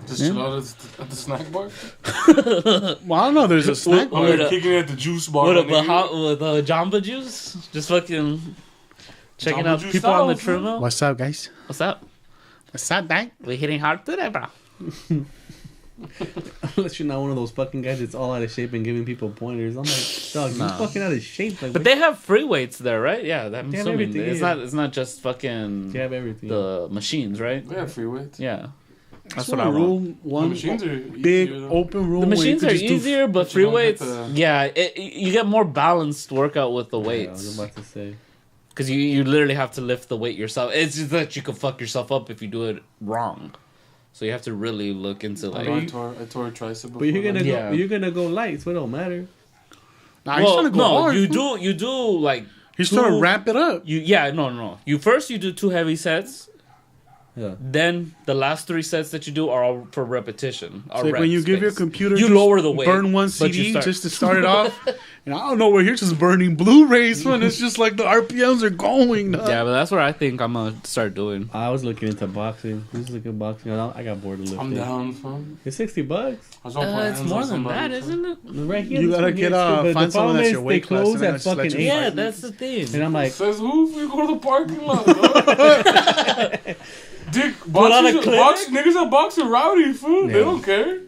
Just chill out at the snack bar. Well, I don't know. There's a snack. Oh, With yeah, a- kicking it at the juice bar. with my nigga. Jamba Juice, just fucking checking Jamba out Juice people on the style, treadmill. What's up, guys? What's up? What's up, guy? We hitting hard today, bro. Unless you're not one of those fucking guys that's all out of shape and giving people pointers. I'm like, dog, you Nah. fucking out of shape. Like, But they have free weights there, right? Yeah, I'm They have assuming everything, it's yeah. not just fucking you have everything. the machines, right? Yeah, free weights. Yeah, that's That's what what I want. room. The One machines are big easier, though. open room. The where you machines could are just do- easier, but you free don't get weights, the- yeah, you get more balanced workout with the Yeah, I was weights about to say. because you literally have to lift the weight yourself. It's just that you could fuck yourself up if you do it wrong. So you have to really look into I like. know I tore a tricep before. But Yeah. you're gonna go light, so it don't matter. Nah, he's trying to go no, hard. you do like He's trying to two- ramp it up. no. You do 2 heavy sets. Yeah. Then the last 3 sets that you do are all for repetition. It's like when you give your computer, you just lower the weight, burn one but you CD start- just to start it off. And I don't know where you're just burning Blu-rays, man. It's just like the RPMs are going. Dog. Yeah, but that's what I think I'm gonna start doing. I was looking into boxing. This is looking at boxing. I got bored of lifting. I'm down, fam. It's $60. I just wanna put It's hands more on than somebody, that, fam. isn't it? Right here. You this gotta one here get, is good, but find the someone problem that's is your they weight class, close and then at just let fucking you 8. Yeah, that's the thing. And I'm like, Says who? We go to the parking lot, dog. Dick, Put on a boxers, clinic? niggas that box are rowdy, fool. They Yeah. don't care.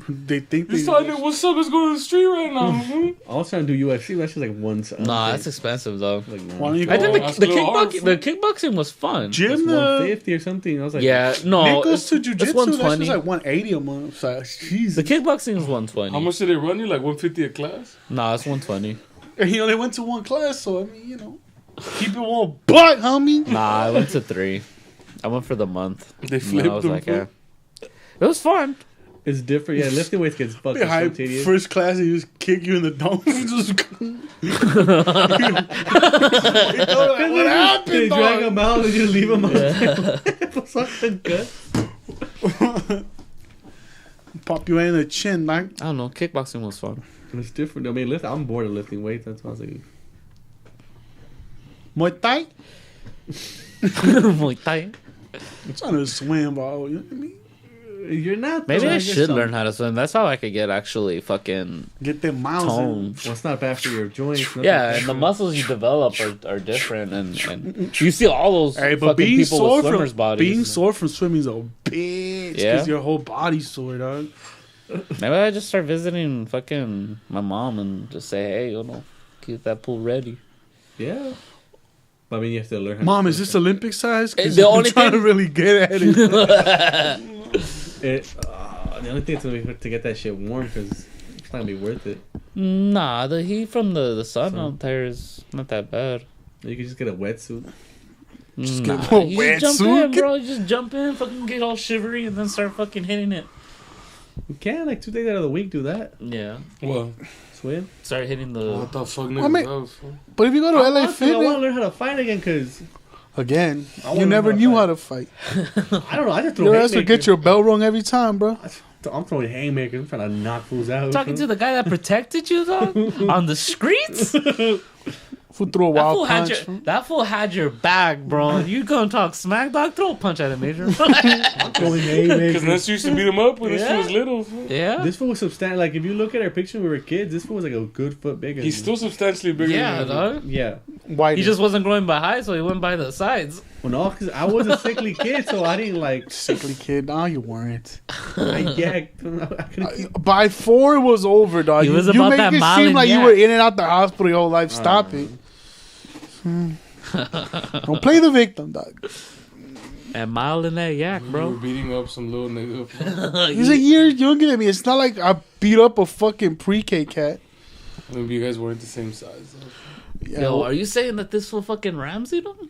They think they. Just telling niggas, what's up? Let's go to the street right now, fool. I was trying to do UFC. That's just like once. Nah, that's expensive though. like, Why don't you I go think that's the a little hard, kickboxing was fun. gym? It's 150 or something. I was like, Yeah, no, Nick goes to it's jujitsu. That's 120. just like 180 a month. So, jeez. The kickboxing is 120. How much did they run you? Like 150 a class? Nah, it's 120. And he only went to one class, so I mean, keep it one butt, homie. Nah, I went to 3. I went for the month. They And flipped I was them, like, fool. yeah. It was fun. it's different. Yeah, lifting weights gets fucking Be high so tedious. first class, he just kick you in the dome. Just what happened? They drag Dog? them out and you leave them out. Something good. Pop you in the chin, man. I don't know. Kickboxing was fun. It's different. I mean, I'm bored of lifting weights. That's why I was like, Muay Thai. Muay Thai. I'm trying to swim, bro. You know what I mean? you're not. Maybe though. I guess should so. learn how to swim. That's how I could get actually fucking Get them miles in. toned. Well, it's not bad for your joints. nothing Yeah, bad and the for- muscles you develop are different, and you see all those Hey, but fucking being people sore with swimmers' from bodies. swimming is a bitch. Yeah? Because your whole body's sore, dog. Maybe I just start visiting fucking my mom and just say, hey, keep that pool ready. Yeah. But I mean, you have to learn. How Mom, to is this Olympic size? 'Cause The I'm only trying to thing- really get at it. The only thing is gonna be to get that shit warm because it's not gonna be worth it. Nah, the heat from the sun out there is not that bad. You can just get a wetsuit. Just get a you just jump wetsuit? in, bro. You just jump in, fucking get all shivery, and then start fucking hitting it. You can like 2 days out of the week do that. Yeah, Well, Swim. start hitting the. what the fuck niggas I mean- love, fool? But if you go to LA I want to Fitness, learn how to fight again because again, I you wanna never know knew how how to to fight. I don't know. I just throw Your ass would haymakers. get your bell rung every time, bro. I'm throwing haymakers. I'm trying to knock fools out. Talking to the guy that protected you, dog, on the streets. Who threw a That wild fool, had punch? your, that fool had your back, bro. You gonna talk smack, dog? Throw a punch at him, Major. throwing Because haymakers. Ness used to beat him up when this Yeah. shit was little, fool. Yeah. This fool was substantial. Like if you look at our picture when we were kids, this fool was like a good foot bigger. He's still substantially bigger Yeah, than me. dog. Yeah. White. He just wasn't growing by high, so he went by the sides. Well, no, because I was a sickly kid, so I didn't like. sickly kid. No, you weren't. I yacked. I couldn't keep. By 4, it was over, dog. He You, was you about make that it mile seem and like you yak. were in and out the hospital your whole life. Stop it. Don't play the victim, dog. And mile in that yak, We were bro. beating up some little nigga. fool. He's a year younger than me. It's not like I beat up a fucking pre-K cat. Maybe you guys weren't the same size. Though. Yeah, Yo, are you saying that this fool fucking Ramsey him?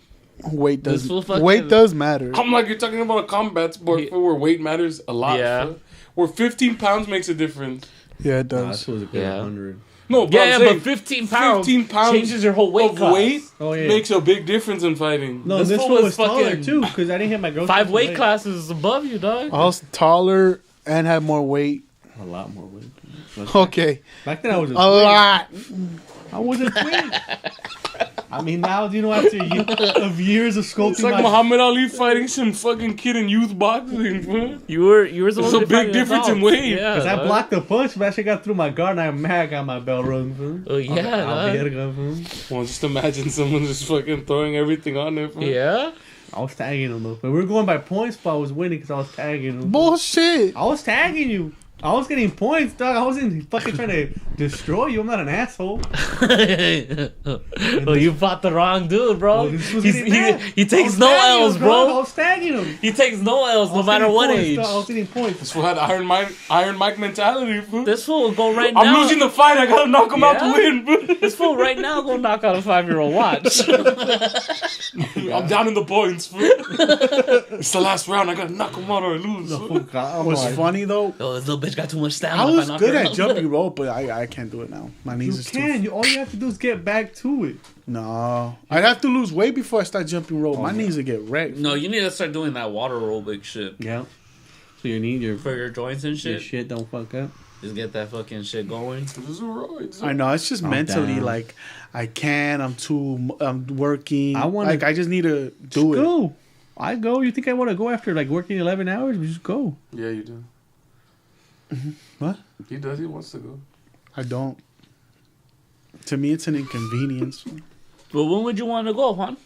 weight this does will fucking- weight does matter. I'm like, you're talking about a combat sport fool, where weight matters a lot. Yeah. Fool. Where 15 pounds makes a difference. Yeah, it Nah, does. this was a good Yeah. 100. No, but Yeah, I'm but saying 15 pounds, 15 pounds changes your whole weight of class. weight Oh, yeah. makes a big difference in fighting. No, This this fool one was was taller fucking too, because I didn't hit my girlfriend. 5 weight classes above you, dog. I was taller and had more weight. A lot more weight. Okay, Back then I was a a lot. I was a twin. I mean, now, you know, after years of sculpting It's like my... Muhammad Ali fighting some fucking kid in youth boxing, bro. You were supposed There's to a be big fighting difference in adults. weight. Yeah, Because I dog. blocked the punch, but that shit got through my guard, and I'm mad I got my bell rung, fool. Oh, yeah, dog. Verga, fool. Well, just imagine someone just fucking throwing everything on it. Bro. Yeah. I was tagging him, though. But we were going by points, but I was winning because I was tagging him. Bullshit. I was tagging you. I was getting points, dog. I wasn't fucking trying to destroy you. I'm not an asshole. Well, you fought the wrong dude, bro. Well, this was He's- getting mad. he I takes was no tagging him, L's, dog. I bro. was tagging him. He takes no L's, I no was matter getting what points, age. dog. I was getting points. That's what Iron Mike mentality, fool. This fool will go right I'm now. losing the fight. I gotta knock him out to Yeah? win, bro. This fool right now go knock out a 5-year-old. Watch. I'm down in the points, fool. It's the last round. I gotta knock him out or I lose. Oh, God, I'm What's like, funny though, Oh, this little bitch got too much stamina. I if was knock good her at out. jumping rope, but I can't do it now. My knees You is can. All you have to do is get back to it. No, I'd have to lose weight before I start jumping rope. My knees would get wrecked. No, you need to start doing that water aerobic shit Yeah. So you need your for your joints and your shit. shit don't fuck up. Just get that fucking shit going. This is right. I know it's just I'm mentally down. like I'm working. I wanna- like I just need to do it. Go. I go. You think I want to go after like working 11 hours? We just go. Yeah, you do. What? He does. He wants to go. I don't. To me, it's an inconvenience. Well, when would you want to go, Juan?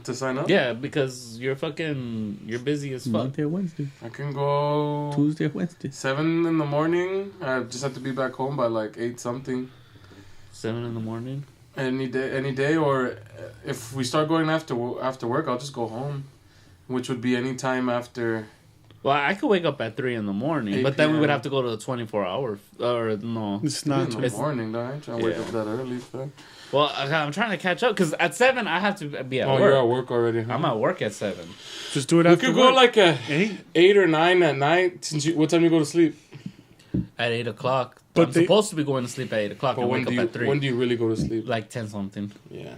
To sign up. Yeah, because you're busy as fuck. Monday or Wednesday. I can go Tuesday or Wednesday. 7 in the morning. I just have to be back home by like 8 something. 7 in the morning. Any day, or if we start going after work, I'll just go home, which would be any time after. Well, I could wake up at 3 in the morning, 8 but then we would PM. have to go to the 24-hour. Or no. It's In not. the morning, though. I ain't trying to wake Yeah. up that early, fam. Well, I'm trying to catch up because at 7 I have to be at Oh, work. you're at work already, huh? I'm at work at 7. Just do it We after could go work. like a 8. 8 or 9 at night. What time you go to sleep? At 8 o'clock. But I'm they- supposed to be going to sleep at 8 o'clock But and when wake do up you at 3. when do you really go to sleep? Like 10 something. Yeah.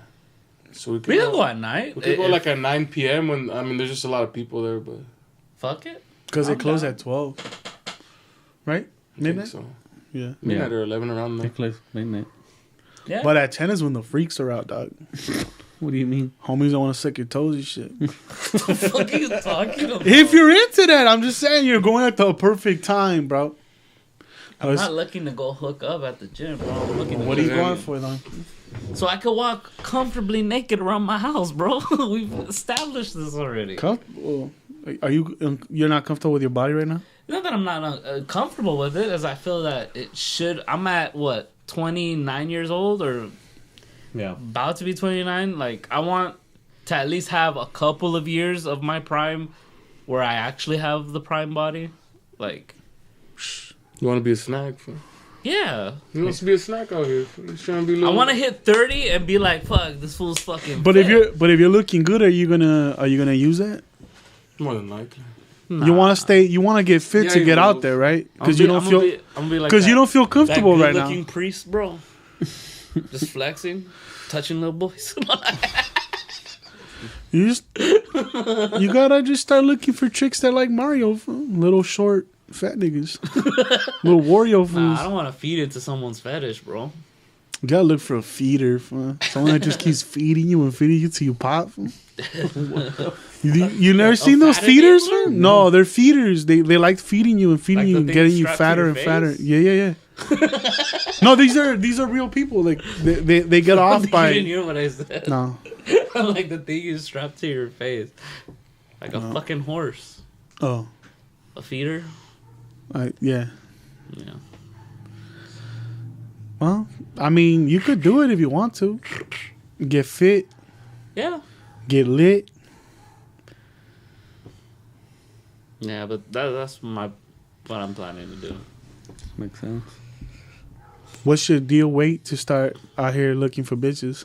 So we could We can go at night. We could go If- like at 9 p.m. when there's just a lot of people there, but Fuck it. Because they I'm close down. at 12. Right? I think Midnight? so. Yeah. Midnight or 11 around there. Close midnight. Yeah. But at 10 is when the freaks are out, dog. What do you mean? Homies don't want to suck your toes and shit. What the fuck are you talking about? If you're into that, I'm just saying you're going at the perfect time, bro. I'm not looking to go hook up at the gym, bro. I'm looking to What are you Yeah. going for, though? so I could walk comfortably naked around my house, bro. We've established this already. Comfortable? Are you? You're not comfortable with your body right now? Not that I'm not comfortable with it, as I feel that it should. I'm at what 29 years old or Yeah. about to be 29. Like I want to at least have a couple of years of my prime where I actually have the prime body. Like You want to be a snack? Fool? yeah, He wants to be a snack out here. Fool. He's trying to be. I Little... want to hit 30 and be like, fuck, this fool's fucking. But fit. if you're looking good, are you gonna use that? More than likely. You want to stay. You want to get fit Yeah, to you get will. out there, right? Because I'm you gonna don't feel. be, I'm gonna be like Because you that- don't feel comfortable that right now. good-looking priest, bro. Just flexing, touching little boys. You just you gotta just start looking for chicks that like Mario, fool. Little short fat niggas, little Wario fools. Nah, I don't want to feed into someone's fetish, bro. You gotta look for a feeder, fool. Someone that just keeps feeding you and feeding you till you pop. Fool. You never seen those fat feeders? enabler? Fool? No, they're feeders. They like feeding you and feeding Like you the and thing getting you strapped to fatter your and fatter. face? Yeah. No, these are real people. Like they get off You didn't by hear what I said. no. Like the thing is strapped to your face, like a fucking horse. Oh, A feeder. yeah. Yeah. Well, I mean, you could do it if you want to. Get fit, Yeah. get lit. Yeah, but that's what I'm planning to do. Makes sense. What's your deal weight to start out here looking for bitches?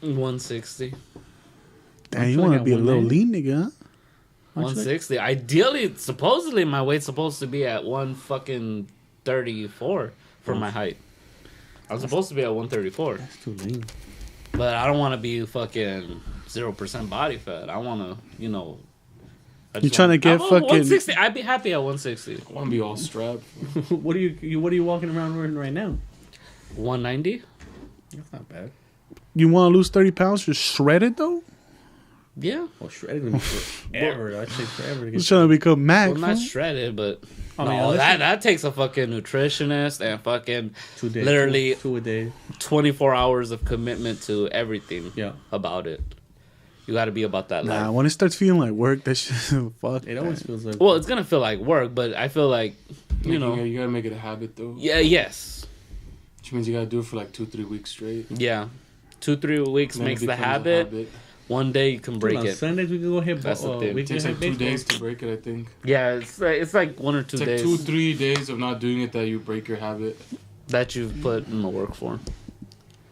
160. Damn, you feeling want to at be a little 190. lean nigga, huh? 160. Ideally, supposedly, my weight's supposed to be at 1 fucking 34 for my height. I'm supposed to be at 134, That's too lean. but I don't want to be fucking 0% body fat. I want to, You trying to get fucking 160? I'd be happy at 160. I want to be all strapped. What are you walking around wearing right now? 190? That's not bad. You want to lose 30 pounds? Just shredded though. Yeah. Well, shredded gonna be forever. I'd say forever to Just get. trying to become Mac. Well, not fool. shredded, but I mean, no, unless that takes a fucking nutritionist and fucking 2 days. literally two a day. 24 hours of commitment to everything Yeah. about it. You got to be about that Nah, life. when it starts feeling like work, that shit, fuck. It always feels like. Well, it's gonna feel like work, but I feel like You gotta make it a habit though. yes, Which means you gotta do it for like 2-3 weeks straight. yeah. 2-3 weeks Then it makes the becomes a habit. One day you can break on it. Sundays we can go hit. That's the thing. We It can takes hit like 2 baseball. days to break it, I think. Yeah, it's like 1 or 2 It's like days 2-3 days of not doing it that you break your habit. that you've put in the work for.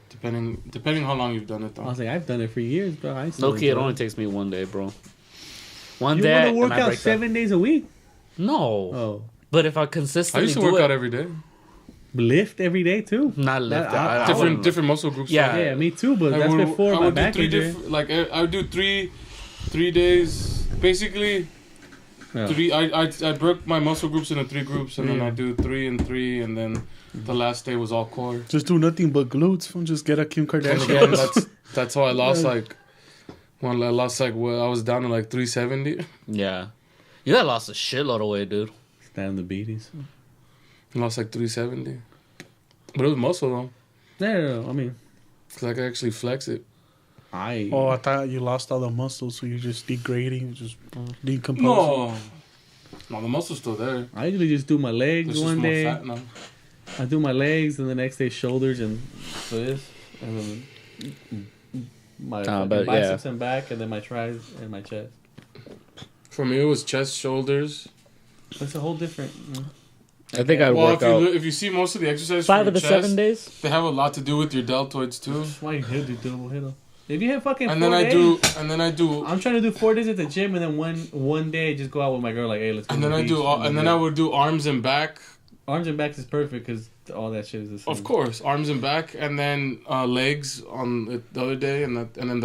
Depending how long you've done it I though. was like, I've done it for years, bro. I still Low key, it enjoy only takes me 1 day, bro. One You day. want to and work I out break that. 7 days a week? No, Oh, but if I I consistently used to do work it, out every day. lift every day too. not lift. I Different muscle groups. Yeah. Yeah, me too. But I that's would- before I my would do back three injury. like I would do three days. Basically, Yeah. three. I broke my muscle groups into 3 groups, and then Yeah. I do 3 and 3, and then the last day was all core. Just do nothing but glutes. Fool. Just get a Kim And Kardashian. again, that's how I lost when I lost I was down to like 370. Yeah, you got lost a shitload of weight, dude. Stand the beaties. I lost like 370, but it was muscle though, No, I mean, cause I could actually flex it. Oh, I thought you lost all the muscles, so you're just degrading, just decomposing. No, the muscle's still there. I usually just do my legs It's just one more day. fat now. I do my legs, and the next day shoulders and this, and then my fucking but yeah. biceps and back, and then my tries and my chest. For me, it was chest, shoulders. It's a whole different. I think I'd Well, work out if you see most of the exercises 5 for of the your chest, 7 days. they have a lot to do with your deltoids too. That's why you hit do double hit. If you hit fucking And 4 then days, I do, I'm trying to do 4 days at the gym, and then one day just go out with my girl like, hey, let's go. and to then the I do, beach, and then I would do arms and back. arms and backs is perfect because all that shit is the same. Of course, arms and back, and then legs on the other day, and then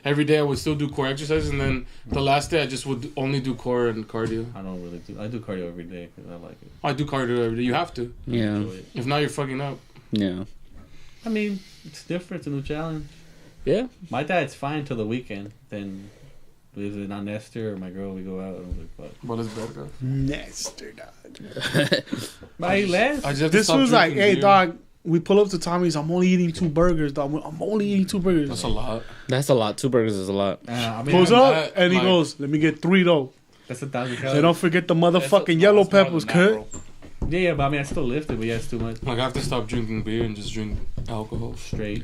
every day I would still do core exercises, and then the last day I just would only do core and cardio. I don't really do. I do cardio every day because I like it. I do cardio every day. You have to. I Yeah, enjoy it. If not, you're fucking up. yeah, I mean, it's different. It's a new challenge. yeah. My dad's fine till the weekend. Then, is it not Nestor or my girl? We go out and I'm like, fuck. But it's better. Nestor, dog. But he left. I just have to This stop was like, drinking hey, beer. dog. We pull up to Tommy's. I'm only eating 2 burgers, dog. I'm only eating 2 burgers. That's a lot. That's a lot. 2 burgers is a lot. I mean, Pulls I'm- up that, and he like- goes, "Let me get 3 though." That's 1,000 They calories. don't forget the motherfucking yellow peppers, cut. Yeah, but I mean, I still lifted, but yeah, it's too much. Like I have to stop drinking beer and just drink alcohol. Straight.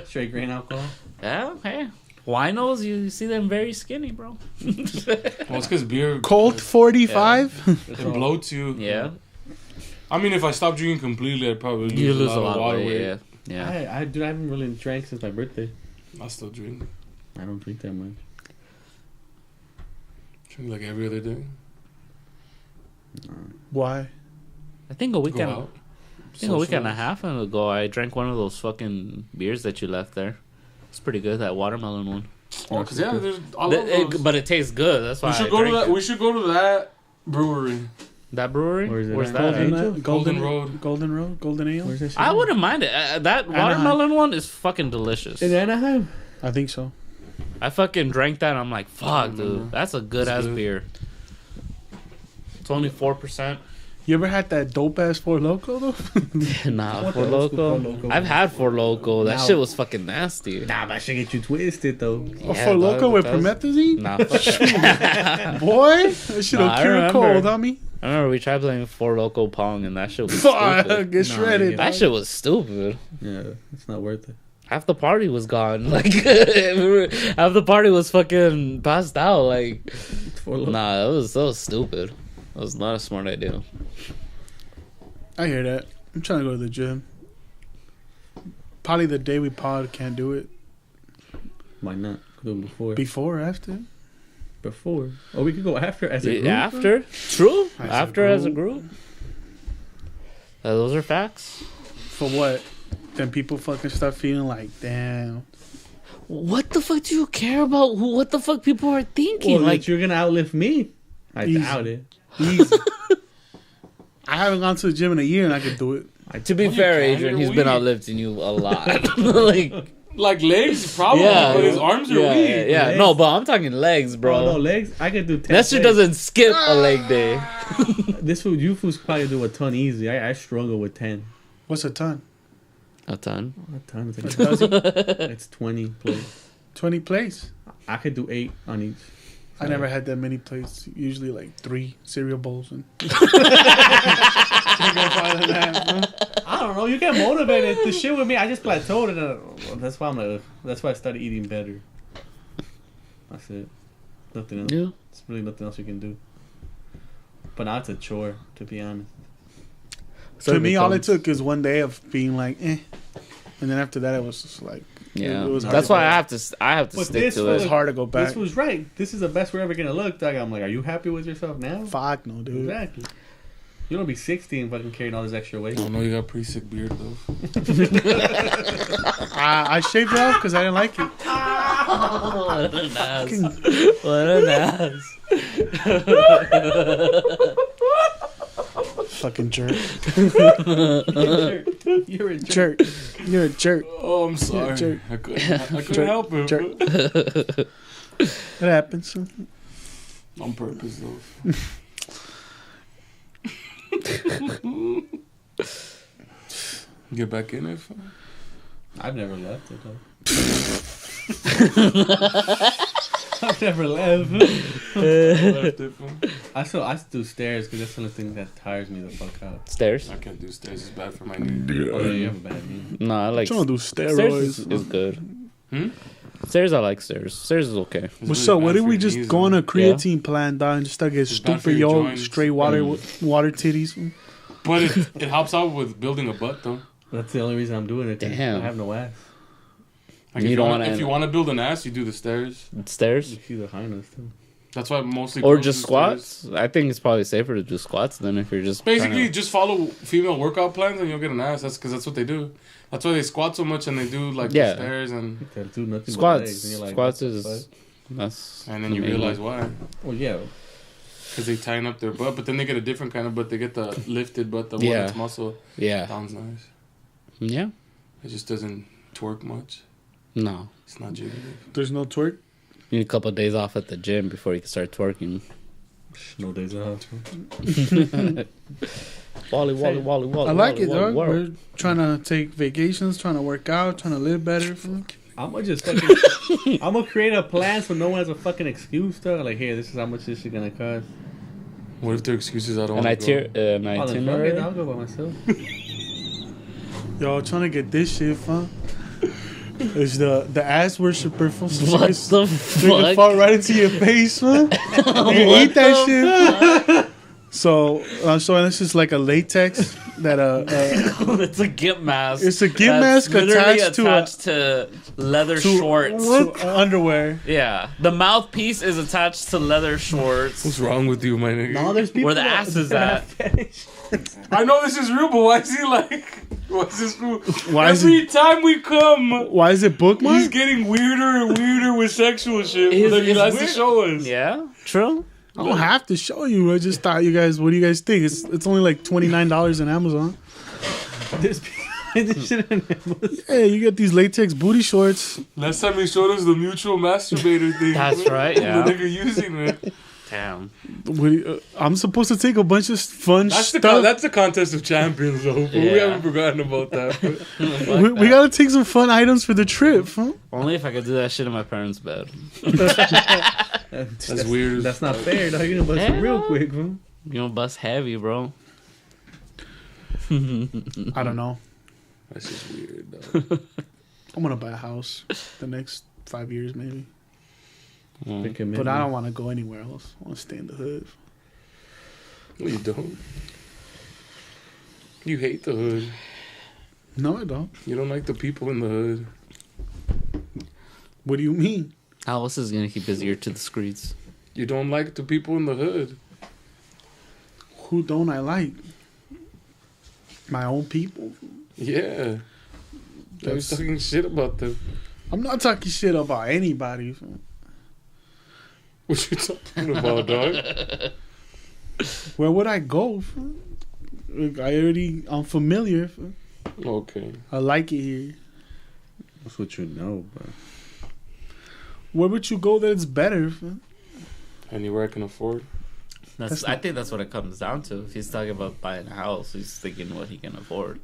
Straight grain alcohol. Yeah, hey. Winos, you see them very skinny, bro. Well, it's because beer Colt 45. it bloats you. Yeah, I mean, if I stop drinking completely, I'd probably you lose lose a lot of water weight. Yeah. I haven't really drank since my birthday. I still drink. I don't drink that much. Drink like every other day. Why? I think a Go weekend. out. I think a week and a socialize. half ago, I drank one of those fucking beers that you left there. It's pretty good, that watermelon one. Oh, cause yeah, there's. I love those. But it tastes good. That's why We should I go to drank that. it. We should go to that brewery. That brewery? Where is it Where's at? that? Golden at? Angel? Golden Road. Golden Road, Golden Ale. Where's that shit? I at? wouldn't mind it. That watermelon one is fucking delicious. In Anaheim. I think so. I fucking drank that and I'm like, fuck, dude. remember. That's a good ass It's good. beer. It's only 4%. You ever had that dope ass Four Loco though? Nah, What Four the old school Loco. Four Loko? I've had Four Loco. That Now- shit was fucking nasty. Nah, that shit get you twisted though. A Four Loco dog, with that was- promethazine? Nah, fuck that. Boy, that shit'll Nah, I cure a remember. cold, homie. I remember we tried playing Four Loco Pong and that shit was Fuck, stupid. get Nah, shredded. yeah. That shit was stupid. Yeah, it's not worth it. Half the party was gone. Like, half the party was fucking passed out. Like, It's for look. nah, that was stupid. That was not a smart idea. I hear that. I'm trying to go to the gym. Probably the day we pod can't do it. Why not? Could do it before. Before or after? Before. Or we could go after as a group. After? True. As a After as a group. group. Those are facts. For what? Then people fucking start feeling like, damn. What the fuck do you care about? What the fuck people are thinking? Well, like like you're gonna outlift me. I Easy. doubt it. Easy. I haven't gone to the gym in a year and I could do it. to be you fair, can, Adrian, you're he's been weak. outlifting you a lot. like Like legs, probably, yeah, but his arms are yeah, weak. yeah. Legs. No, but I'm talking legs, Bro, no bro. legs. I could do 10. Nestor legs. doesn't skip a leg day. This food, you fools probably do a ton easy. I struggle with 10. What's a ton? A ton. A ton. It's, Does it? it's 20 plates. 20 plates. I could do 8 on each. I never had that many plates. Usually like 3 cereal bowls and. I don't know. You get motivated. The shit with me, I just plateaued, and that's why I'm like. That's why I started eating better. That's it. Nothing else. Yeah. It's really nothing else you can do. But now it's a chore, to be honest. So To me, all it becomes- took is one day of being like, eh. And then after that, it was just like, Yeah, it was hard that's to why go I back. have to But stick this to It was it. hard to go back. This was right. This is the best we're ever gonna look. Dog. I'm like, are you happy with yourself now? Fuck no, dude. Exactly. You don't be 60 and fucking carrying all this extra weight. I don't know, you got pretty sick beard though. I shaved it off because I didn't like it. What an ass. What an ass. Fucking jerk. You're a jerk. Jerk. You're a jerk. Oh, I'm sorry. jerk. I couldn't Jerk. help it. Jerk. It happens. On purpose though. Get back in it. Fam. I've never left it though. I've never left. Left it, fam. I still do stairs because that's the only thing that tires me the fuck out. Stairs? I can't do stairs. It's bad for my knee. Oh yeah, you have a bad knee. No, I like Trying to do stairs. Is steroids. good. Hmm? Stairs, I like stairs. Stairs is okay. It's What's really up? What bad if for we your just knees, go on though. a creatine plan, dog, and just start getting It's bad for stupid, your yo, joints. straight water titties? But it helps out with building a butt though. That's the only reason I'm doing it. 'Cause Damn. I have no ass. Like You if don't wanna, wanna- if you want to build an ass, you do the stairs. Stairs? You see the highness too. That's why mostly Or girls just do stairs. squats? I think it's probably safer to do squats than if you're just Basically, trying just follow female workout plans and you'll get an ass. That's because that's what they do. That's why they squat so much and they do like Yeah. the stairs and They do nothing but squats. legs, and you're like, Squats what the is fuck? that's then you the main realize one. why. Well, yeah. Because they tighten up their butt, but then they get a different kind of butt. They get the lifted butt, the one Yeah. that's muscle. Yeah. Sounds nice. Yeah. It just doesn't twerk much. No. It's not jiggly. There's no twerk. You need a couple of days off at the gym before you can start twerking. No days off. Wally. I like it, dog. We're trying to take vacations, trying to work out, trying to live better. I'm gonna just fucking. I'm gonna create a plan so no one has a fucking excuse to like, here, this is how much this is gonna cost. What if their excuses I don't An want to go? itinerary. Oh, then fuck it, I'll go by myself. Yo, trying to get this shit, fun. It's the ass worshiper from What the They can fuck? fall right into your face, man. You can eat that shit. So this is like a latex that It's a gimp mask. It's a gimp that's mask literally attached to leather to shorts. underwear. Yeah, the mouthpiece is attached to leather shorts. What's wrong with you, my nigga? No, there's people Where the that- ass is that at. have fetish. I know this is real, but why is he like? Why is this real? Why is Every time we come, Why is it he's bookmarked? getting weirder and weirder with sexual shit. It's- Like he it's has to weird. show us. Yeah, true. I don't have to show you. I just thought you guys. What do you guys think? It's only like $29 on Amazon. There's people this shit in Amazon. Hey, you get these latex booty shorts. Last time he showed us the mutual masturbator thing. That's right, yeah. The nigga using it. Damn. I'm supposed to take a bunch of fun That's the stuff. that's the contest of champions, though. But we Yeah. haven't forgotten about that. we gotta take some fun items for the trip. Huh? Only if I could do that shit in my parents' bed. That's weird as That's not fair, dog. You're gonna bust it real quick, bro. You gonna bust heavy, bro. I don't know. That's just weird, though. I'm gonna buy a house the next 5 years, maybe. Big commitment. But I don't want to go anywhere else. I want to stay in the hood. No, you don't. You hate the hood. No, I don't. You don't like the people in the hood. What do you mean? How else is he gonna keep his ear to the streets? You don't like the people in the hood. Who don't I like? My own people. Yeah. I was That's- talking shit about them. I'm not talking shit about anybody. Fool. What you talking about, dog? Where would I go? Fool? I'm familiar. Fool. Okay. I like it here. That's what you know, bro. Where would you go that's better? Fool? Anywhere I can afford. I think that's what it comes down to. If he's talking about buying a house, he's thinking what he can afford.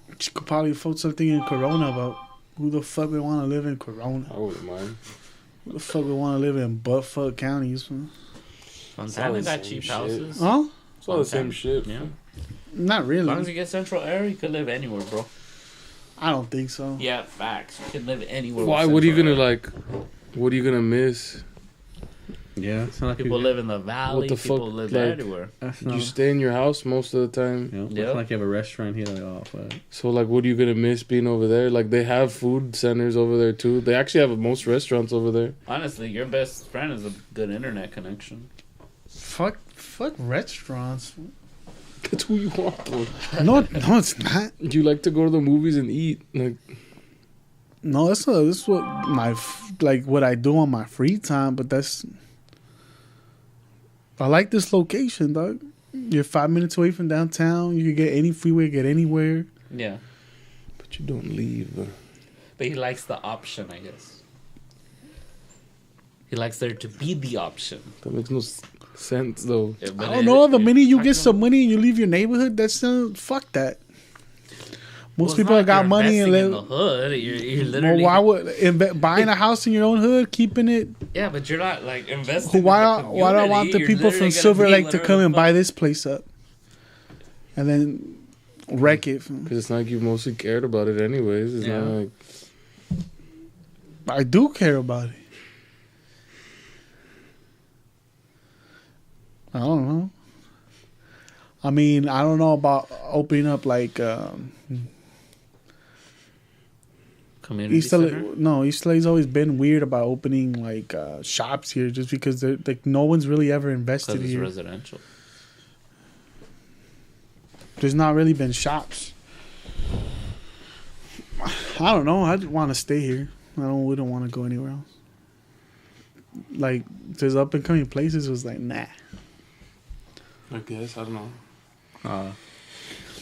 You could probably afford something in Corona, but who the fuck would want to live in Corona? I wouldn't mind. Who the fuck would want to live in buttfuck counties? Fool? Montana the got same cheap shit. houses. Huh? It's all the same Montana. shit. Yeah. Not As long as really. you get central air, you could live anywhere, bro. I don't think so. Yeah, facts. You can live anywhere. Why? with What are you central gonna air. like? What are you gonna miss? Yeah, it's not like People you, live in the valley. the People fuck, live like- everywhere. That's You not, stay in your house most of the time. you know, it's Yeah. not like you have a restaurant here. Like, oh, fuck. So like, what are you gonna miss being over there? Like they have food centers over there too. They actually have most restaurants over there. Honestly, your best friend is a good internet connection. Fuck restaurants. That's who you are. Bro. No, it's not. You like to go to the movies and eat. Like No, that's what what I do on my free time. But I like this location, dog. You're 5 minutes away from downtown. You can get any freeway, get anywhere. Yeah. but you don't leave. But he likes the option, I guess. He likes there to be the option. That makes no sense though. Yeah, but I don't know. The minute you I get don't- some money and you leave your neighborhood, that's fuck that. Well, Most it's people not that got you're money and investing in live. the hood. You're Well, literally. why would buying a house in your own hood, keeping it? Yeah, but you're not like investing. Why in the do I want the community. people You're from literally Silver gonna be Lake to whatever come the and fuck- buy this place up, and then wreck it? Because it's not like you mostly cared about it anyways. It's Yeah. not like I do care about it. I don't know. I mean, I don't know about opening up like Community East center. LA. No, East LA's always been weird about opening like shops here, just because they're like no one's really ever invested Because it's here. residential. There's not really been shops. I don't know. I just want to stay here. We don't want to go anywhere else. Like there's up and coming places. Was like nah. I guess I don't know.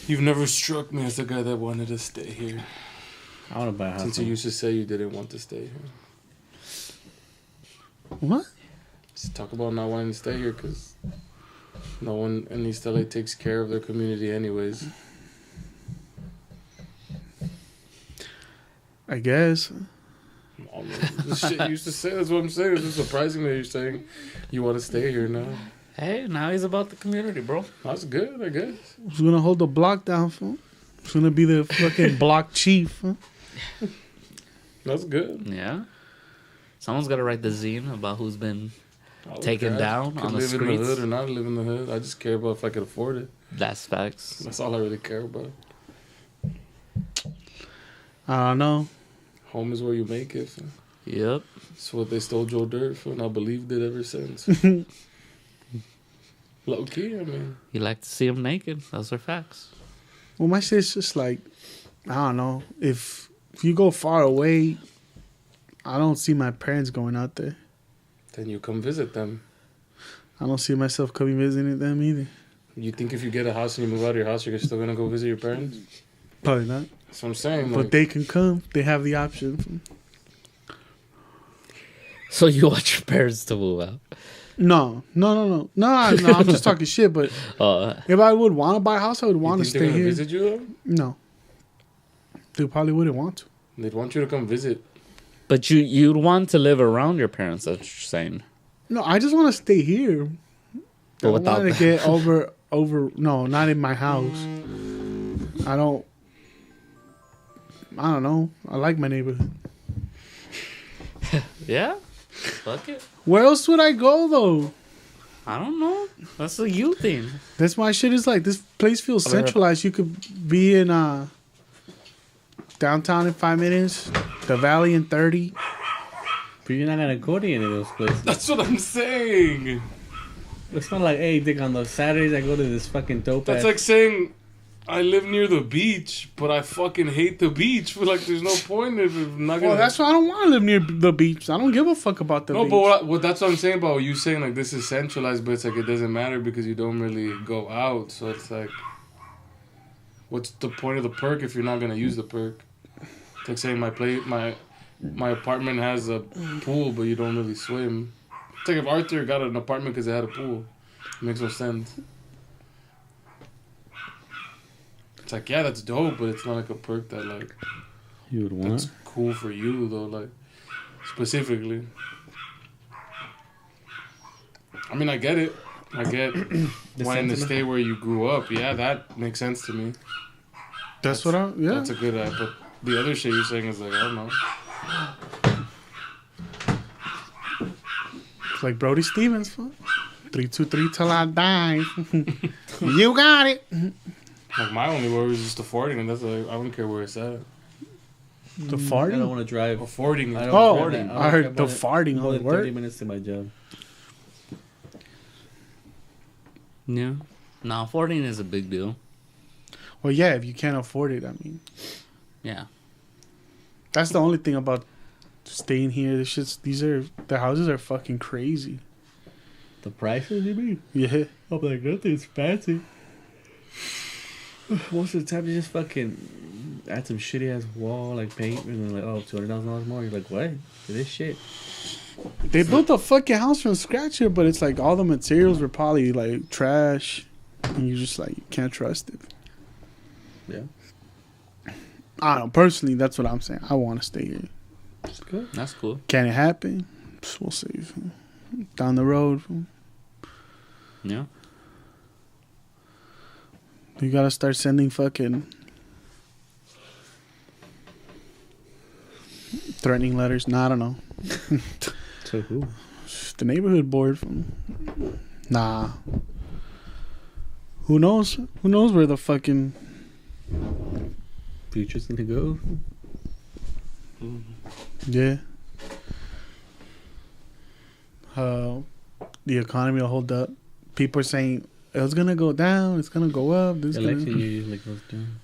You've never struck me as the guy that wanted to stay here. I want to buy a house. Since you used to say you didn't want to stay here. What? Just talk about not wanting to stay here because no one in East LA takes care of their community anyways. I guess. Oh, man. The shit you used to say, that's what I'm saying. It's just surprising that you're saying you want to stay here now. Hey, now he's about the community, bro. That's good, I guess. Who's gonna hold the block down for? Who's gonna be the fucking block chief? Huh? That's good. Yeah. Someone's got to write the zine about who's been. I don't Taken care. down Could on the live in the streets. hood or not live in the hood. I just care about if I could afford it. That's facts. That's all I really care about. I don't know. Home is where you make it. Yep. That's what they stole Joe Dirt for, and I believed it ever since. Low key, I mean. You like to see him naked. Those are facts. Well, my shit's just like, I don't know. If you go far away, I don't see my parents going out there. Then you come visit them. I don't see myself coming visiting them either. You think if you get a house and you move out of your house, you're still gonna go visit your parents? Probably not. That's what I'm saying. But Like, they can come. They have the option. So you want your parents to move out? No. I'm just talking shit. But if I would want to buy a house, I would you want to think they're stay gonna here. visit you though? No. They probably wouldn't want to. They'd want you to come visit. But you'd want to live around your parents. That's what you're saying. No, I just want to stay here. But I without want to get over. No, not in my house. I don't know. I like my neighborhood. Yeah. Fuck it. Where else would I go though? I don't know. That's a you thing. That's my shit. Is like this place feels I've heard- centralized. You could be in downtown in 5 minutes, the valley in 30. But you're not gonna go to any of those places. That's what I'm saying. It's not like, hey, Dick, on those Saturdays I go to this fucking dope That's ass. like saying I live near the beach, but I fucking hate the beach. Like, there's no point if I'm not gonna. Well, that's why I don't want to live near the beach. I don't give a fuck about the No, beach. but that's what I'm saying about you saying like this is centralized, but it's like it doesn't matter because you don't really go out. So it's like, what's the point of the perk if you're not gonna use the perk? It's like saying my apartment has a pool, but you don't really swim. It's like if Arthur got an apartment because it had a pool. It makes no sense. It's like, yeah, that's dope, but it's not like a perk that like You would want. that's cool for you though, like specifically. I mean, I get it. I get wanting to stay where you grew up. Yeah, that makes sense to me. That's what I. Yeah. That's a good ad, but the other shit you're saying is like, I don't know. It's like Brody Stevens. 3-2-3 till I die. You got it. Like my only worry is just affording, and that's like I don't care where it's at. The I farting. don't want to drive. Affording. I it. don't Oh, care that. I heard don't the care farting more on than work. 30 minutes to my job. Yeah. No, 14 is a big deal. Well, yeah, if you can't afford it, I mean, Yeah. that's the only thing about staying here. The houses are fucking crazy. The prices, you mean? Yeah. I'm like, nothing's fancy. Most of the time, you just fucking add some shitty ass wall, like paint, and then like, oh, $200,000 more. You're like, what? For this shit? They built a fucking house from scratch here, but it's like all the materials were probably like trash, and you just like you can't trust it. Yeah. I don't know. Personally, that's what I'm saying. I want to stay here. It's good. That's cool. Can it happen? We'll see. Down the road, Yeah. you gotta start sending fucking threatening letters. Nah, I don't know. So who? The neighborhood board. Nah. Who knows? Who knows where the fucking Future's gonna go? yeah. The economy will hold up. People are saying it's gonna go down. It's gonna go up. This Election gonna... year usually goes down.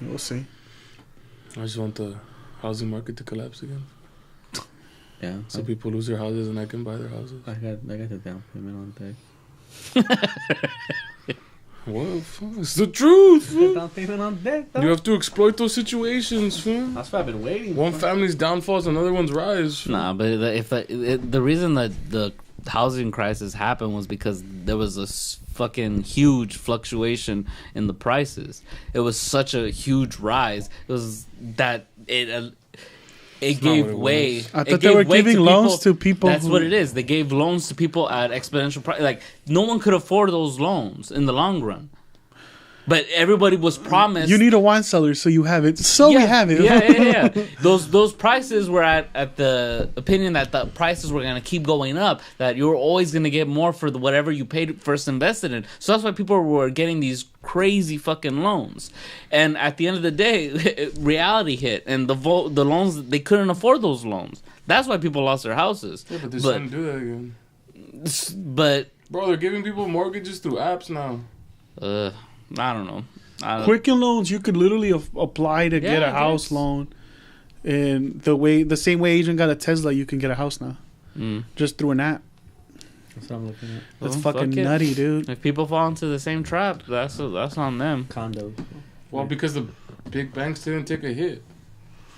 We'll see. I just want the housing market to collapse again, Yeah. so people lose their houses and I can buy their houses. I got the down payment on deck. Well, it's the truth. fool. Down payment on deck. You have to exploit those situations. Fool. That's what I've been waiting. One family's downfalls, another one's rise. fool. Nah, but the reason that the housing crisis happened was because there was a fucking huge fluctuation in the prices. It was such a huge rise. It was that it not gave what it way. was. I it thought they gave were way giving loans to people. That's who- what it is. They gave loans to people at exponential price. Like no one could afford those loans in the long run. But everybody was promised. You need a wine cellar, so you have it. So we have it. Yeah. Those prices were at the opinion that the prices were gonna keep going up. That you were always gonna get more for whatever you paid first invested in. So that's why people were getting these crazy fucking loans. And at the end of the day, reality hit, and the loans, they couldn't afford those loans. That's why people lost their houses. Yeah, but they're starting to do that again. But Bro, they're giving people mortgages through apps now. I don't know. Quicken Loans, you could literally apply to get a I house guess. loan, and the same way Adrian got a Tesla, you can get a house now, just through an app. That's what I'm looking at. That's Well, fucking fuck it. nutty, dude. If people fall into the same trap, that's on them. Condos. Well, because the big banks didn't take a hit.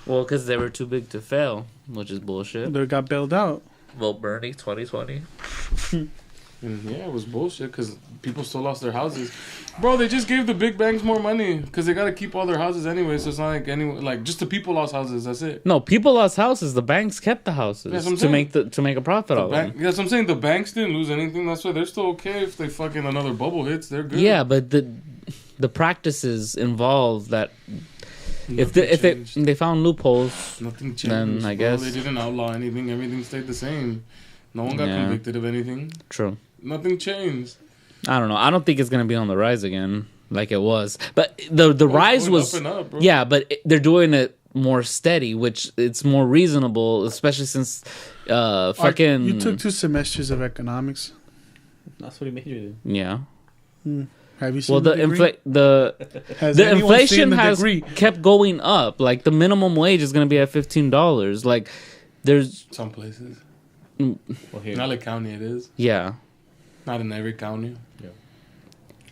Well, because they were too big to fail, which is bullshit. They got bailed out. Vote Bernie 2020. And yeah, it was bullshit because people still lost their houses. Bro, they just gave the big banks more money because they got to keep all their houses anyway. So it's not like anyone, like just the people lost houses. That's it. No, people lost houses. The banks kept the houses That's what I'm to saying. make a profit The of bank, them. that's what I'm saying. The banks didn't lose anything. That's why they're still okay if they fucking another bubble hits. They're good. Yeah, but the practices involved that if Nothing they changed. they found loopholes, Nothing changed. then I bro. guess- They didn't outlaw anything. Everything stayed the same. No one got Yeah. convicted of anything. true. Nothing changed. I don't know. I don't think it's gonna be on the rise again like it was. But the rise Going was up and up, bro. yeah, but they're doing it more steady, which it's more reasonable, especially since You took 2 semesters of economics. That's what he majored in. yeah. Have Have you seen Well, the degree? Has the anyone seen inflation the has degree? kept going up. Like the minimum wage is going to be at $15. Like there's Some places. Well, here, Not like county it is. yeah. Not in every county.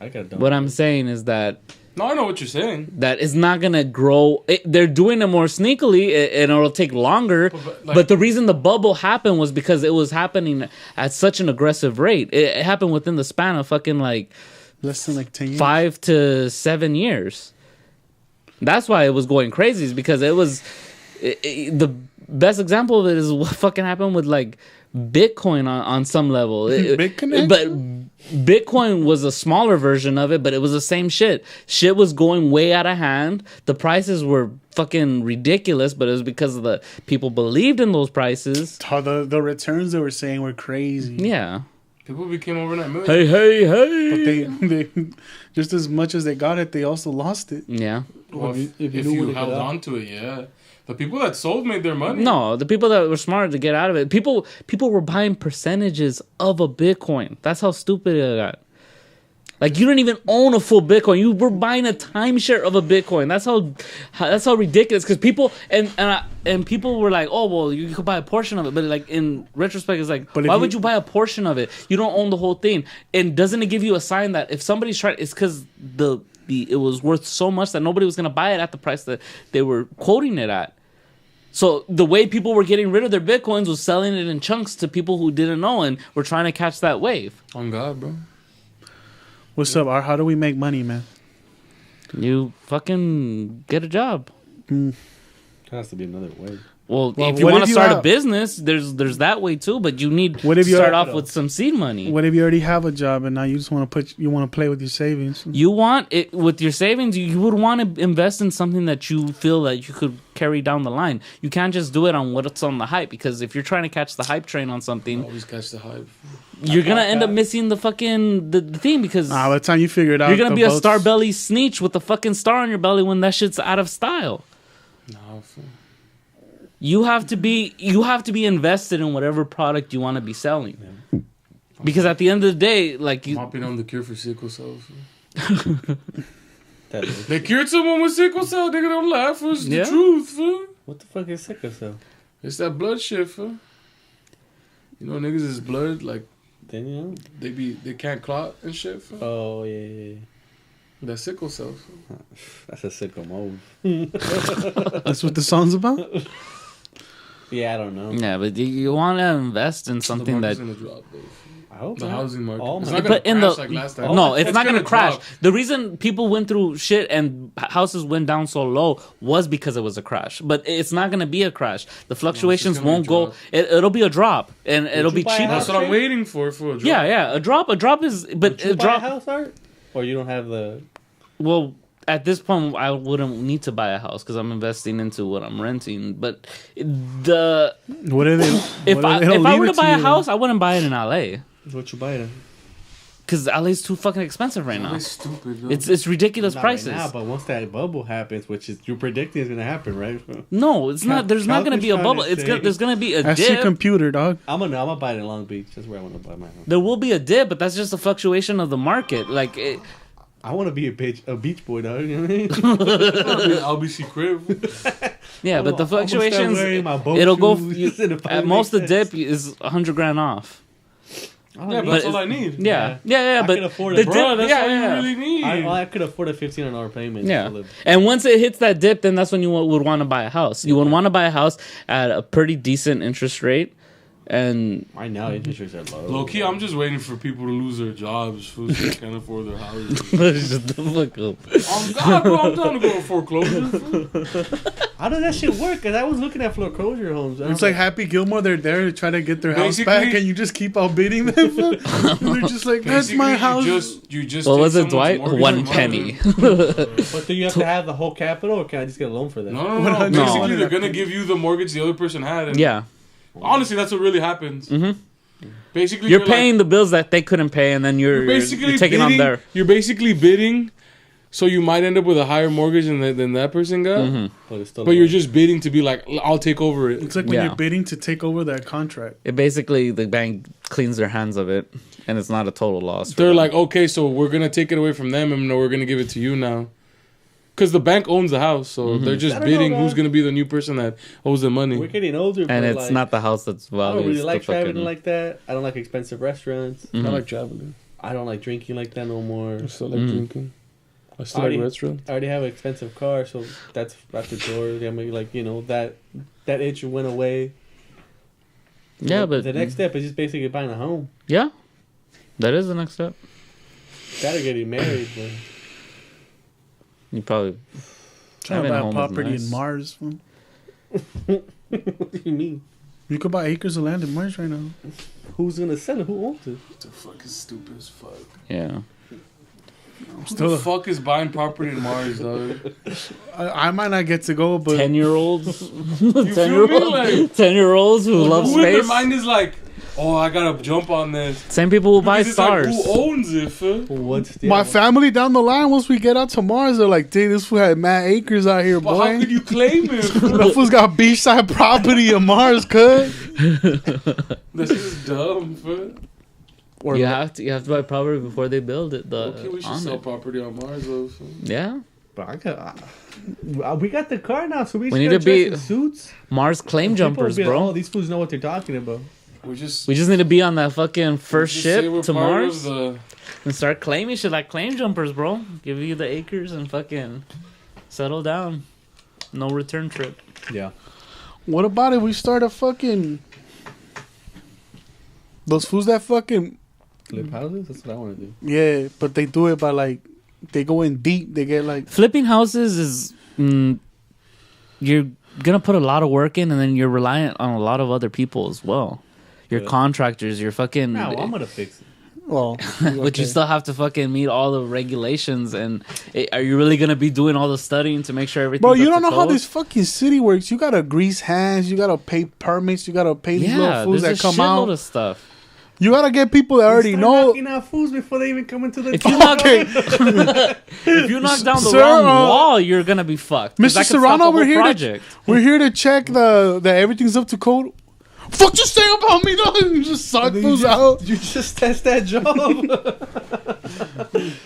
I got done. What I'm saying is that No, I know what you're saying. it's not gonna grow. They're doing it more sneakily, and it'll take longer. But, But the reason the bubble happened was because it was happening at such an aggressive rate. It happened within the span of fucking like Less than like 10 years. 5 to 7 years. That's why it was going crazy. Is because it was the best example of it is what fucking happened with like Bitcoin on some level. Bitcoin? But Bitcoin was a smaller version of it, but it was the same shit. Shit was going way out of hand. The prices were fucking ridiculous, but it was because of the people believed in those prices. How the returns they were saying were crazy. Yeah. People became overnight millionaires. Hey. But they just as much as they got it, they also lost it. Yeah. Well, if you if knew you when it held got out. on to it, yeah. The people that sold made their money. No, the people that were smart to get out of it. People were buying percentages of a Bitcoin. That's how stupid it got. Like you didn't even own a full Bitcoin. You were buying a timeshare of a Bitcoin. That's how ridiculous. Because people and people were like, oh well, you could buy a portion of it. But like in retrospect, it's like, But if why you- would you buy a portion of it? You don't own the whole thing. And doesn't it give you a sign that if somebody's trying, it's because it was worth so much that nobody was gonna buy it at the price that they were quoting it at. So the way people were getting rid of their Bitcoins was selling it in chunks to people who didn't know and were trying to catch that wave. On God, bro. What's up, Art? How do we make money, man? You fucking get a job. There has to be another way. Well, Well, if you what want if to you start a have- business, there's that way too. But you need What to if you start have- off with some seed money. What if you already have a job and now you just want to play with your savings? You want it with your savings. You would want to invest in something that you feel that you could carry down the line. You can't just do it on what's on the hype, because if you're trying to catch the hype train on something, Always catch the hype. you're gonna end up missing the fucking the thing, because By the time you figure it out, you're gonna the be a boats- star belly sneech with the fucking star on your belly when that shit's out of style. Nah, fool. You have to be invested in whatever product you want to be selling. Because at the end of the day, like I'm you, hopping on the cure for sickle cell. Fool. That is- They cured someone with sickle cell. Nigga, don't laugh. It's Yeah. the truth, fool. What the fuck is sickle cell? It's that blood shit, fool. You know, niggas is blood, like, Then you know. they can't clot and shit, fool. Oh yeah. That sickle cell, fool. That's a sickle move. That's what the song's about. Yeah, I don't know. yeah, but you want to invest in The something market's that. gonna drop, though. I hope The not. housing market. Oh, It's my- not gonna But in crash the like last time. no, it's not gonna crash. drop. The reason people went through shit and houses went down so low was because it was a crash. But it's not gonna be a crash. The fluctuations gonna be won't a go. drop. It'll be a drop, and it'll you be buy a cheaper. That's what I'm waiting for a drop. Yeah, a drop is. But Did you a buy a drop. house, Art? Or you don't have the? Well, at this point, I wouldn't need to buy a house because I'm investing into what I'm renting. But the What are they? if what are they- I they'll were leave to it buy a you. house, I wouldn't buy it in LA What you buy then? because LA's too fucking expensive right now. That's stupid, though. It's ridiculous Not prices. right now, but once that bubble happens, which is you're predicting is gonna happen, right? No, it's not. There's not going to be a Calvin's bubble. trying to It's say- there's going to be a That's your dip. computer, dog. I'm gonna buy it in Long Beach. That's where I want to buy my house. There will be a dip, but that's just a fluctuation of the market. Like, I want to be a beach boy, dog. You know what I mean? LBC crib. yeah, but the I'm gonna start fluctuations, wearing my boat it'll go. shoes and it At finally most, the makes dip sense. is $100 grand off. I don't Yeah, need- but that's But all I need. Yeah, I but can afford the it. dip, Bro, that's yeah, all yeah. you really need. I could afford a $1,500 payment. Yeah, to live. and once it hits that dip, then that's when you would want to buy a house. You would want to buy a house at a pretty decent interest rate, and Right now, interest rates are low. Low key, I'm just waiting for people to lose their jobs fool, so they can't afford their houses. shut the fuck up. Oh God, bro, I'm down to go to foreclosure. fool. How does that shit work? Cause I was looking at foreclosure homes. It's like Happy Gilmore. They're there to try to get their house Basically- back, and you just keep outbidding them. And they're just like, "That's my house." You just What take was it, someone's Dwight? mortgage 1 and penny. But do you have to have the whole capital, or can I just get a loan for that? No. 100. Basically, they're gonna give you the mortgage the other person had. And Yeah, honestly, that's what really happens. Basically, you're like- paying the bills that they couldn't pay, and then you're basically taking bidding, on their. You're basically bidding So you might end up with a higher mortgage than that person got, But it's still. but you're just bidding to be like, I'll take over it. It's like when Yeah. you're bidding to take over that contract. It basically the bank cleans their hands of it, and it's not a total loss. for They're them. like, okay, so we're gonna take it away from them, and no, we're gonna give it to you now, because the bank owns the house, so they're just I don't bidding know, who's man. gonna be the new person that owes the money. We're getting older, and but it's like, not the house that's I valued. don't really it's like the traveling fucking- like that. I don't like expensive restaurants. I like traveling. I don't like drinking like that no more. I still like drinking. I still like restaurants. I already have an expensive car, so that's at the door. I mean, like, you know, that itch went away. Yeah, but the next step is just basically buying a home. yeah, that is the next step. Gotta get married, but You probably Trying having to a buy a home is property nice. in Mars. Fool. what do you mean? You could buy acres of land in Mars right now. Who's gonna sell it? Who owns it? The fuck is stupid as fuck. Yeah. Who the fuck is buying property in Mars, dog? I might not get to go, but 10-year-olds, You feel me? Like, 10-year-olds who love who in their space. mind is like, oh, I gotta jump on this. Same people who buy Because it's like, stars. who owns it, fool? What's the my family down the line, once we get out to Mars, they're like, "Dude, this fool had mad acres out here, But how boy. could you claim it? fool? That fool's got beachside property in Mars, cuz." This is dumb, fool. Or you have to buy property before they build it. Okay, we should on sell it. property on Mars, though. Fool. Yeah. But I got. We got the car now, so we We just need gotta to be- dress in suits. Mars claim People jumpers, be like, bro. oh, these fools know what they're talking about. We just We just need to be on that fucking first just say ship we're to part Mars of the- and start claiming shit like claim jumpers, bro. Give you the acres and fucking settle down. No return trip. Yeah. what about if we start a fucking those fools that fucking Flip houses? That's what I want to do. yeah, but they do it by like they go in deep. They get like Flipping houses is you're gonna put a lot of work in, and then you're reliant on a lot of other people as well. Your Yeah. contractors, your fucking. No, I'm gonna fix it. well, But you still have to fucking meet all the regulations, and are you really gonna be doing all the studying to make sure everything? bro, you don't know how this fucking city works. You gotta grease hands. You gotta pay permits. You gotta pay these little Yeah, fools there's that a come shitload out. of stuff. You gotta get people that already Start know. knocking out fools before they even come into the. If you knock, Okay, if you knock down the Sir, wrong wall, you're gonna be fucked. 'Cause Mr. that could stop Serrano, the we're whole here project. we're here to check that everything's up to code. Fuck you say about me, though. You just suck fools out. You just test that job.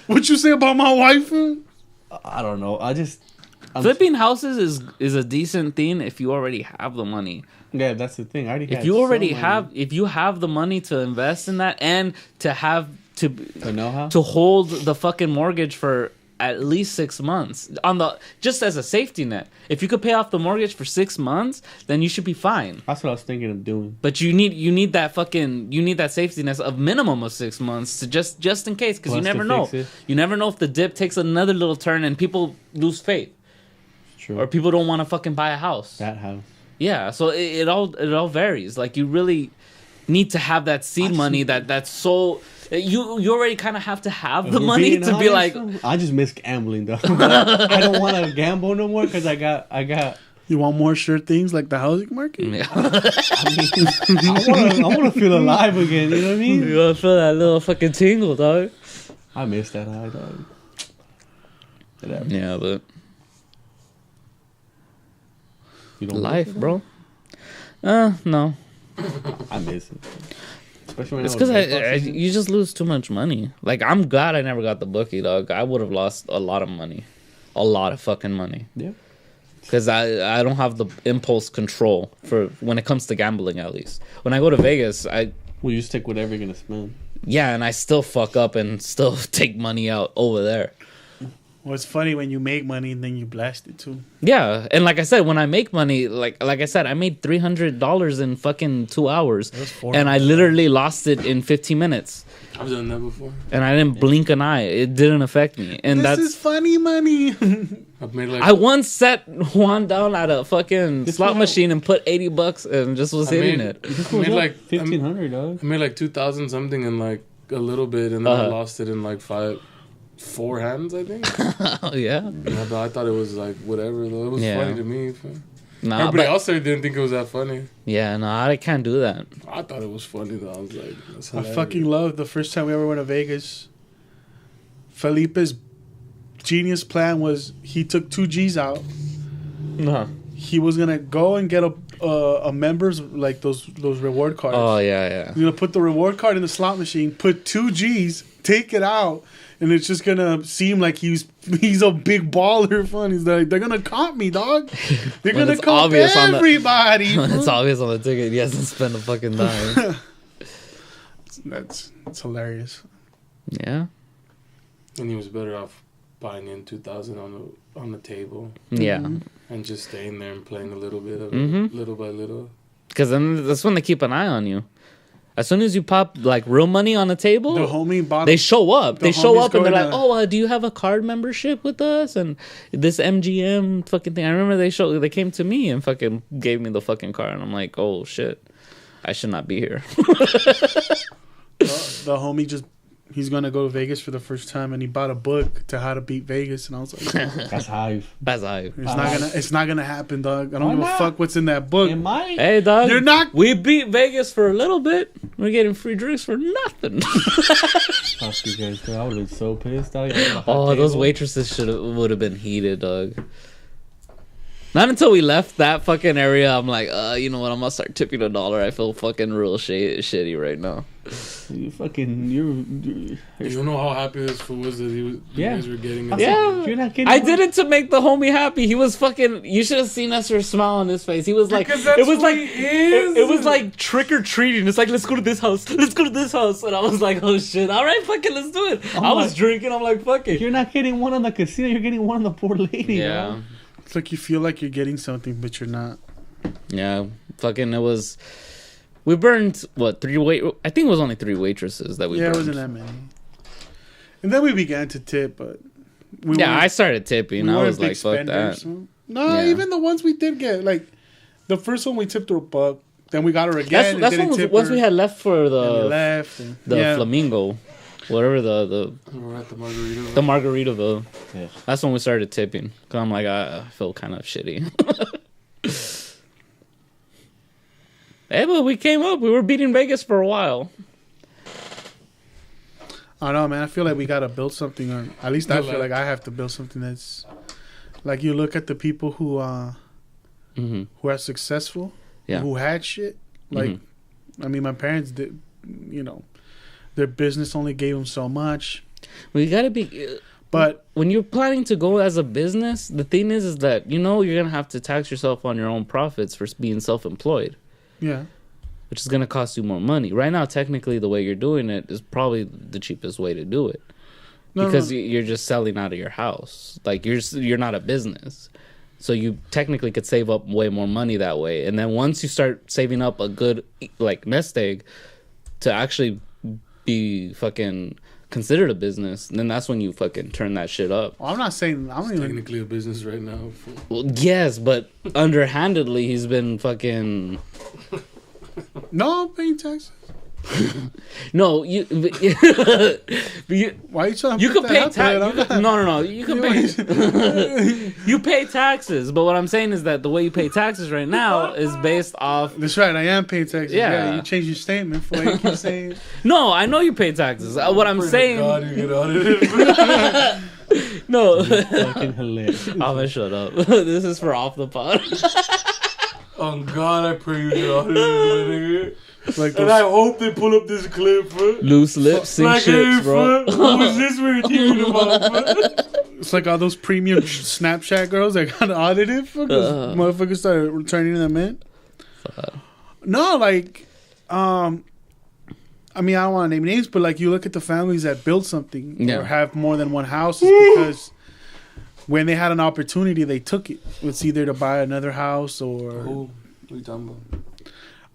What you say about my wife? I don't know. I'm- Flipping houses is a decent thing if you already have the money. Yeah, that's the thing. I already. If had you already so many have, if you have the money to invest in that and to have to know how. to hold the fucking mortgage for at least 6 months on the just as a safety net. If you could pay off the mortgage for 6 months, then you should be fine. That's what I was thinking of doing. But you need that safety net of minimum of 6 months to just in case, because you Plus to never know. fix it. You never know if the dip takes another little turn and people lose faith True. or people don't want to fucking buy a house. that house. Yeah, so it all varies. Like you really need to have that seed money that's so you already kind of have to have the If we're money being to be like honest, I just miss gambling though. But I don't want to gamble no more because I got. You want more sure things like the housing market? yeah. I want to feel alive again. You know what I mean? You gotta feel that little fucking tingle, dog. I miss that high dog. Whatever. Yeah, but You don't life, miss it? bro. No. I miss it. Especially when It's I was because baseball season. you just lose too much money. Like I'm glad I never got the bookie, dog. I would have lost a lot of money, a lot of fucking money. Yeah. Because I don't have the impulse control for when it comes to gambling. At least when I go to Vegas, Well, you stick whatever you're gonna spend. and I still fuck up and still take money out over there. Well, it's funny when you make money and then you blast it too. Yeah, and like I said, when I make money, like I said, I made $300 in fucking 2 hours, and I literally lost it in 15 minutes, I've done that before. and I didn't blink an eye. It didn't affect me, and This is funny money. I've made like I once set Juan down at a fucking This slot one- machine and put $80 and just was I hitting made- it. This I was made what? like 1,500, dog. I made like 2,000 something in like a little bit, and then I Uh-huh. lost it in like 4 hands, I think. Oh yeah, Yeah, but I thought it was like whatever though. It was Yeah. funny to me. Fam. nah, Everybody but, else there didn't think it was that funny. yeah, no, I can't do that. I thought it was funny though. I was like, that's I hilarious. fucking love the first time we ever went to Vegas. Felipe's genius plan was he took 2 G's out. Uh-huh. He was gonna go and get a members like those reward cards. Oh yeah. He's gonna put the reward card in the slot machine, put 2 G's, take it out, and it's just gonna seem like he's a big baller. Fun. He's like, they're gonna comp me, dog. They're When gonna it's comp obvious on the- everybody. It's bro. obvious on the ticket. He hasn't spent a fucking dime. That's hilarious. Yeah. And he was better off buying in 2,000 on the table Yeah. and just staying there and playing a little bit of Mhm. it, little by little. Because then that's when they keep an eye on you. As soon as you pop like real money on the table, The homie bought. they show up. the They show homies up and they're going like, "Oh, do you have a card membership with us?" And this MGM fucking thing. I remember they came to me and fucking gave me the fucking card, and I'm like, "Oh shit, I should not be here." the homie he's gonna go to Vegas for the first time, and he bought a book to how to beat Vegas, and I was like, That's hive. That's how. it's not gonna happen, dog. I don't Why give a not? fuck what's in that book. It might. Hey, dog. You're not- We beat Vegas for a little bit. We're getting free drinks for nothing. Fuck you guys, dude. I would have been so pissed. Dog. Oh, those waitresses would have been heated, dog. Not until we left that fucking area, I'm like, you know what? I'm gonna start tipping $1. I feel fucking real shitty right now. You fucking you. You know how happy this fool was that you Yeah. guys were getting it. Yeah. You're not kidding. I did it to make the homie happy. He was fucking. You should have seen Esther's smile on his face. He was like, Because that's it was who like, he is. it was like trick or treating. It's like, let's go to this house. Let's go to this house. And I was like, oh shit, all right, fucking, let's do it. I was my- drinking. I'm like, fuck it. You're not getting one on the casino. You're getting one on the poor lady. Yeah. Bro. It's like you feel like you're getting something, but you're not. Yeah, fucking. It was. We burned what 3 I think it was only 3 waitresses that we. Yeah, it burned. wasn't that many. And then we began to tip, but we Yeah, weren't- I started tipping. we I weren't was big like, fuck that. so- No, Yeah. even the ones we did get, like the first one we tipped her a buck, then we got her again. That's and what didn't was tip once her, we had left for and we the left. And, the yeah. flamingo, whatever the We're at the Margarita. Margaritaville. Yeah. That's when we started tipping. Cause I'm like, I feel kind of shitty. Hey, but we came up. We were beating Vegas for a while. I don't know, man. I feel like we gotta build something, or at least I Yeah, feel like- like I have to build something that's like you look at the people who Mm-hmm. who are successful, Yeah. who had shit. Like, I mean, my parents did, you know, their business only gave them so much, We gotta be. but When you're planning to go as a business, the thing is that you know you're gonna have to tax yourself on your own profits for being self-employed, yeah, which is gonna cost you more money. Right now, technically, the way you're doing it is probably the cheapest way to do it. no, Because no. you're just selling out of your house. Like you're not a business, so you technically could save up way more money that way. And then once you start saving up a good like nest egg to actually be fucking considered a business, then that's when you fucking turn that shit up. Well, I'm not saying I don't even. Technically a business right now. Well, yes, but underhandedly he's been fucking. No, I'm paying taxes. No, you. you Why are you trying to You put could that pay out there? I'm taxes. not- No. You can pay. You pay taxes, but what I'm saying is that the way you pay taxes right now is based off. That's right. I am paying taxes. Yeah. Yeah, you changed your statement for what you keep saying. No, I know you pay taxes. What I'm saying. God, you get audited. No. Fucking hilarious. I'm gonna shut up. This is for off the pod. Oh God, I pray you get audited. Like And I those, hope they pull up this clip, bro. Loose lips, sink Like, hey, ships, bro. Who is this we're talking about, bro? it's like all those premium Snapchat girls that got audited. Because motherfuckers started turning them in. No, like, I mean, I don't want to name names, but like you look at the families that build something Yeah. or have more than one house, it's because when they had an opportunity, they took it. It's either to buy another house or Who are you talking about?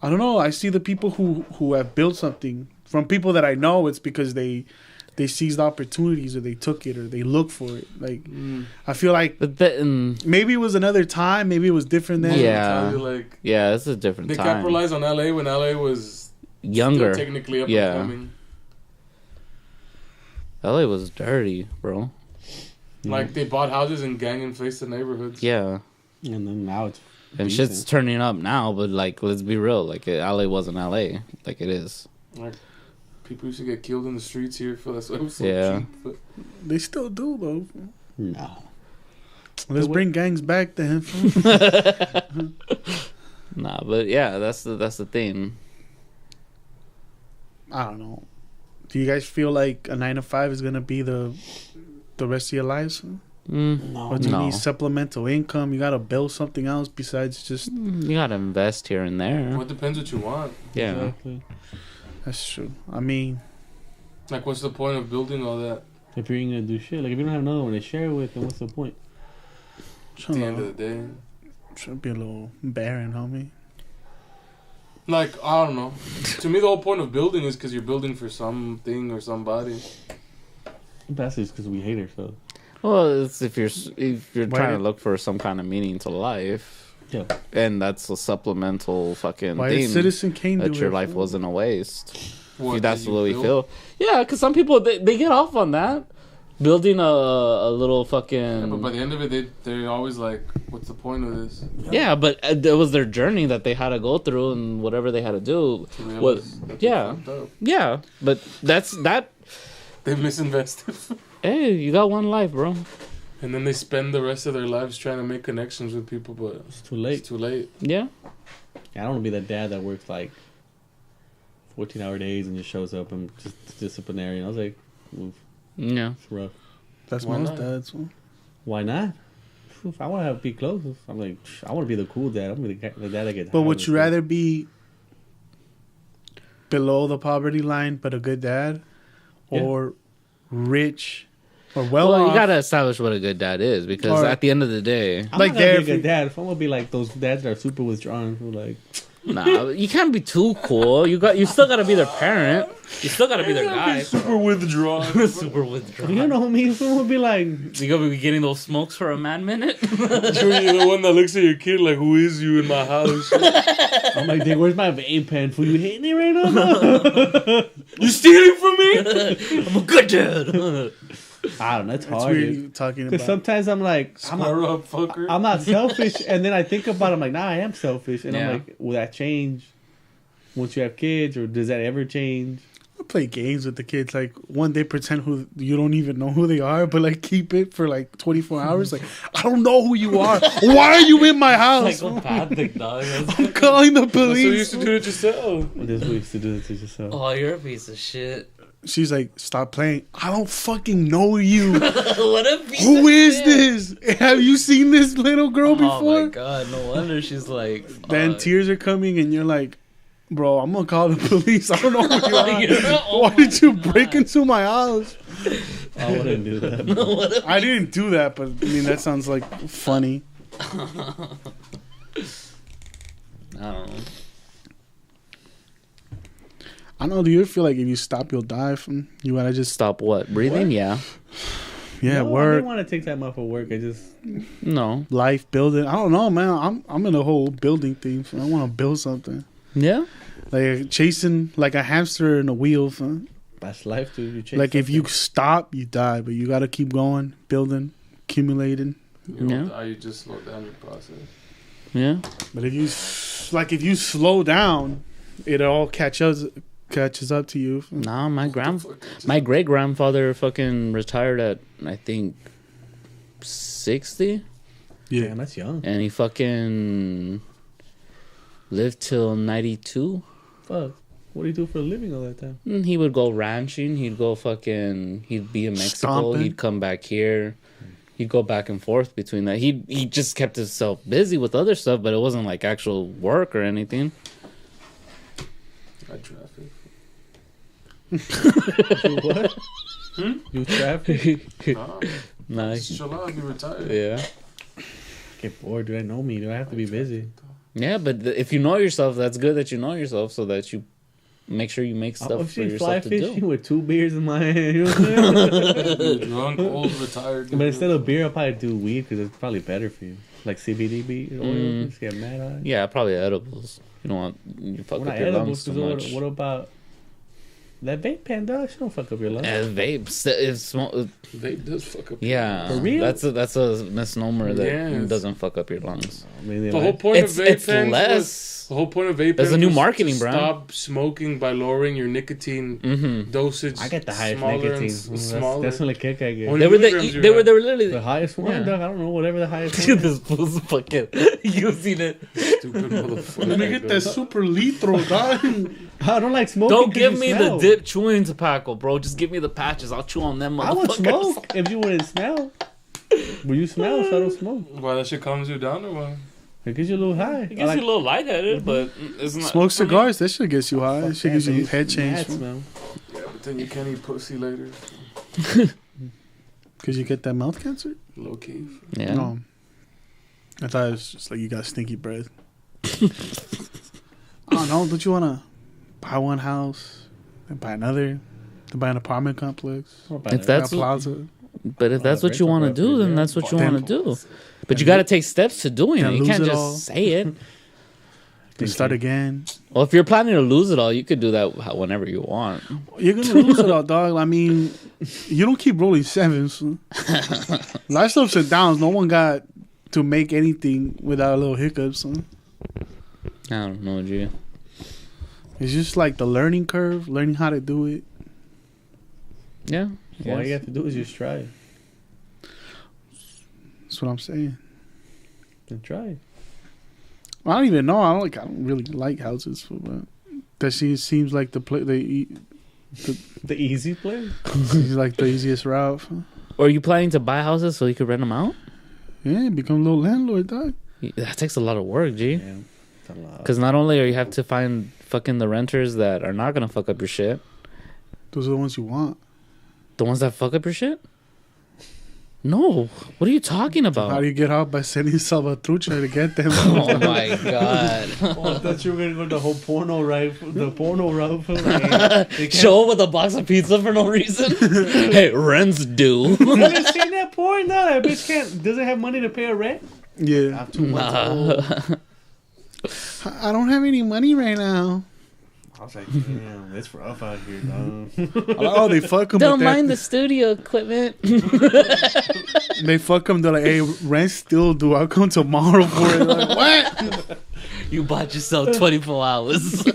I don't know. I see the people who have built something from people that I know. It's because they seized opportunities or they took it or they looked for it. Like I feel like But then, maybe it was another time. Maybe it was different then. Yeah. I tell you, like, yeah, it's a different they time. capitalized on LA when LA was Younger. still technically up Yeah. and coming. LA was dirty, bro. Like they bought houses and gang infested neighborhoods. Yeah. And then now it's And decent. shit's turning up now, but like, let's be real. Like, LA wasn't LA. Like, it is. Like people used to get killed in the streets here for that's why it was so Yeah. cheap. But They still do though. No. Let's bring gangs back then. Nah, but yeah, that's the thing. I don't know. Do you guys feel like a 9 to 5 is gonna be the rest of your lives? Or do you No. need supplemental income? You gotta build something else besides just. You gotta invest here and there. Well, it depends what you want. Yeah. Exactly. That's true. I mean, Like, what's the point of building all that? If you're gonna do shit, like if you don't have another one to share with, then what's the point? At the end of the day. should be a little barren, homie. Like, I don't know. To me, the whole point of building is because you're building for something or somebody. That's just because we hate ourselves. Well, it's if you're Why trying to did- look for some kind of meaning to life, Yeah. and that's a supplemental fucking Why did thing Citizen Kane do that your it? life wasn't a waste. What, If that's that the you way we build? feel. Yeah, because some people they get off on that, building a little fucking. Yeah, but by the end of it, they're always like, what's the point of this? Yeah, but it was their journey that they had to go through and whatever they had to do. To realize What? that they Yeah, fucked up. yeah, but that's that. They misinvested. Hey, you got one life, bro. And then they spend the rest of their lives trying to make connections with people, but It's too late. it's too late. Yeah, I don't want to be that dad that works like 14-hour days and just shows up and just disciplinary. And I was like, oof, yeah. it's rough. That's Why most not? dads. Why not? If I want to have be close. I'm like, I want to be the cool dad. I'm gonna be the dad that gets. But high would with you it. rather be below the poverty line but a good dad, Yeah. or rich or well Well, off? you gotta establish what a good dad is because Or- at the end of the day, I'm like not gonna there be a if you- good dad. If I'm gonna be like those dads that are super withdrawn, who like nah, you can't be too cool. You still gotta be their parent. You still gotta be their guy. Super withdrawn. Super withdrawn. you know me. Someone would be like, You gonna be getting those smokes for a man minute? You're the one that looks at your kid like, who is you in my house? I'm like, Dick, where's my vape pen? For you hitting it right now? You stealing from me? I'm a good dad. I don't know. It's That's hard. weird you talking Because about. sometimes I'm like, Square up, fucker. I'm not selfish, and then I think about it, I'm like, nah, I am selfish, and Yeah. I'm like, will that change once you have kids, or does that ever change? I play games with the kids. Like one day, pretend who you don't even know who they are, but like keep it for like 24 hours. Like I don't know who you are. Why are you in my house? Psychopathic dog. I'm calling the That's what you police. used to do it yourself. This way used to do it to yourself. Oh, you're a piece of shit. She's like, stop playing. I don't fucking know you. What a piece Who of is shit. this? Have you seen this little girl Oh before? my god, no wonder she's like. Then tears are coming, and you're like, bro, I'm gonna call the police. I don't know who you are. Oh Why my did you God. break into my house? I wouldn't do that. I didn't do that, but I mean that sounds like funny. I don't know. I don't know. Do you feel like if you stop, you'll die? From you gotta just Stop what? Breathing? What? Yeah. yeah, No, I work, didn't want to take time off of work. I just No. life, building. I don't know, man. I'm in the whole building thing. So I want to build something Yeah. like chasing like a hamster in a wheel. Son. that's life, dude. You chase Like if you something. stop, you die, but you gotta keep going, building, accumulating. You Yeah. don't die, you just slow down your process. Yeah. But if you slow down, it all catches up to you. Nah, my My great grandfather fucking retired at I think 60, Damn, that's young. and he fucking lived till 92. Fuck. What do you do for a living all that time? And he would go ranching. He'd be in Mexico. Stomping. He'd come back here. He'd go back and forth between that. He just kept himself busy with other stuff, but it wasn't like actual work or anything. traffic. Do what? Do traffic? Nah, Nice. just chill out. Be retired. Yeah. Get bored. Do I know me? Do I have to be busy? Yeah, but if you know yourself, that's good that you know yourself so that you make sure you make I'm stuff for actually fly yourself to fishing do. with 2 beers in my hand. You know what I'm saying? You're drunk, old, retired. But instead of beer, I'll probably do weed because it's probably better for you. Like CBD oil. Mm. Just get mad eye. Yeah, probably edibles. You don't want you fuck Well, with not your edibles. lungs too 'Cause much. what about That vape pen, dog, she don't fuck up your lungs. Vapes. Vape does fuck up. Yeah, For real? That's a misnomer that Yes. doesn't fuck up your lungs. I mean, they The whole like- point It's of vape it's pens less. was, the whole point of vape There's pens a new was marketing to brand. stop smoking by lowering your nicotine dosage. I get the highest smaller nicotine. And That's the only kick I get. Only They were milligrams you they were have. they were literally The highest one, Yeah. dog. I don't know, whatever the highest Dude, one. this fool's fucking using it. Stupid motherfucker. Let me get that super litro, dog. I don't like smoking. Don't 'cause give you me smell. the dip chewing tobacco, bro. Just give me the patches. I'll chew on them I would motherfuckers. smoke if you wouldn't smell. But you smell, so I don't smoke. Why that shit calms you down or what? It gives you a little high. It gets you a little lightheaded, but it's not. Smoke cigars, that shit gets you high. That shit gives you head Mad change. smell. Yeah, but then you can't eat pussy later. Because you get that mouth cancer? Low key. Yeah. No. I thought it was just like you got stinky breath. Oh no, don't you want to buy one house, then buy another, then buy an apartment complex, If that's a plaza, But if that's what you rental want to do, property, then yeah. that's what you Then- want to do. But you got to take steps to doing it. and You lose can't it just all. say it. then start again? Well, if you're planning to lose it all, you could do that whenever you want. You're going to lose it all, dog. I mean, you don't keep rolling sevens. Life's ups and downs. No one got to make anything without a little hiccups. Huh? I don't know, G. It's just like the learning curve, learning how to do it. Yeah. All you have to do is just try it. That's what I'm saying. Then try it. I don't even know. I don't really like houses, but that seems like the The easy play. seems like the easiest route. Or are you planning to buy houses so you could rent them out? Yeah, become a little landlord, dog. That takes a lot of work, G. Yeah. It's a lot. Because not only are you have to find fucking the renters that are not gonna fuck up your shit, Those are the ones you want. the ones that fuck up your shit. No, what are you talking How about? do you get out by sending Salvatrucha to get them? Oh my god! Oh, I thought you were gonna go the whole porno route. The porno route. Like, Show up with a box of pizza for no reason. Hey, rent's due. you never seen that porn? No, that bitch doesn't have money to pay a rent. Yeah, I'm 2 months old. I don't have any money right now. I was like, damn, it's rough out here, dog. Oh, they fuck them. Don't mind the studio equipment. They fuck them. They're like, "Hey, rent's still due. I'll come tomorrow for it." Like, what? You bought yourself 24 hours.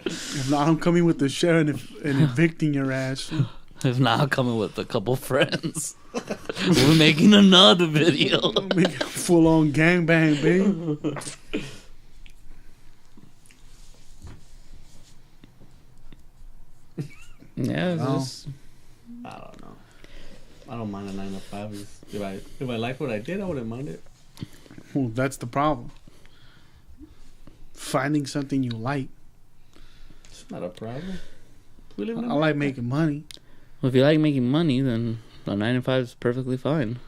If not, I'm coming with the sheriff and evicting your ass. If not, I'm coming with a couple friends. We're making another video. Make a full-on gangbang, baby. Yeah, it's Oh. just, I don't know. I don't mind a 9 to 5. If I like what I did, I wouldn't mind it. Well, that's the problem. Finding something you like. It's not a problem. We live I in like America. making money. if you like making money, then a 9 to 5 is perfectly fine.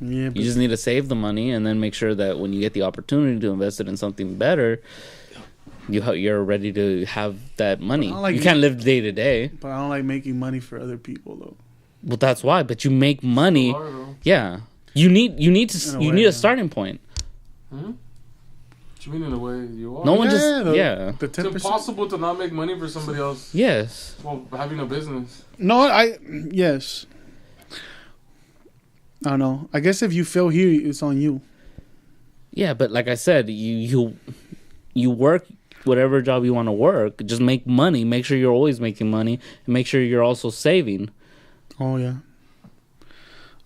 Yeah, but You just need to save the money and then make sure that when you get the opportunity to invest it in something better, you're ready to have that money. I like You it. can't live day to day. I don't like making money for other people though. Well, that's why. But you make money. Hard, though. Yeah, you need In a you way, need yeah. a starting point. What you mean in a way you are? No one just the yeah. 10%. It's impossible to not make money for somebody else Yes. while having a business. No, yes. I don't know. I guess if you fail here, it's on you. Yeah, but like I said, you work whatever job you want to work. Just make money. Make sure you're always making money, and make sure you're also saving. Oh yeah.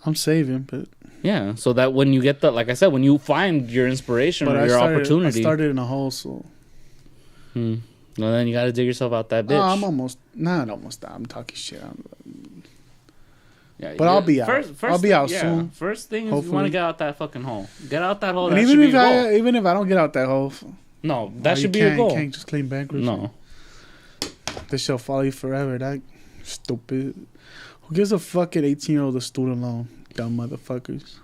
I'm saving, but Yeah, so that when you get the, like I said, when you find your inspiration or your opportunity, I started in a hole, so well, then you got to dig yourself out that bitch. no, I'm almost not almost done. I'm talking shit. Yeah, but I'll be out. I'll be out soon. First thing is you want Hopefully. to get out that fucking hole. Get out that hole. And That even should if be your goal. even if I don't get out that hole, No, that you should be your can't- goal. You can't just claim bankruptcy. No. This shall follow you forever. That stupid. Who gives a fucking 18-year-old a student loan? Dumb motherfuckers.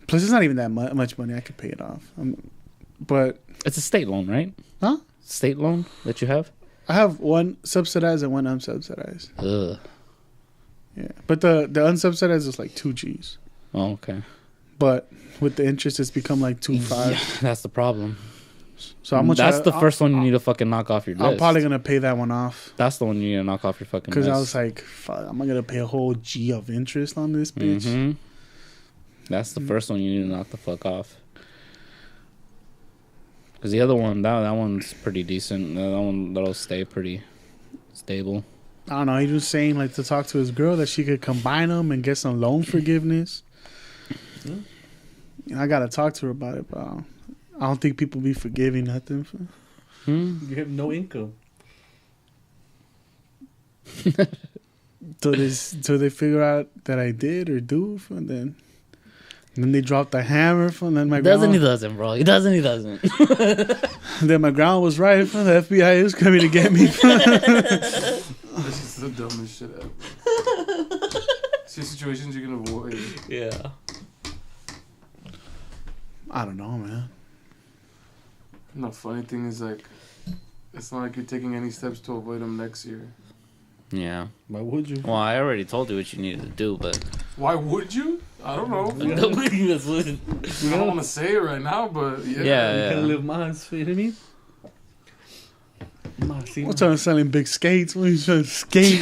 Plus, it's not even that much money. I could pay it off. But It's a state loan, right? Huh? State loan that you have? I have one subsidized and one unsubsidized. Ugh. Yeah, but the unsubsidized is like 2 G's. Oh, okay. But with the interest, it's become like 2.5. Yeah, that's the problem. So I'm gonna That's try, the first one you need to fucking knock off your list. I'm probably gonna pay that one off That's the one you need to knock off your fucking list. because I was like, fuck, I'm gonna pay a whole G of interest on this bitch. Mm-hmm. That's the first one you need to knock the fuck off. Because the other one, that one's pretty decent. That one, that'll stay pretty stable. I don't know. He was saying like to talk to his girl that she could combine them and get some loan forgiveness. And I gotta talk to her about it, but I don't think people be forgiving nothing. You have no income. Till they figure out that I did or do, and then they drop the hammer. And then my He grandma, doesn't, bro. He doesn't. then my grandma was right. The FBI is coming to get me. This is the dumbest shit ever. See situations you can avoid. Yeah. I don't know, man. And the funny thing is, like, it's not like you're taking any steps to avoid them next year. Yeah. Why would you? Well, I already told you what you needed to do, but... Why would you? I don't know. That's what- I don't want to say it right now, but yeah. Yeah. You gotta live mines, you know what I mean? What's on selling big skates? What are you trying to skate?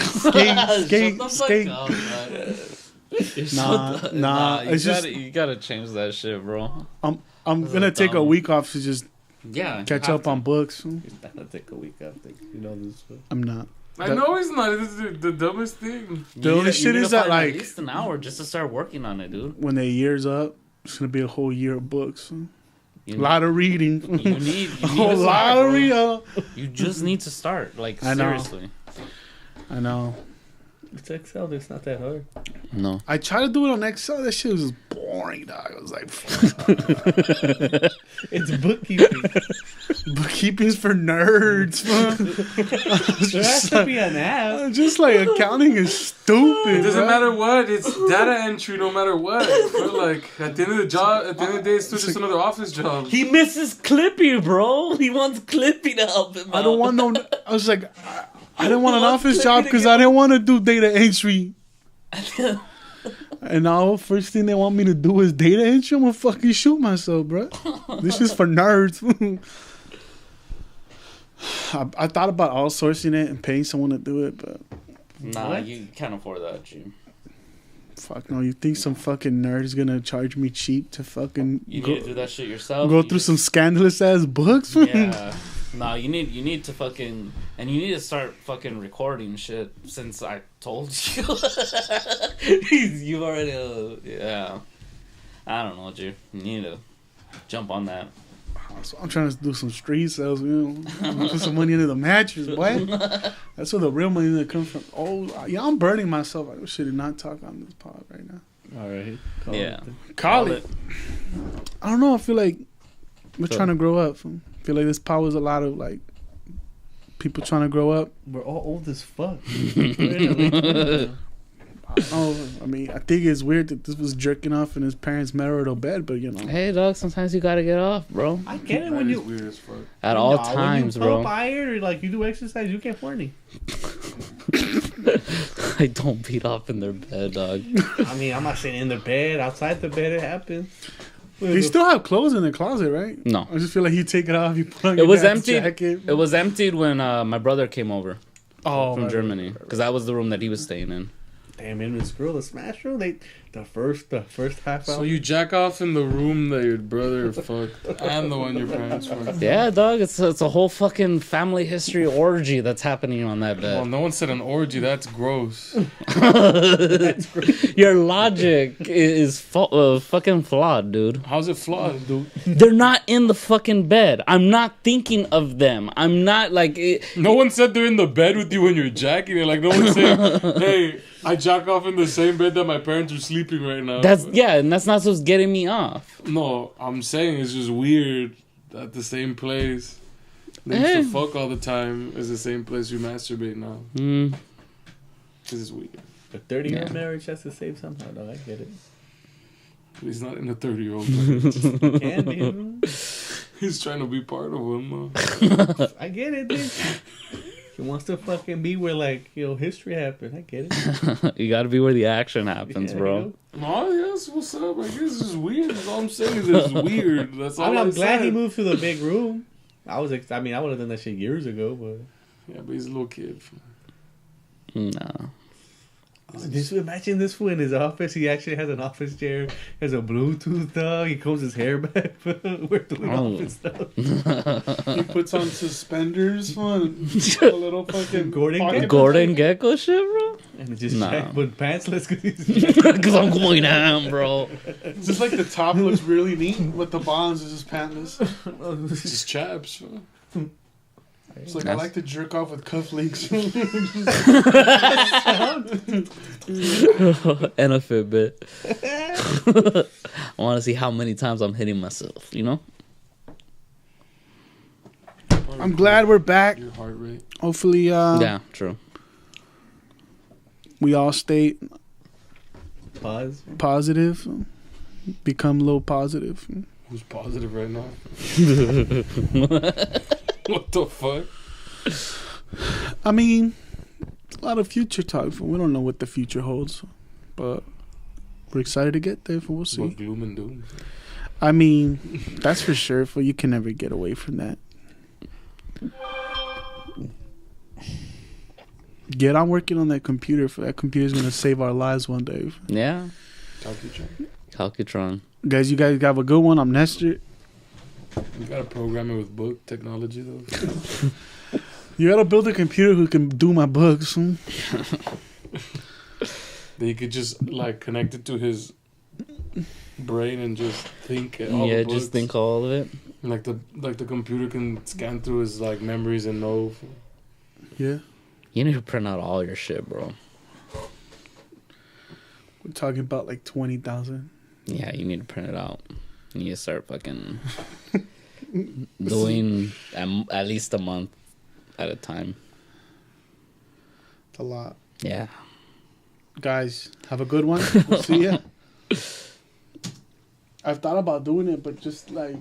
Nah. It's just you gotta change that shit, bro. I'm gonna take a week off to just Yeah. catch up on books. That'll take a week after. You know this. I'm not. I know it's not. This is the dumbest thing. The only shit is that, like, at least an hour just to start working on it, dude. When the year's up, it's gonna be a whole year of books. You A lot of reading. You need A whole to lot start, of bro. reading. You just need to start. Like, I know. seriously. I know. It's Excel. It's not that hard. No. I tried to do it on Excel. That shit was just boring, dog. I was like, It's bookkeeping. bookkeeping's for nerds. There has to be an app. Just like accounting is stupid. It doesn't bro. matter what. It's data entry no matter what. But like at the end of the job, at the end of the day, it's still just another office job. He misses Clippy, bro. He wants Clippy to help him I don't want no. I was like, I didn't want an office job because I didn't want to do data entry. And now, first thing they want me to do is data entry. I'm gonna fucking shoot myself, bro. This is for nerds. I thought about outsourcing it and paying someone to do it, but Nah, What? you can't afford that, G. fuck no. You think some fucking nerd is gonna charge me cheap to fucking You need to do that shit yourself. go You through just- some scandalous ass books? Yeah. No, you need to fucking, and you need to start fucking recording shit since I told you. You already, yeah. I don't know, G. You need to jump on that. So I'm trying to do some street sales, put some money into the mattress, boy. That's where the real money that comes from. Oh, yeah, I'm burning myself. I should not talk on this pod right now. All right. Yeah. Call it. I don't know. I feel like we're So- trying to grow up. I feel like this pod was a lot of like people trying to grow up. We're all old as fuck. Oh, I mean, I think it's weird that this was jerking off in his parents' marital bed, but you know. Hey, dog. Sometimes you gotta get off, bro. I get it That when is you weird as fuck. At all Nah, times, when you bro. pump iron or like you do exercise, you get horny. I don't beat off in their bed, dog. I mean, I'm not saying in the bed, outside the bed, it happens. They still have clothes in the closet, right? No. I just feel like you take it off, you put on It your was dad's emptied. jacket. It was emptied when my brother came over from from Germany, because that was the room that he was staying in. Damn, in this girl, the smash room, the first half hour. So you jack off in the room that your brother fucked and the one your parents fucked. Yeah, dog. It's a whole fucking family history orgy that's happening on that Well, bed. no one said an orgy. That's gross. Your logic is fucking flawed, dude. How's it flawed, dude? They're not in the fucking bed. I'm not thinking of them. I'm not like. No one said they're in the bed with you when you're jacking it. Like no one said, "Hey, I jack off in the same bed that my parents are sleeping right now." And that's not what's getting me off. No, I'm saying it's just weird at the same place. They used to fuck all the time. Is the same place you masturbate now. Mm. This is weird. A 30-year Yeah. marriage has to save somehow, though. I get it. He's not in a 30-year-old. Can be. He's trying to be part of one. Though. I get it, dude. He wants to fucking be where, like, history happened. I get it. You gotta be where the action happens, Yeah, bro. No, yes, what's up? I guess it's just weird. That's all I'm saying is it's weird. That's all I'm I glad said. he moved to the big room. I would have done that shit years ago, but Yeah, but he's a little kid. No. imagine this fool in his office. He actually has an office chair, has a Bluetooth dog. He combs his hair back. We're doing office stuff. He puts on suspenders, fun. A little fucking Gordon Gordon Gecko shit, bro? And it's just Nah. jacked, but pantsless because Because I'm going ham, bro. It's just like the top looks really neat, but the bottoms is just pantless. Just chaps. Fool. It's like I like to jerk off with cufflinks. And a Fitbit. I want to see how many times I'm hitting myself, you know? I'm glad we're back. Your heart rate. Hopefully, Yeah, true. we all stay pause. positive, become low positive. Who's positive right now? What the fuck? I mean, a lot of future talk. We don't know what the future holds, but we're excited to get there. We'll What see. gloom and doom? I mean, that's for sure. For you can never get away from that. Get on working on that computer. For that computer's gonna save our lives one day. Yeah. Calcutron. Calcutron. Guys, you guys have a good one. I'm Nestor. You gotta program it with book technology though. You gotta build a computer who can do my books. That he could just like connect it to his brain and just think all Yeah, the books. just think all of it. Like the computer can scan through his like memories and know. Yeah, You need to print out all your shit, bro. we're talking about like 20,000. Yeah, you need to print it out. You need to start fucking doing at least a month at a time. It's a lot. Yeah. Guys, have a good one. We'll see ya. I've thought about doing it, but just about.